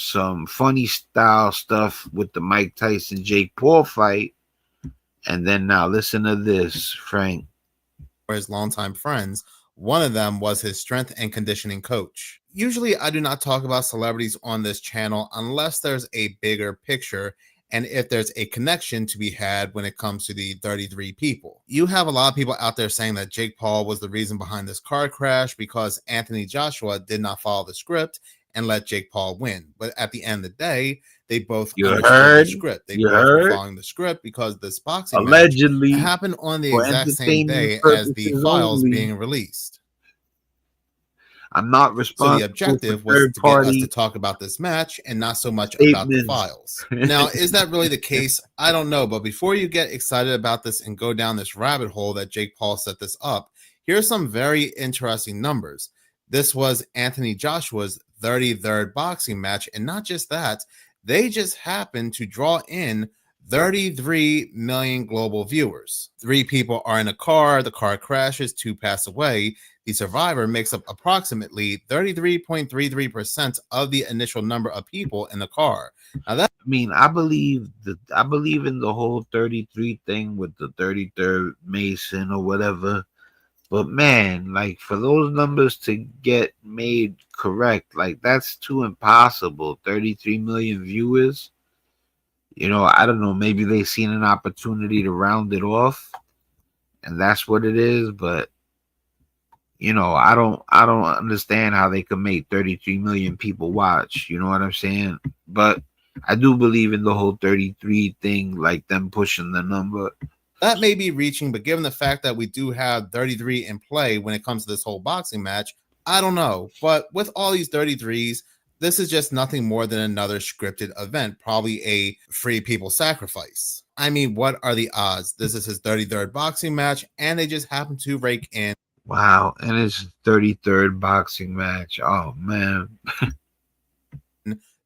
funny style stuff with the Mike Tyson Jake Paul fight. And then now listen to this, Frank. For his longtime friends, one of them was his strength and conditioning coach. Usually I do not talk about celebrities on this channel unless there's a bigger picture and if there's a connection to be had when it comes to the 33 people. You have a lot of people out there saying that Jake Paul was the reason behind this car crash because Anthony Joshua did not follow the script and let Jake Paul win. But at the end of the day, they both understood the script. They both were following the script because this boxing allegedly match happened on the for exact same day as the entertainment files purposes being only. released. I'm not So responsible the objective for was to get us third-party to talk about this match and not so much about the statements. files. Now, is that really the case? I don't know. But before you get excited about this and go down this rabbit hole that Jake Paul set this up, here's some very interesting numbers. This was Anthony Joshua's 33rd boxing match. And not just that, they just happened to draw in 33 million global viewers. 3 people are in a car. The car crashes. 2 pass away. The survivor makes up approximately 33.33% of the initial number of people in the car. Now that I believe in the whole 33 thing with the 33rd Mason or whatever. But man, like for those numbers to get made correct, like that's too impossible. 33 million viewers. You know, I don't know, maybe they seen an opportunity to round it off and that's what it is, but you know, I don't understand how they could make 33 million people watch. You know what I'm saying? But I do believe in the whole 33 thing, like them pushing the number. That may be reaching, but given the fact that we do have 33 in play when it comes to this whole boxing match, I don't know. But with all these 33s, this is just nothing more than another scripted event, probably a free people sacrifice. I mean, what are the odds? This is his 33rd boxing match, and they just happen to rake in. Wow, and it's 33rd boxing match. Oh man.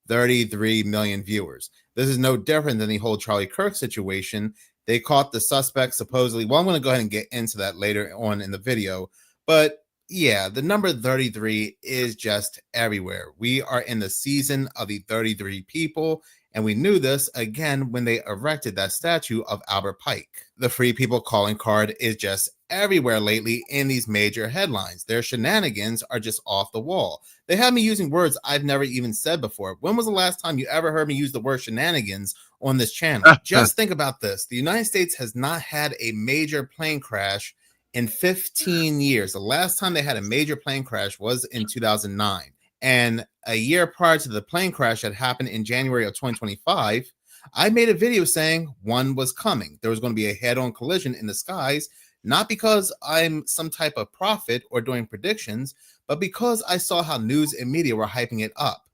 33 million viewers. This is no different than the whole Charlie Kirk situation. They caught the suspect supposedly. Well, I'm going to go ahead and get into that later on in the video. But yeah, the number 33 is just everywhere. We are in the season of the 33 people. And we knew this again when they erected that statue of Albert Pike. The Free People calling card is just everywhere lately in these major headlines. Their shenanigans are just off the wall. They have me using words I've never even said before. When was the last time you ever heard me use the word shenanigans on this channel? Just think about this. The United States has not had a major plane crash in 15 years. The last time they had a major plane crash was in 2009. And a year prior to the plane crash that happened in January of 2025, I made a video saying one was coming. There was going to be a head-on collision in the skies, not because I'm some type of prophet or doing predictions, but because I saw how news and media were hyping it up.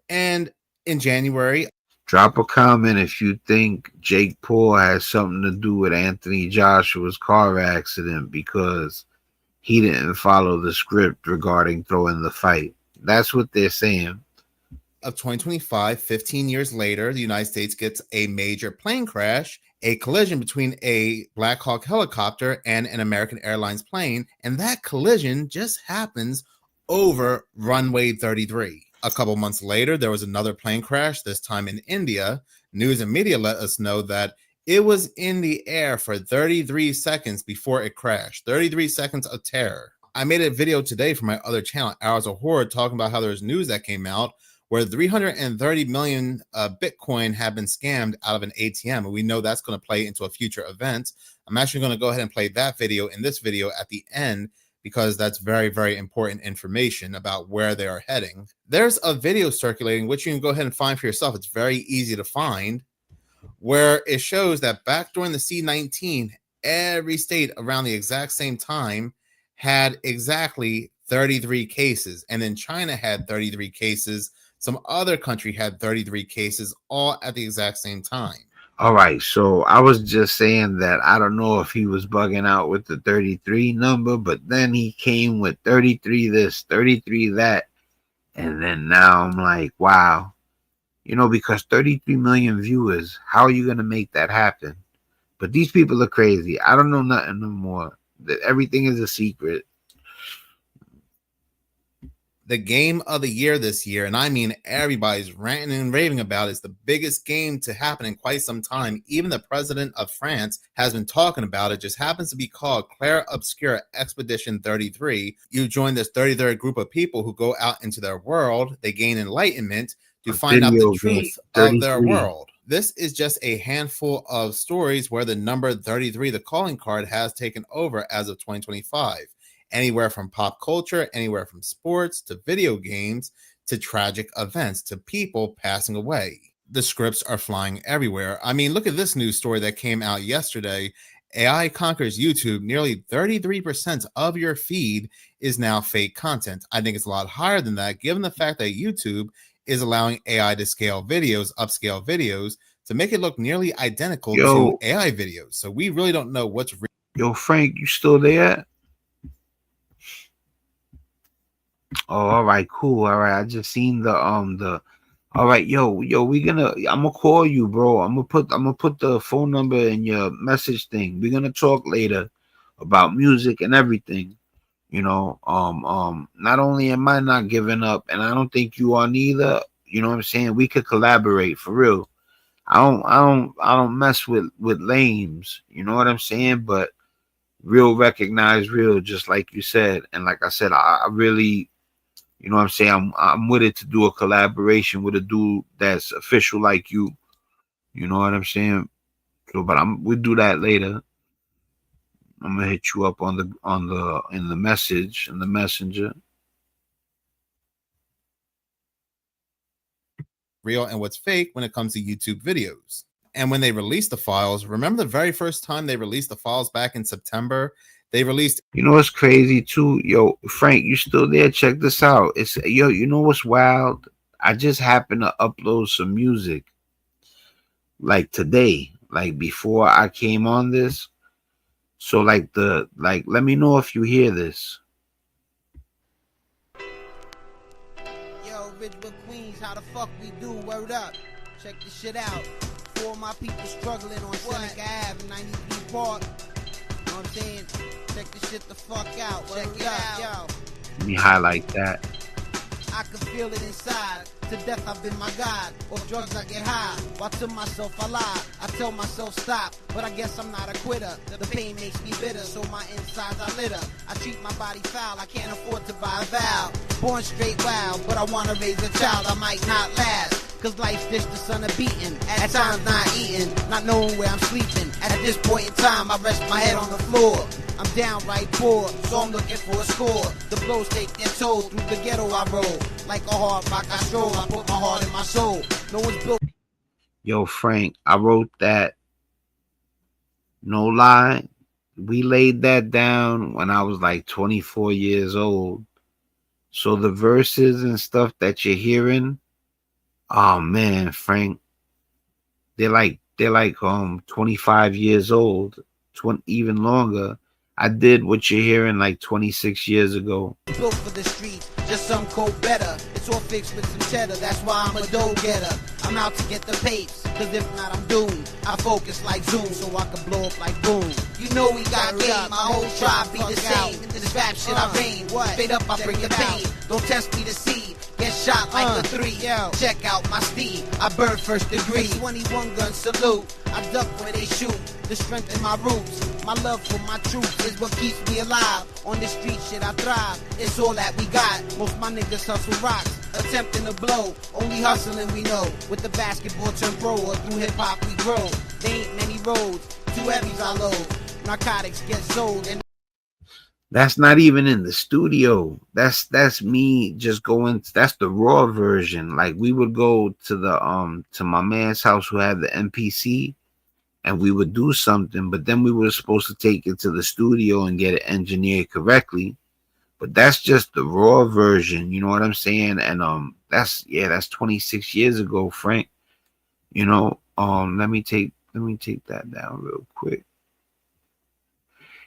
And in January, drop a comment if you think Jake Paul has something to do with Anthony Joshua's car accident because he didn't follow the script regarding throwing the fight. That's what they're saying. Of 2025, 15 years later, the United States gets a major plane crash, a collision between a Black Hawk helicopter and an American Airlines plane, and that collision just happens over runway 33. A couple months later, there was another plane crash, this time in India. News and media let us know that it was in the air for 33 seconds before it crashed. 33 seconds of terror. I made a video today for my other channel, Hours of Horror, talking about how there's news that came out where 330 million Bitcoin have been scammed out of an ATM. And we know that's going to play into a future event. I'm actually going to go ahead and play that video in this video at the end because that's very, very important information about where they are heading. There's a video circulating, which you can go ahead and find for yourself. It's very easy to find, where it shows that back during the C-19, every state around the exact same time had exactly 33 cases. And then China had 33 cases. Some other country had 33 cases, all at the exact same time. All right, so I was just saying that I don't know if he was bugging out with the 33 number, but then he came with 33 this, 33 that. And then now I'm like, wow. You know, because 33 million viewers, how are you going to make that happen? But these people are crazy. I don't know nothing no more. Everything is a secret. The game of the year this year, and I mean everybody's ranting and raving about it, is the biggest game to happen in quite some time. Even the president of France has been talking about it. Just happens to be called Clair Obscure Expedition 33. You join this 33rd group of people who go out into their world. They gain enlightenment to find out the truth of their world. This is just a handful of stories where the number 33, the calling card, has taken over as of 2025. Anywhere from pop culture, anywhere from sports to video games to tragic events to people passing away. The scripts are flying everywhere. I mean, look at this news story that came out yesterday. AI conquers YouTube. Nearly 33% of your feed is now fake content. I think it's a lot higher than that, given the fact that YouTube is allowing AI to scale videos, upscale videos, to make it look nearly identical to AI videos. So we really don't know what's real. Yo, Frank, you still there? Oh, all right, cool. All right, I just seen the all right, yo, I'm gonna call you, bro. I'm gonna put the phone number in your message thing. We're gonna talk later about music and everything. You know, not only am I not giving up, and I don't think you are neither. You know what I'm saying? We could collaborate for real. I don't mess with lames. You know what I'm saying? But real recognize real, just like you said. And like I said, I really, you know what I'm saying? I'm with it to do a collaboration with a dude that's official like you. You know what I'm saying? So, but we'll do that later. I'm gonna hit you up in the messenger. Real and what's fake when it comes to YouTube videos. And when they released the files, remember the very first time they released the files back in September? They released. You know what's crazy too? Yo, Frank, you still there? Check this out. You know what's wild? I just happened to upload some music like today, like before I came on this. So let me know if you hear this. Yo, Ridgewood Queens, how the fuck we do? Word up. Check this shit out. For my people struggling on Seneca Ave, 93 Park. You know what I'm saying? Check this shit the fuck out. Check it out, yo. Let me highlight that. I can feel it inside. To death I've been my God. Off drugs I get high. While to myself I lie. I tell myself stop. But I guess I'm not a quitter. The pain makes me bitter. So my insides I litter. I treat my body foul. I can't afford to buy a vow. Born straight wild. But I wanna raise a child. I might not last. Cause life's dish the son of beating. At times not eating. Not knowing where I'm sleeping. At this point in time I rest my head on the floor. I'm downright poor, so I'm looking for a score. The blows take their toll through the ghetto I roll. Like a hard rock I stroll, I put my heart in my soul. No one's built. Yo, Frank, I wrote that. No lie. We laid that down when I was like 24 years old. So the verses and stuff that you're hearing, oh man, Frank, they're like 25 years old, even longer. I did what you're hearing like 26 years ago. Built for the streets, just some cold better. It's all fixed with some cheddar, that's why I'm a dough getter. I'm out to get the papes, cause if not I'm doomed. I focus like Zoom so I can blow up like boom. You know we got game, my whole tribe be the same. In this rap shit I reign, straight up I bring the pain. Don't test me to see, get shot like the 3. Check out my steed, I burn first degree. 21 gun salute, I duck where they shoot. The strength in my roots, my love for my truth is what keeps me alive. On the street shit I thrive, it's all that we got. Most my niggas hustle rocks, attempting to blow. Only hustling we know, with the basketball turn pro or through hip hop we grow. There ain't many roads, too heavy's I load. Narcotics get sold and that's not even in the studio. That's me just going. That's the raw version. Like we would go to the to my man's house who had the MPC, and we would do something, but then we were supposed to take it to the studio and get it engineered correctly. But that's just the raw version, you know what I'm saying? And that's 26 years ago, Frank. You know, let me take that down real quick.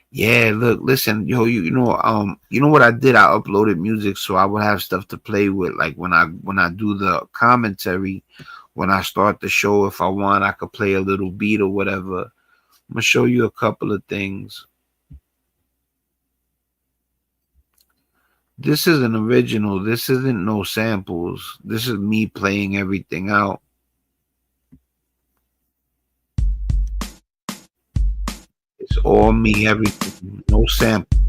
Yeah, look, listen, yo, you know what I did? I uploaded music so I would have stuff to play with. Like when I do the commentary, when I start the show, if I want, I could play a little beat or whatever. I'm gonna show you a couple of things. This is an original. This isn't no samples. This is me playing everything out. It's all me, everything, no sample.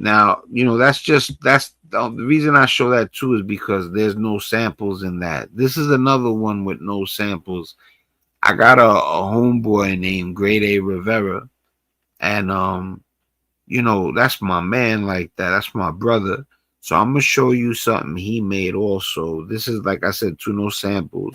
Now, that's the reason I show that too is because there's no samples in that. This is another one with no samples. I got a homeboy named Grade A Rivera, and that's my man like that. That's my brother. So I'm gonna show you something he made also. This is, like I said, to no samples.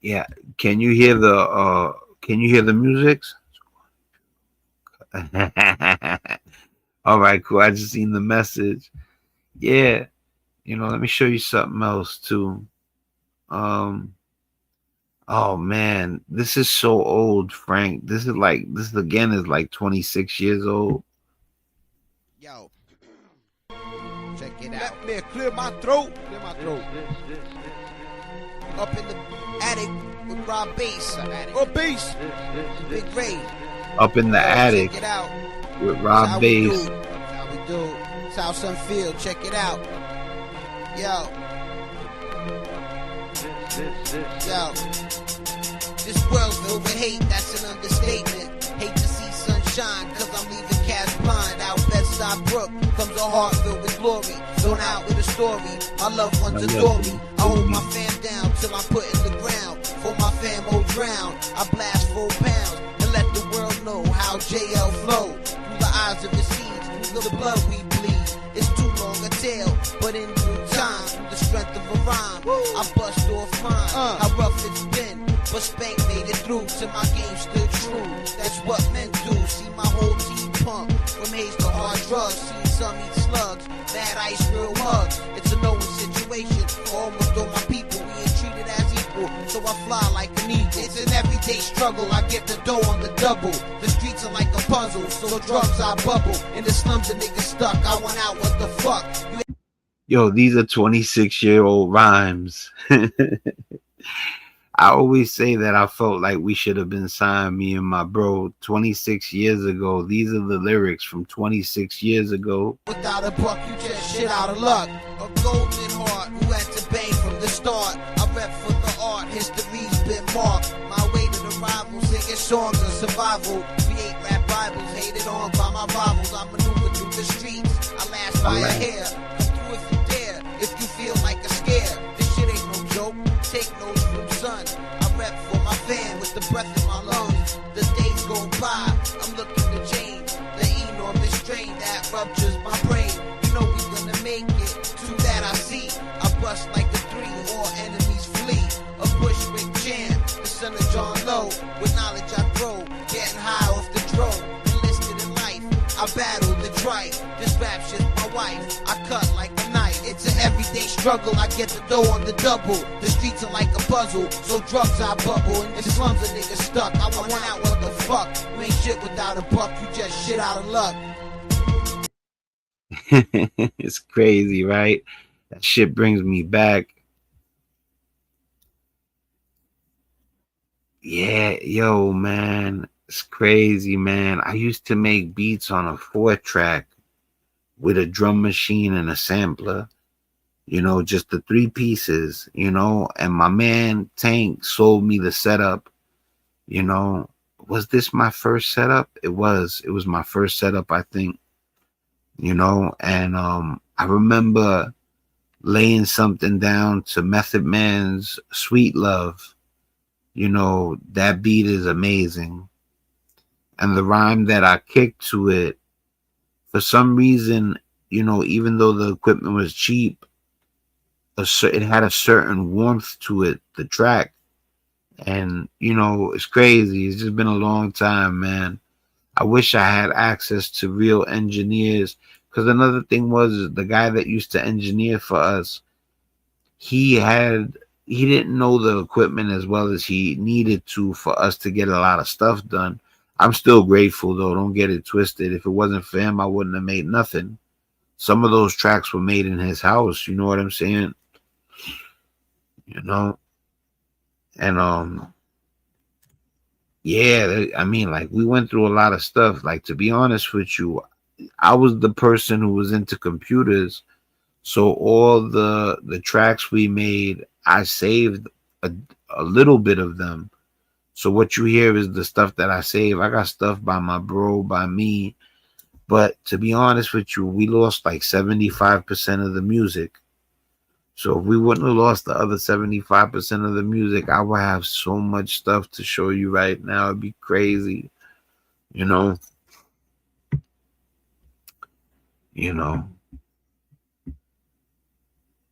Yeah, can you hear the music? All right, cool. I just seen the message. Yeah, let me show you something else too. Oh man, this is so old, Frank. This again is like 26 years old. Yo, check it out. Let me clear my throat. Up in the attic with Rob Bass. Bass. Big Ray. Up in the attic check it out. with Rob Bass. How we do. It's how some feel. Check it out. Yo. This world's filled with hate, that's an understatement. Hate to see sunshine, cause I'm leaving cats blind. Out Bed-Stuy Brook comes a heart filled with glory. Thrown out with a story, my loved ones adore me. I hold my fam down till I'm put in the ground. For my fam won't drown, I blast 4 pounds and let the world know how JL flow. Through the eyes of his seeds, through the blood we bleed. It's too long a tale, but in due time, through the strength of a rhyme, I bust off fine. How rough it's been, but Spank made it through till my game stood true. That's what men do. See my whole team pump from haze to hard drugs. See some eat slugs, bad ice, real mugs. It's a no-win situation for almost all my people. We ain't treated as equal, so I fly like an eagle. It's an everyday struggle. I get the dough on the double. The streets are like a puzzle, so drugs I bubble. In the slums, the niggas stuck. I want out. What the fuck? Yo, these are 26-year-old rhymes. I always say that I felt like we should have been signed, me and my bro, 26 years ago. These are the lyrics from 26 years ago. Without a buck, you just shit out of luck. A golden heart who had to bang from the start. I rep for the art, history's been marked. My way to the rivals, singing songs of survival. Create rap Bibles, hated on by my rivals. I maneuver through the streets, I last by a hair. Come through if you dare, if you feel like a scare. This shit ain't no joke, take notes from son. I rep for my fam with the breath in my lungs. The days go by, I'm looking to change. The enormous strain that ruptures my brain. You know we gonna make it, to that I see. I bust like a 3, all enemies flee. A Bushwick chant, the son of John Lowe. With knowledge I grow, getting high off the drone. Enlisted in life, I battle the trife. This rap shit's my wife, I cut like a knife. It's an everyday struggle, I get the dough on the double. The streets are like a puzzle, so drugs I bubble. In the slums a nigga stuck, I want out, what the fuck? You ain't shit without a buck, you just shit out of luck. It's crazy, right? That shit brings me back. Yeah, yo, man. It's crazy, man. I used to make beats on a 4-track with a drum machine and a sampler. Just the 3 pieces, and my man Tank sold me the setup. Was this my first setup? It was my first setup, I think. And I remember laying something down to Method Man's Sweet Love. That beat is amazing. And the rhyme that I kicked to it, for some reason, even though the equipment was cheap, it had a certain warmth to it, the track. And you know, it's crazy. It's just been a long time, man. I wish I had access to real engineers, because another thing was the guy that used to engineer for us, he didn't know the equipment as well as he needed to for us to get a lot of stuff done. I'm still grateful though, don't get it twisted. If it wasn't for him, I wouldn't have made nothing. Some of those tracks were made in his house, you know what I'm saying? You know? And yeah, I mean, like, we went through a lot of stuff. Like, to be honest with you, I was the person who was into computers, so all the tracks we made, I saved a little bit of them. So what you hear is the stuff that I save. I got stuff by my bro, by me. But to be honest with you, we lost like 75% of the music. So if we wouldn't have lost the other 75% of the music, I would have so much stuff to show you right now. It'd be crazy, you know. You know.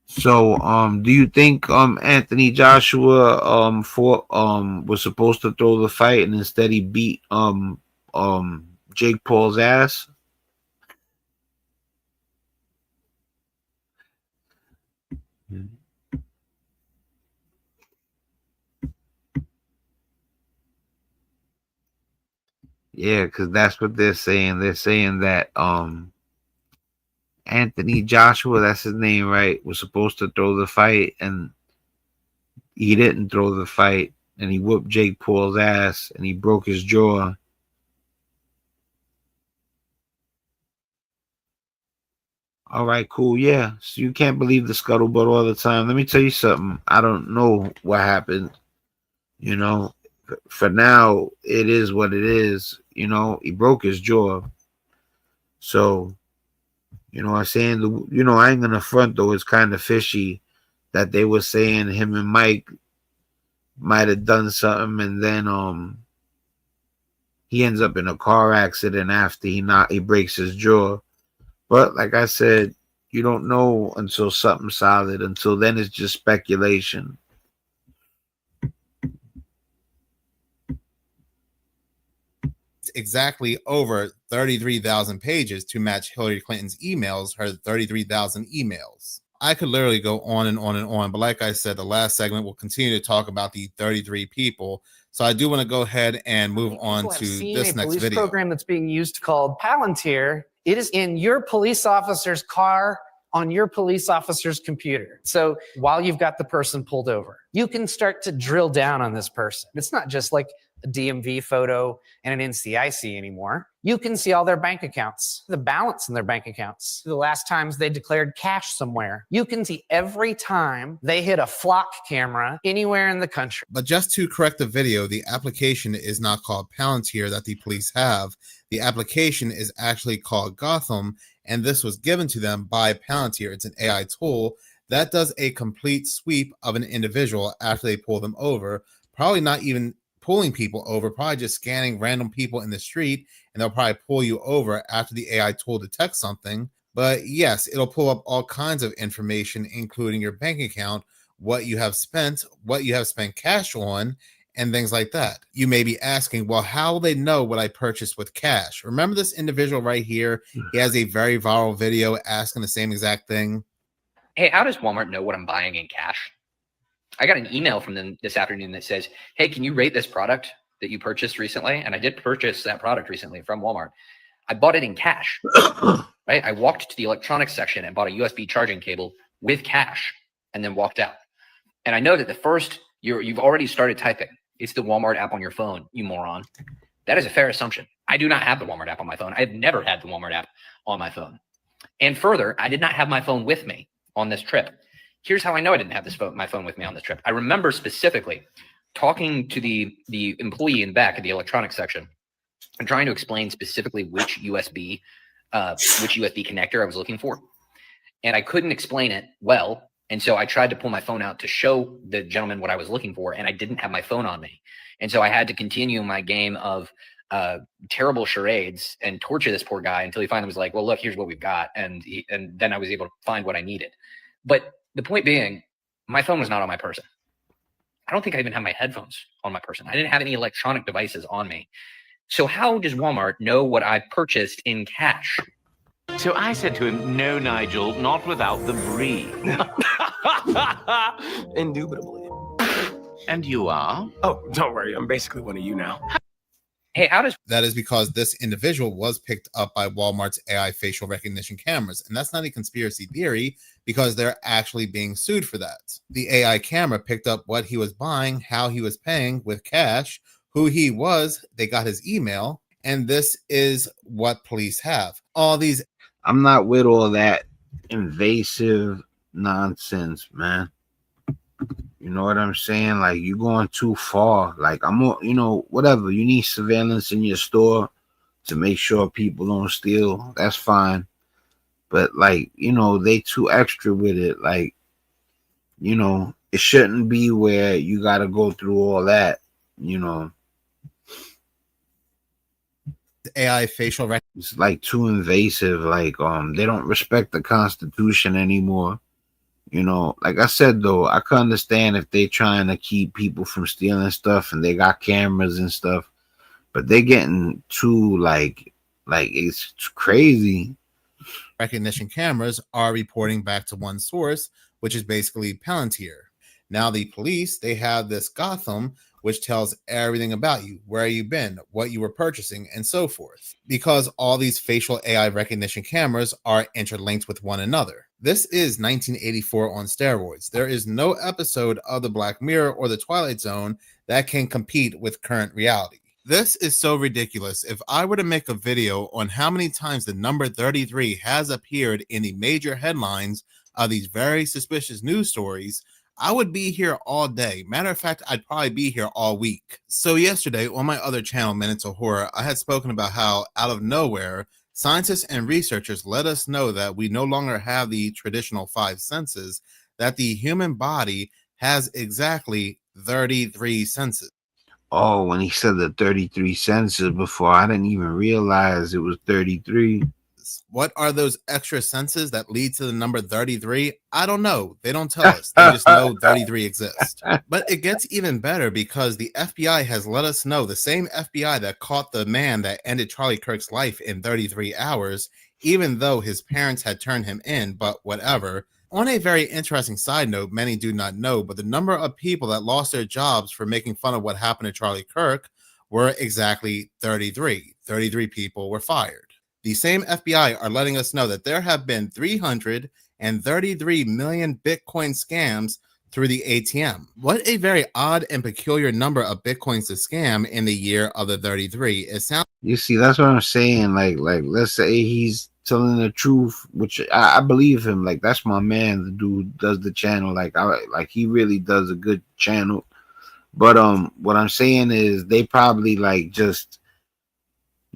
So do you think Anthony Joshua was supposed to throw the fight and instead he beat Jake Paul's ass? Yeah, because that's what they're saying. They're saying that Anthony Joshua, that's his name, right, was supposed to throw the fight and he didn't throw the fight, and he whooped Jake Paul's ass and he broke his jaw. All right, cool. Yeah. So you can't believe the scuttlebutt all the time. Let me tell you something. I don't know what happened. You know, for now, it is what it is. You know, he broke his jaw. So, you know, I'm saying, you know, I ain't gonna front though. It's kind of fishy that they were saying him and Mike might have done something, and then he ends up in a car accident after he breaks his jaw. But like I said, you don't know until something's solid. Until then, it's just speculation. Exactly over 33,000 pages to match Hillary Clinton's emails, her 33,000 emails. I could literally go on and on and on, but like I said, the last segment will continue to talk about the 33 people. So I do want to go ahead and move on to this next video. Program that's being used called Palantir. It is in your police officer's car on your police officer's computer. So while you've got the person pulled over, you can start to drill down on this person. It's not just like a DMV photo and an NCIC anymore. You can see all their bank accounts, the balance in their bank accounts, the last times they declared cash somewhere. You can see every time they hit a flock camera anywhere in the country. But just to correct the video, the application is not called Palantir that the police have. The application is actually called Gotham, and this was given to them by Palantir. It's an AI tool that does a complete sweep of an individual after they pull them over, probably not even pulling people over, probably just scanning random people in the street, and they'll probably pull you over after the AI tool detects something. But yes, it'll pull up all kinds of information, including your bank account, what you have spent cash on, and things like that. You may be asking, well, how will they know what I purchased with cash? Remember this individual right here? He has a very viral video asking the same exact thing. Hey, how does Walmart know what I'm buying in cash? I got an email from them this afternoon that says, hey, can you rate this product that you purchased recently? And I did purchase that product recently from Walmart. I bought it in cash, right? I walked to the electronics section and bought a USB charging cable with cash and then walked out. And I know that the first, you've already started typing. It's the Walmart app on your phone, you moron. That is a fair assumption. I do not have the Walmart app on my phone. I've never had the Walmart app on my phone. And further, I did not have my phone with me on this trip. Here's how I know I didn't have my phone with me on this trip. I remember specifically talking to the employee in back of the electronics section and trying to explain specifically which USB connector I was looking for. And I couldn't explain it well. And so I tried to pull my phone out to show the gentleman what I was looking for, and I didn't have my phone on me. And so I had to continue my game of terrible charades and torture this poor guy until he finally was like, well, look, here's what we've got. And then I was able to find what I needed. But The point being, my phone was not on my person. I don't think I even have my headphones on my person. I didn't have any electronic devices on me. So how does Walmart know what I purchased in cash? So I said to him, no, Nigel, not without the brie. Indubitably. And you are? Oh, don't worry. I'm basically one of you now. Hey, how does... That is because this individual was picked up by Walmart's AI facial recognition cameras. And that's not a conspiracy theory because they're actually being sued for that. The AI camera picked up what he was buying, how he was paying with cash, who he was, they got his email, and this is what police have. All these... I'm not with all that invasive nonsense, man. You know what I'm saying? Like, you're going too far. Like, whatever. You need surveillance in your store to make sure people don't steal. That's fine. But, like, they too extra with it. Like, it shouldn't be where you got to go through all that, AI facial recognition. It's like too invasive. Like, they don't respect the Constitution anymore. Like I said, though, I can understand if they're trying to keep people from stealing stuff and they got cameras and stuff, but they're getting too like it's crazy. Recognition cameras are reporting back to one source, which is basically Palantir. Now the police, they have this Gotham, which tells everything about you, where you've been, what you were purchasing, and so forth. Because all these facial AI recognition cameras are interlinked with one another. This is 1984 on steroids. There is no episode of the Black Mirror or the Twilight Zone that can compete with current reality. This is so ridiculous. If I were to make a video on how many times the number 33 has appeared in the major headlines of these very suspicious news stories, I would be here all day. Matter of fact, I'd probably be here all week. So yesterday on my other channel, Minutes of Horror, I had spoken about how out of nowhere, scientists and researchers let us know that we no longer have the traditional 5 senses, that the human body has exactly 33 senses. Oh, when he said the 33 senses before, I didn't even realize it was 33. What are those extra senses that lead to the number 33? I don't know. They don't tell us. They just know 33 exists. But it gets even better because the FBI has let us know, the same FBI that caught the man that ended Charlie Kirk's life in 33 hours, even though his parents had turned him in, but whatever. On a very interesting side note, many do not know, but the number of people that lost their jobs for making fun of what happened to Charlie Kirk were exactly 33. 33 people were fired. The same FBI are letting us know that there have been 333 million Bitcoin scams through the ATM. What a very odd and peculiar number of Bitcoins to scam in the year of the 33. It sounds... You see, that's what I'm saying. Like let's say he's telling the truth, which I believe him. Like, that's my man, the dude does the channel. Like he really does a good channel. But what I'm saying is they probably like just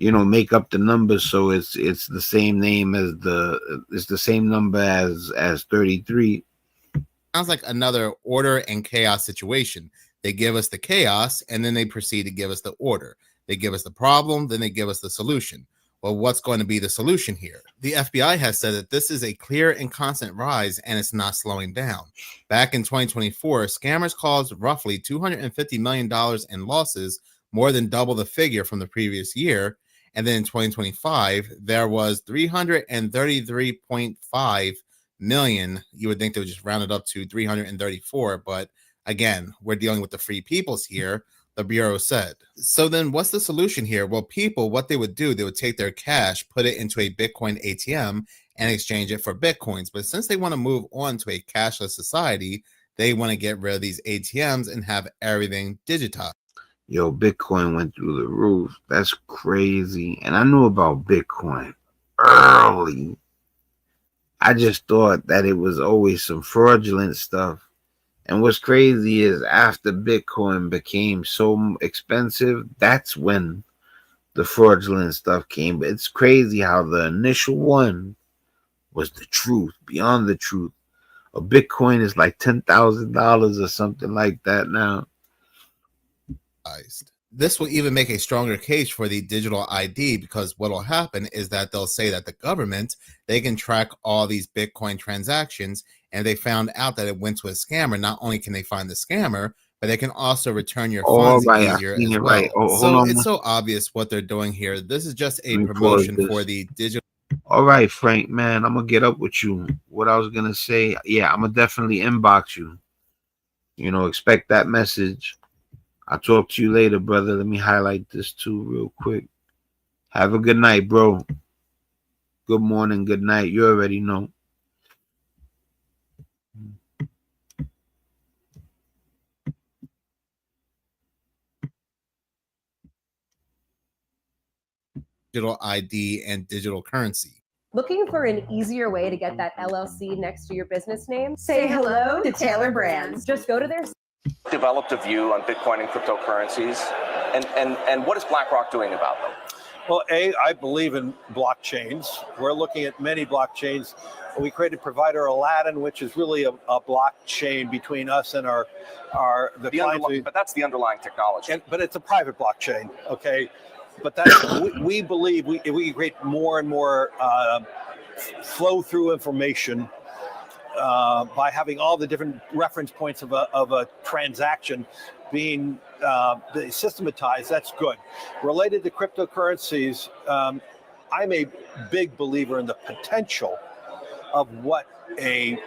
make up the numbers so it's the same name as it's the same number as 33. Sounds like another order and chaos situation. They give us the chaos and then they proceed to give us the order. They give us the problem, then they give us the solution. Well, what's going to be the solution here? The FBI has said that this is a clear and constant rise and it's not slowing down. Back in 2024, scammers caused roughly $250 million in losses, more than double the figure from the previous year. And then in 2025, there was 333.5 million. You would think they would just round it up to 334. But again, we're dealing with the free peoples here, the Bureau said. So then what's the solution here? Well, people, what they would do, they would take their cash, put it into a Bitcoin ATM and exchange it for Bitcoins. But since they want to move on to a cashless society, they want to get rid of these ATMs and have everything digitized. Yo, Bitcoin went through the roof. That's crazy. And I knew about Bitcoin early. I just thought that it was always some fraudulent stuff. And what's crazy is after Bitcoin became so expensive, that's when the fraudulent stuff came. But it's crazy how the initial one was the truth, beyond the truth. A Bitcoin is like $10,000 or something like that now. This will even make a stronger case for the digital ID, because what will happen is that they'll say that the government, they can track all these Bitcoin transactions And they found out that it went to a scammer. Not only can they find the scammer, but they can also return your All funds right, I easier seen as it well. right. Oh, hold So on. it's so obvious what they're doing here. This is just a Let me pause promotion this. for the digital. All right, Frank, man, I'm gonna get up with you. What I was gonna say, yeah, I'm gonna definitely inbox you. You know, expect that message. I'll talk to you later, brother. Let me highlight this too real quick. Have a good night, bro. Good morning, good night. You already know. Digital ID and digital currency. Looking for an easier way to get that LLC next to your business name? Say hello to Taylor Brands. Just go to their developed a view on Bitcoin and cryptocurrencies, and what is BlackRock doing about them? Well, I believe in blockchains. We're looking at many blockchains. We created provider Aladdin, which is really a blockchain between us and our clients. But that's the underlying technology. But it's a private blockchain, okay? But that's we believe we create more and more flow through information by having all the different reference points of a transaction being systematized. That's good. Related to cryptocurrencies, I'm a big believer in the potential of what a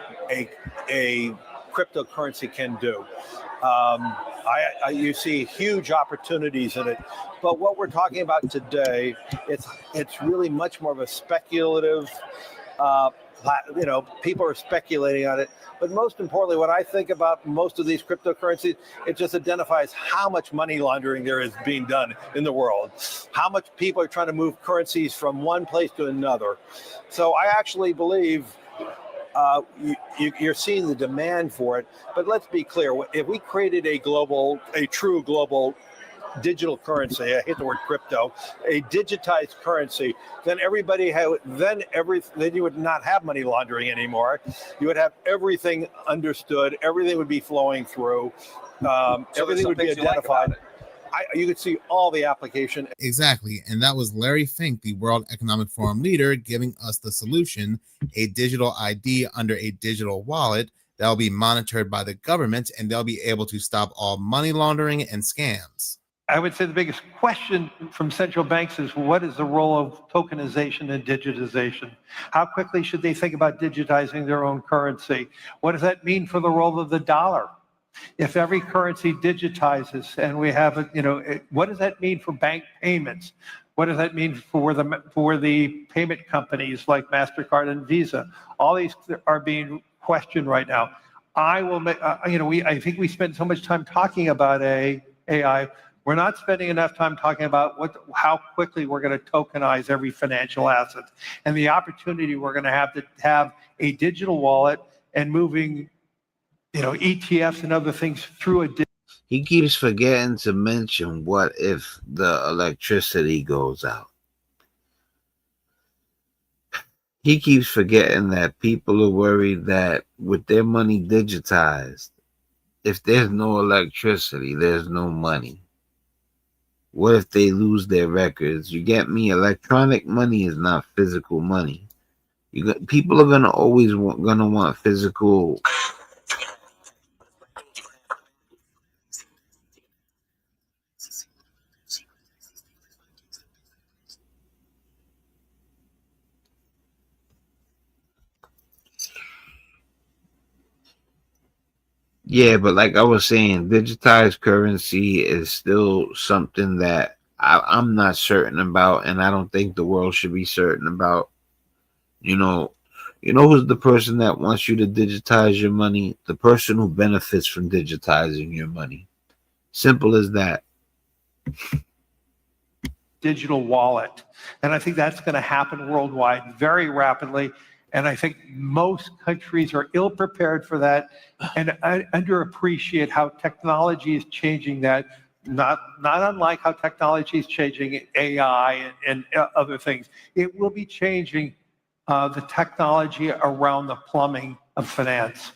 cryptocurrency can do. You see huge opportunities in it, but what we're talking about today, it's really much more of a speculative. People are speculating on it, but most importantly, what I think about most of these cryptocurrencies, it just identifies how much money laundering there is being done in the world, how much people are trying to move currencies from one place to another. So I actually believe you're seeing the demand for it. But let's be clear: if we created a true global digital currency, I hate the word crypto, a digitized currency, then then you would not have money laundering anymore. You would have everything understood, everything would be flowing through, everything would be identified. You could see all the application. Exactly. And that was Larry Fink, the World Economic Forum leader, giving us the solution: a digital ID under a digital wallet that will be monitored by the government, and they'll be able to stop all money laundering and scams. I would say the biggest question from central banks is, what is the role of tokenization and digitization? How quickly should they think about digitizing their own currency? What does that mean for the role of the dollar? If every currency digitizes and we have, what does that mean for bank payments? What does that mean for the payment companies like MasterCard and Visa? All these are being questioned right now. I think we spend so much time talking about AI. We're not spending enough time talking about how quickly we're going to tokenize every financial asset, and the opportunity we're going to have a digital wallet and moving, ETFs and other things through a. He keeps forgetting to mention, what if the electricity goes out? He keeps forgetting that people are worried that with their money digitized, if there's no electricity, there's no money. What if they lose their records? You get me? Electronic money is not physical money. People are gonna always want physical. Yeah, but like I was saying, digitized currency is still something that I'm not certain about, and I don't think the world should be certain about. You know who's the person that wants you to digitize your money? The person who benefits from digitizing your money. Simple as that. Digital wallet. And I think that's going to happen worldwide very rapidly. And I think most countries are ill prepared for that and underappreciate how technology is changing that, not unlike how technology is changing AI and other things. It will be changing the technology around the plumbing of finance.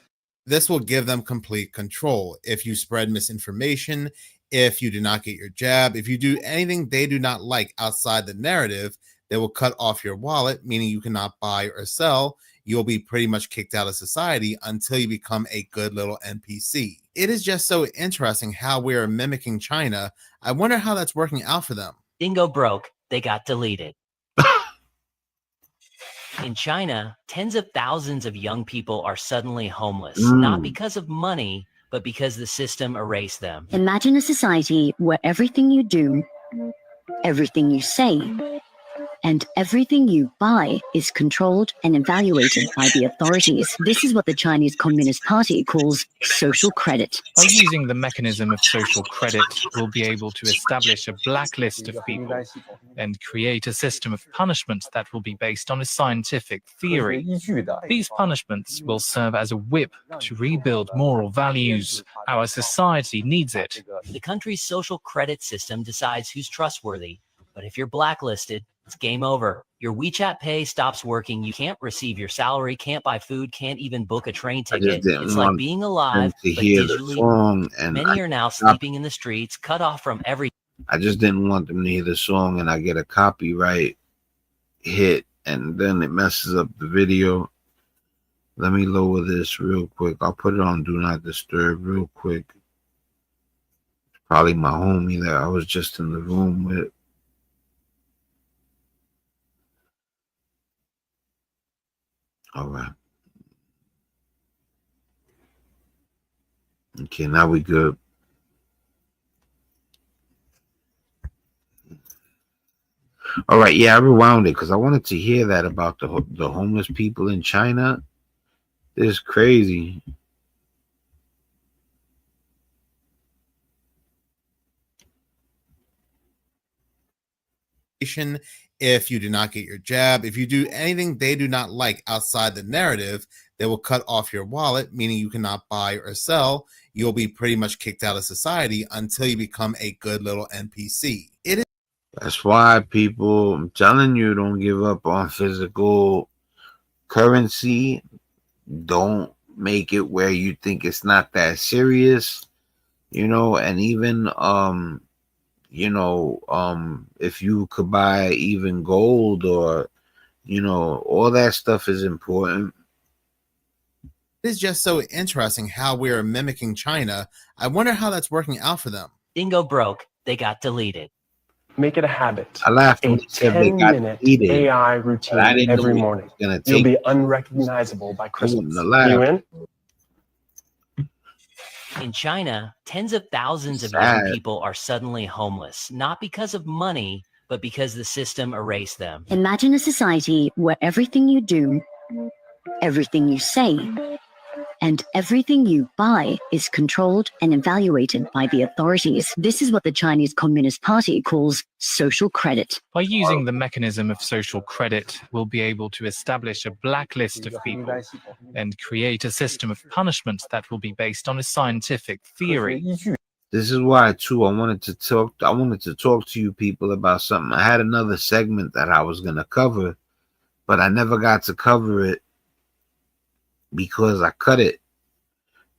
This will give them complete control. If you spread misinformation, if you do not get your jab, if you do anything they do not like outside the narrative, they will cut off your wallet, meaning you cannot buy or sell. you'll be pretty much kicked out of society until you become a good little NPC. It is just so interesting how we are mimicking China. I wonder how that's working out for them. Dingo broke, they got deleted. In China, tens of thousands of young people are suddenly homeless, not because of money, but because the system erased them. Imagine a society where everything you do, everything you say, and everything you buy is controlled and evaluated by the authorities. This is what the Chinese Communist Party calls social credit. By using the mechanism of social credit, we'll be able to establish a blacklist of people and create a system of punishment that will be based on a scientific theory. These punishments will serve as a whip to rebuild moral values. Our society needs it. The country's social credit system decides who's trustworthy, but if you're blacklisted, it's game over. Your WeChat Pay stops working. You can't receive your salary, can't buy food, can't even book a train ticket. It's like being alive, but digitally. Many are now sleeping in the streets, cut off from every. I just didn't want them to hear the song and I get a copyright hit and then it messes up the video. Let me lower this real quick. I'll put it on Do Not Disturb real quick. Probably my homie that I was just in the room with. All right. Okay, now we good. All right, yeah, I rewound it because I wanted to hear that about the homeless people in China. It's crazy. If you do not get your jab, if you do anything they do not like outside the narrative, they will cut off your wallet, meaning you cannot buy or sell. You'll be pretty much kicked out of society until you become a good little NPC. That's why people, I'm telling you, don't give up on physical currency. Don't make it where you think it's not that serious, you know, and even if you could buy even gold or, all that stuff is important. It is just so interesting how we are mimicking China. I wonder how that's working out for them. Dingo broke, they got deleted. Make it a habit. I laughed a when he said they got 10-minute AI routine every morning. You'll be unrecognizable by Christmas. You in? In China, tens of thousands of young people are suddenly homeless, not because of money, but because the system erased them. Imagine a society where everything you do, everything you say, and everything you buy is controlled and evaluated by the authorities. This is what the Chinese Communist Party calls social credit. By using the mechanism of social credit, we'll be able to establish a blacklist of people and create a system of punishment that will be based on a scientific theory. This is why too I wanted to talk to you people about something. I had another segment that I was going to cover, but I never got to cover it because I cut it.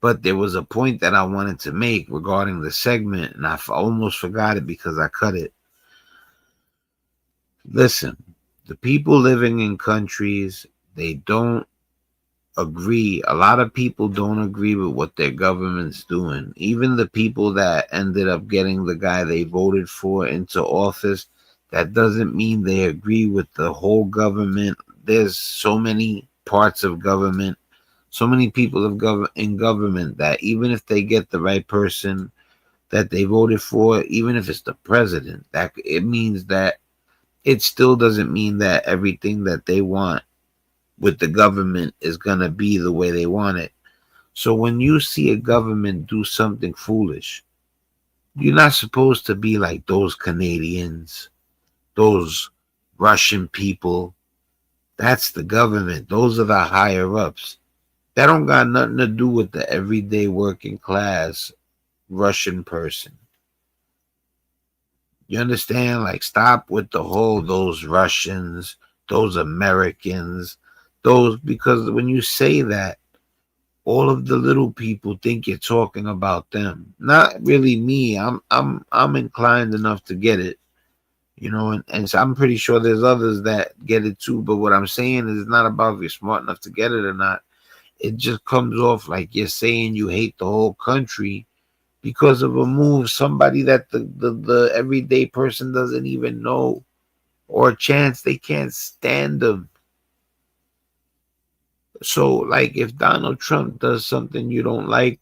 But there was a point that I wanted to make regarding the segment, and I almost forgot it because I cut it. Listen, the people living in countries, they don't agree. A lot of people don't agree with what their government's doing. Even the people that ended up getting the guy they voted for into office, that doesn't mean they agree with the whole government. There's so many parts of government, so many people in government that even if they get the right person that they voted for, even if it's the president, that it means that it still doesn't mean that everything that they want with the government is going to be the way they want it. So when you see a government do something foolish, you're not supposed to be like those Canadians, those Russian people. That's the government. Those are the higher ups. That don't got nothing to do with the everyday working class Russian person. You understand? Like, stop with the whole, those Russians, those Americans, those, because when you say that, all of the little people think you're talking about them. Not really me. I'm inclined enough to get it. You know, and so I'm pretty sure there's others that get it too. But what I'm saying is, it's not about if you're smart enough to get it or not. It just comes off like you're saying you hate the whole country because of a move, somebody that the everyday person doesn't even know, or a chance they can't stand them. So, like, if Donald Trump does something you don't like,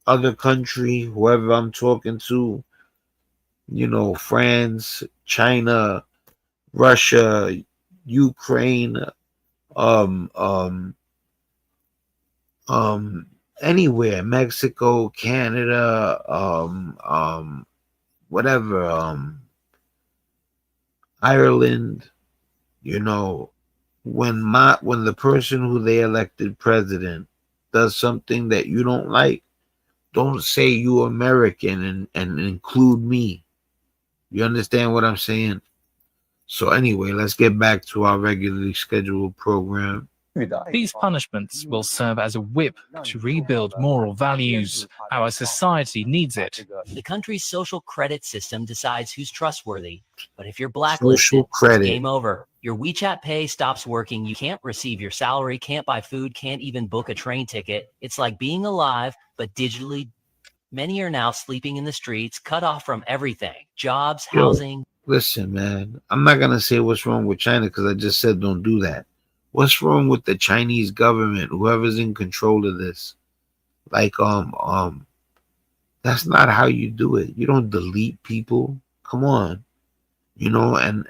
other country, whoever I'm talking to, you know, France, China, Russia, Ukraine, um, um, anywhere, Mexico, Canada, whatever, Ireland, you know, when the person who they elected president does something that you don't like, don't say you American and include me. You understand what I'm saying? So anyway, let's get back to our regularly scheduled program. These punishments will serve as a whip to rebuild moral values. Our society needs it. The country's social credit system decides who's trustworthy. But if you're blacklisted, Social credit. it's game over. Your WeChat Pay stops working. You can't receive your salary, can't buy food, can't even book a train ticket. It's like being alive, but digitally. Many are now sleeping in the streets, cut off from everything. Jobs, Yo, housing. listen, man, I'm not gonna say what's wrong with China because I just said don't do that. What's wrong with the Chinese government, whoever's in control of this? Like, that's not how you do it. You don't delete people. Come on. You know, and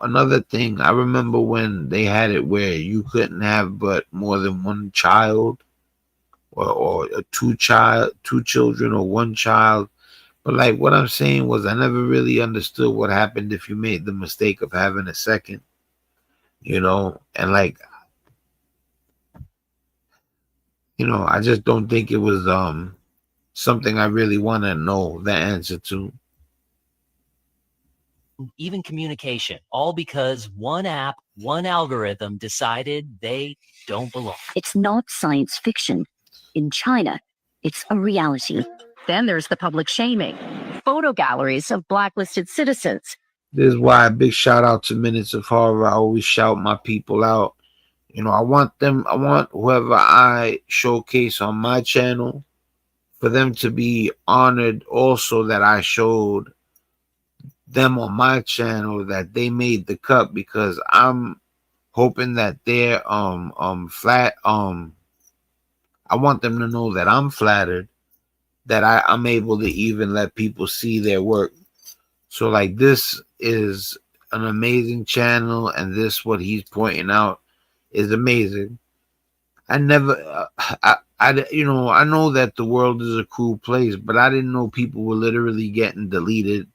another thing, I remember when they had it where you couldn't have but more than one child, or two children, or one child. But like what I'm saying was, I never really understood what happened if you made the mistake of having a second, you know, and like, you know, I just don't think it was something I really want to know the answer to. Even communication, all because one app, one algorithm decided they don't belong. It's not science fiction. In China, it's a reality. Then there's the public shaming. Photo galleries of blacklisted citizens. This is why a big shout out to Minutes of Horror. I always shout my people out. You know, I want whoever I showcase on my channel, for them to be honored also that I showed them on my channel that they made the cut, because I'm hoping that they're flat I want them to know that I'm flattered that I'm able to even let people see their work. So like, this is an amazing channel, and this, what he's pointing out, is amazing. I never you know, I know that the world is a cruel place, but I didn't know people were literally getting deleted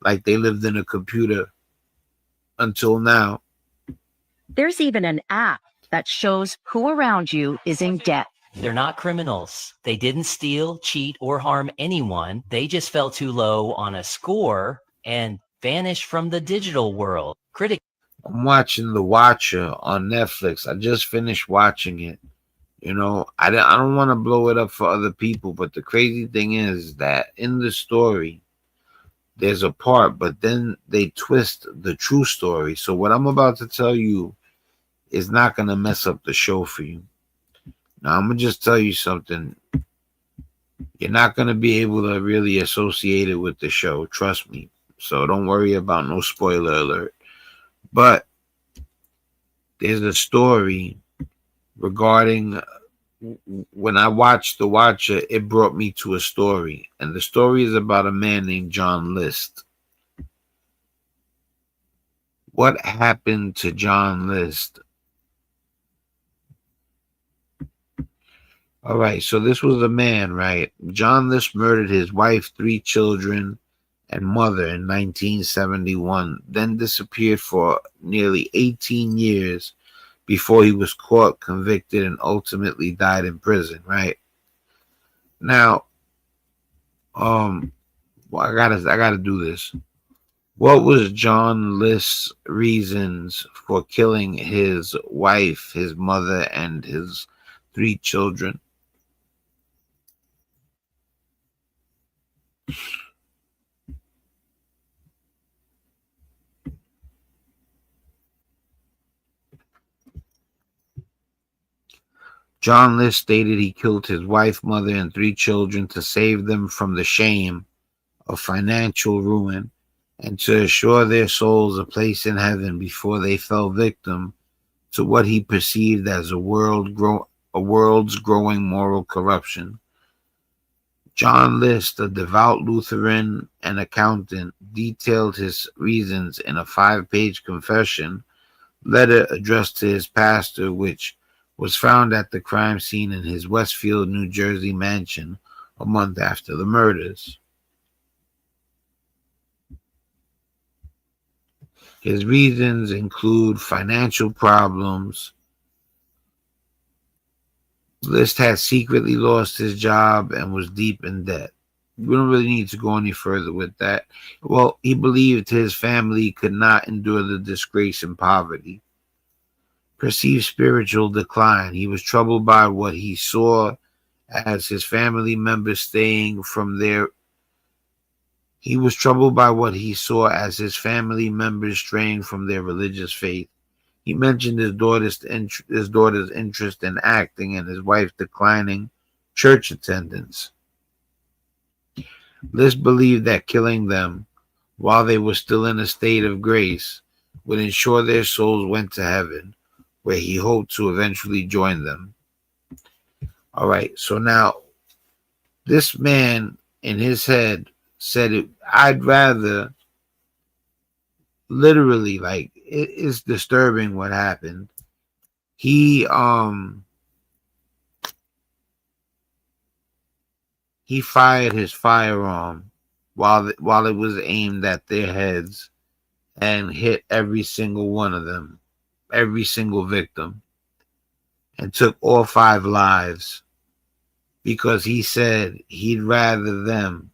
like they lived in a computer until now. There's even an app that shows who around you is in debt. They're not criminals. They didn't steal, cheat, or harm anyone. They just fell too low on a score and vanished from the digital world. I'm watching The Watcher on Netflix. I just finished watching it. You know, I don't want to blow it up for other people, but the crazy thing is that in the story, there's a part, but then they twist the true story. So what I'm about to tell you is not going to mess up the show for you. Now, I'm going to just tell you something. You're not going to be able to really associate it with the show. Trust me. So don't worry about no spoiler alert. But there's a story regarding, when I watched The Watcher, it brought me to a story. And the story is about a man named John List. What happened to John List? All right, so this was a man, right? John List murdered his wife, 3 children, and mother in 1971, then disappeared for nearly 18 years before he was caught, convicted, and ultimately died in prison, right? Now, well, I gotta do this. What was John List's reasons for killing his wife, his mother, and his 3 children? John List stated he killed his wife, mother, and 3 children to save them from the shame of financial ruin and to assure their souls a place in heaven before they fell victim to what he perceived as a world's growing moral corruption. John List, a devout Lutheran and accountant, detailed his reasons in a 5-page confession letter addressed to his pastor, which was found at the crime scene in his Westfield, New Jersey mansion a month after the murders. His reasons include financial problems. List had secretly lost his job and was deep in debt. We don't really need to go any further with that. Well, he believed his family could not endure the disgrace and poverty. Perceived spiritual decline. He was troubled by what he saw as his family members straying from their religious faith. He mentioned his daughter's interest in acting and his wife's declining church attendance. List believed that killing them while they were still in a state of grace would ensure their souls went to heaven, where he hoped to eventually join them. All right, so now this man in his head said, I'd rather, literally, like, it is disturbing what happened. He fired his firearm while it was aimed at their heads and hit every single one of them, every single victim, and took all 5 lives because he said he'd rather them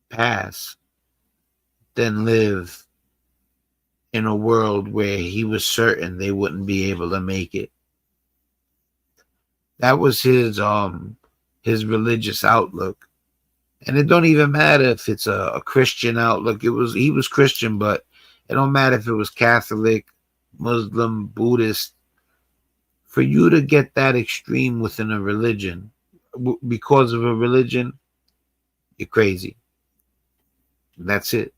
pass than live in a world where he was certain they wouldn't be able to make it. That was his religious outlook. And it don't even matter if it's a Christian outlook. He was Christian, but it don't matter if it was Catholic, Muslim, Buddhist. For you to get that extreme within a religion, because of a religion, you're crazy. That's it.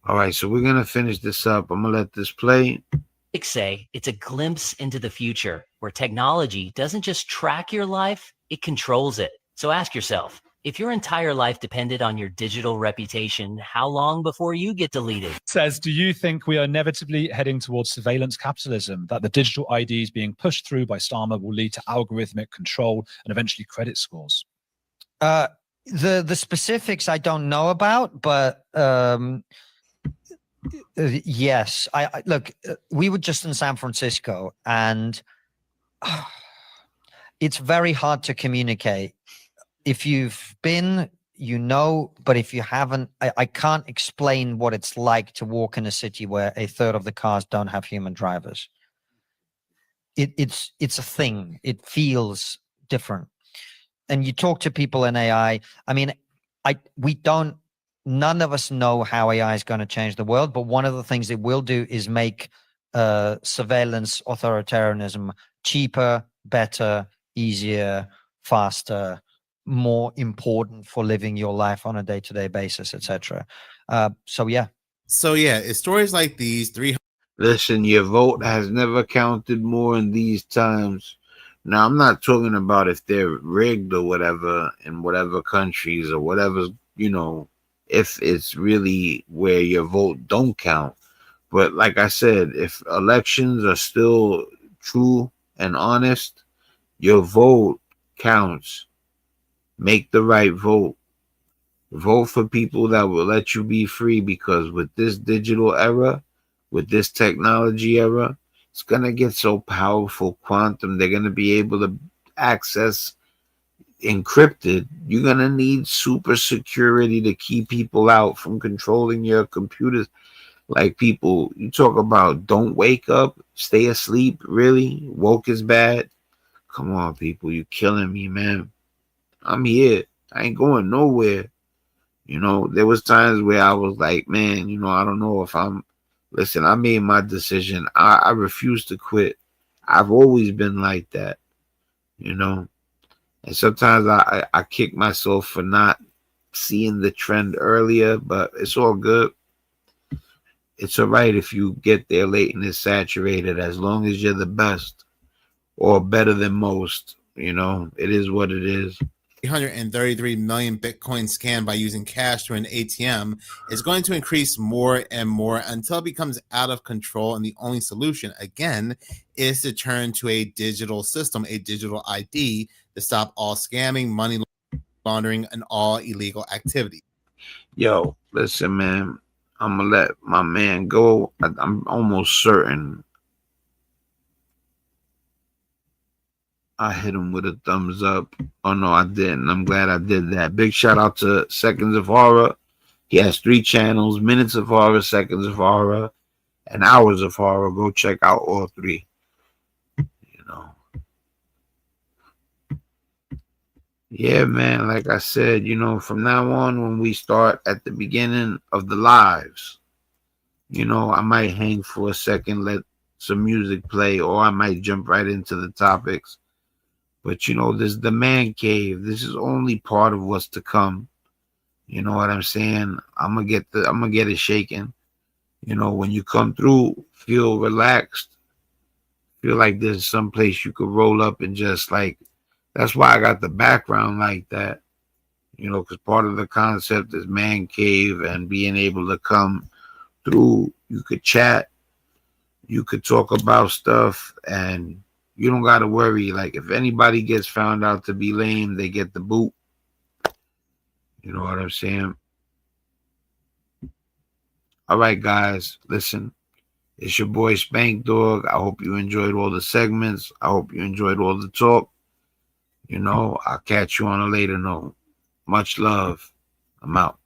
All right, so we're going to finish this up. I'm going to let this play. Critics say it's a glimpse into the future where technology doesn't just track your life, it controls it. So ask yourself, if your entire life depended on your digital reputation, how long before you get deleted? Says, do you think we are inevitably heading towards surveillance capitalism, that the digital IDs being pushed through by Starmer will lead to algorithmic control and eventually credit scores? The specifics I don't know about, but yes. I look, we were just in San Francisco, and it's very hard to communicate. If you've been, you know, but if you haven't, I can't explain what it's like to walk in a city where 1/3 of the cars don't have human drivers. It's a thing. It feels different. And you talk to people in AI. I mean, none of us know how AI is going to change the world, but one of the things it will do is make surveillance authoritarianism cheaper, better, easier, faster, more important for living your life on a day-to-day basis, etc. So yeah. It's stories like these. Listen, your vote has never counted more in these times. Now, I'm not talking about if they're rigged or whatever in whatever countries or whatever, you know, if it's really where your vote don't count. But like I said, if elections are still true and honest, your vote counts. Make the right vote. Vote for people that will let you be free, because with this digital era, with this technology era, it's going to get so powerful, quantum. They're going to be able to access encrypted. You're going to need super security to keep people out from controlling your computers. Like, people, you talk about don't wake up, stay asleep. Really? Woke is bad? Come on, people. You're killing me, man. I'm here. I ain't going nowhere. You know, there was times where I was like, man, you know, I don't know if I'm Listen, I made my decision. I refuse to quit. I've always been like that, you know. And sometimes I kick myself for not seeing the trend earlier, but it's all good. It's all right if you get there late and it's saturated, as long as you're the best or better than most. You know, it is what it is. 333 million Bitcoin scanned by using cash through an ATM is going to increase more and more until it becomes out of control. And the only solution, again, is to turn to a digital system, a digital ID, to stop all scamming, money laundering, and all illegal activity. Yo, listen, man, I'm going to let my man go. I'm almost certain I hit him with a thumbs up. Oh, no, I didn't. I'm glad I did that. Big shout out to Seconds of Horror. He has 3 channels, Minutes of Horror, Seconds of Horror, and Hours of Horror. Go check out all 3. You know. Yeah, man, like I said, you know, from now on, when we start at the beginning of the lives, you know, I might hang for a second, let some music play, or I might jump right into the topics. But, you know, this is the man cave. This is only part of what's to come. You know what I'm saying? I'm gonna get it shaken. You know, when you come through, feel relaxed. Feel like there's some place you could roll up and just like, that's why I got the background like that. You know, because part of the concept is man cave and being able to come through. You could chat. You could talk about stuff, and you don't got to worry. Like, if anybody gets found out to be lame, they get the boot. You know what I'm saying? All right, guys, listen. It's your boy Spank Dog. I hope you enjoyed all the segments. I hope you enjoyed all the talk. You know, I'll catch you on a later note. Much love. I'm out.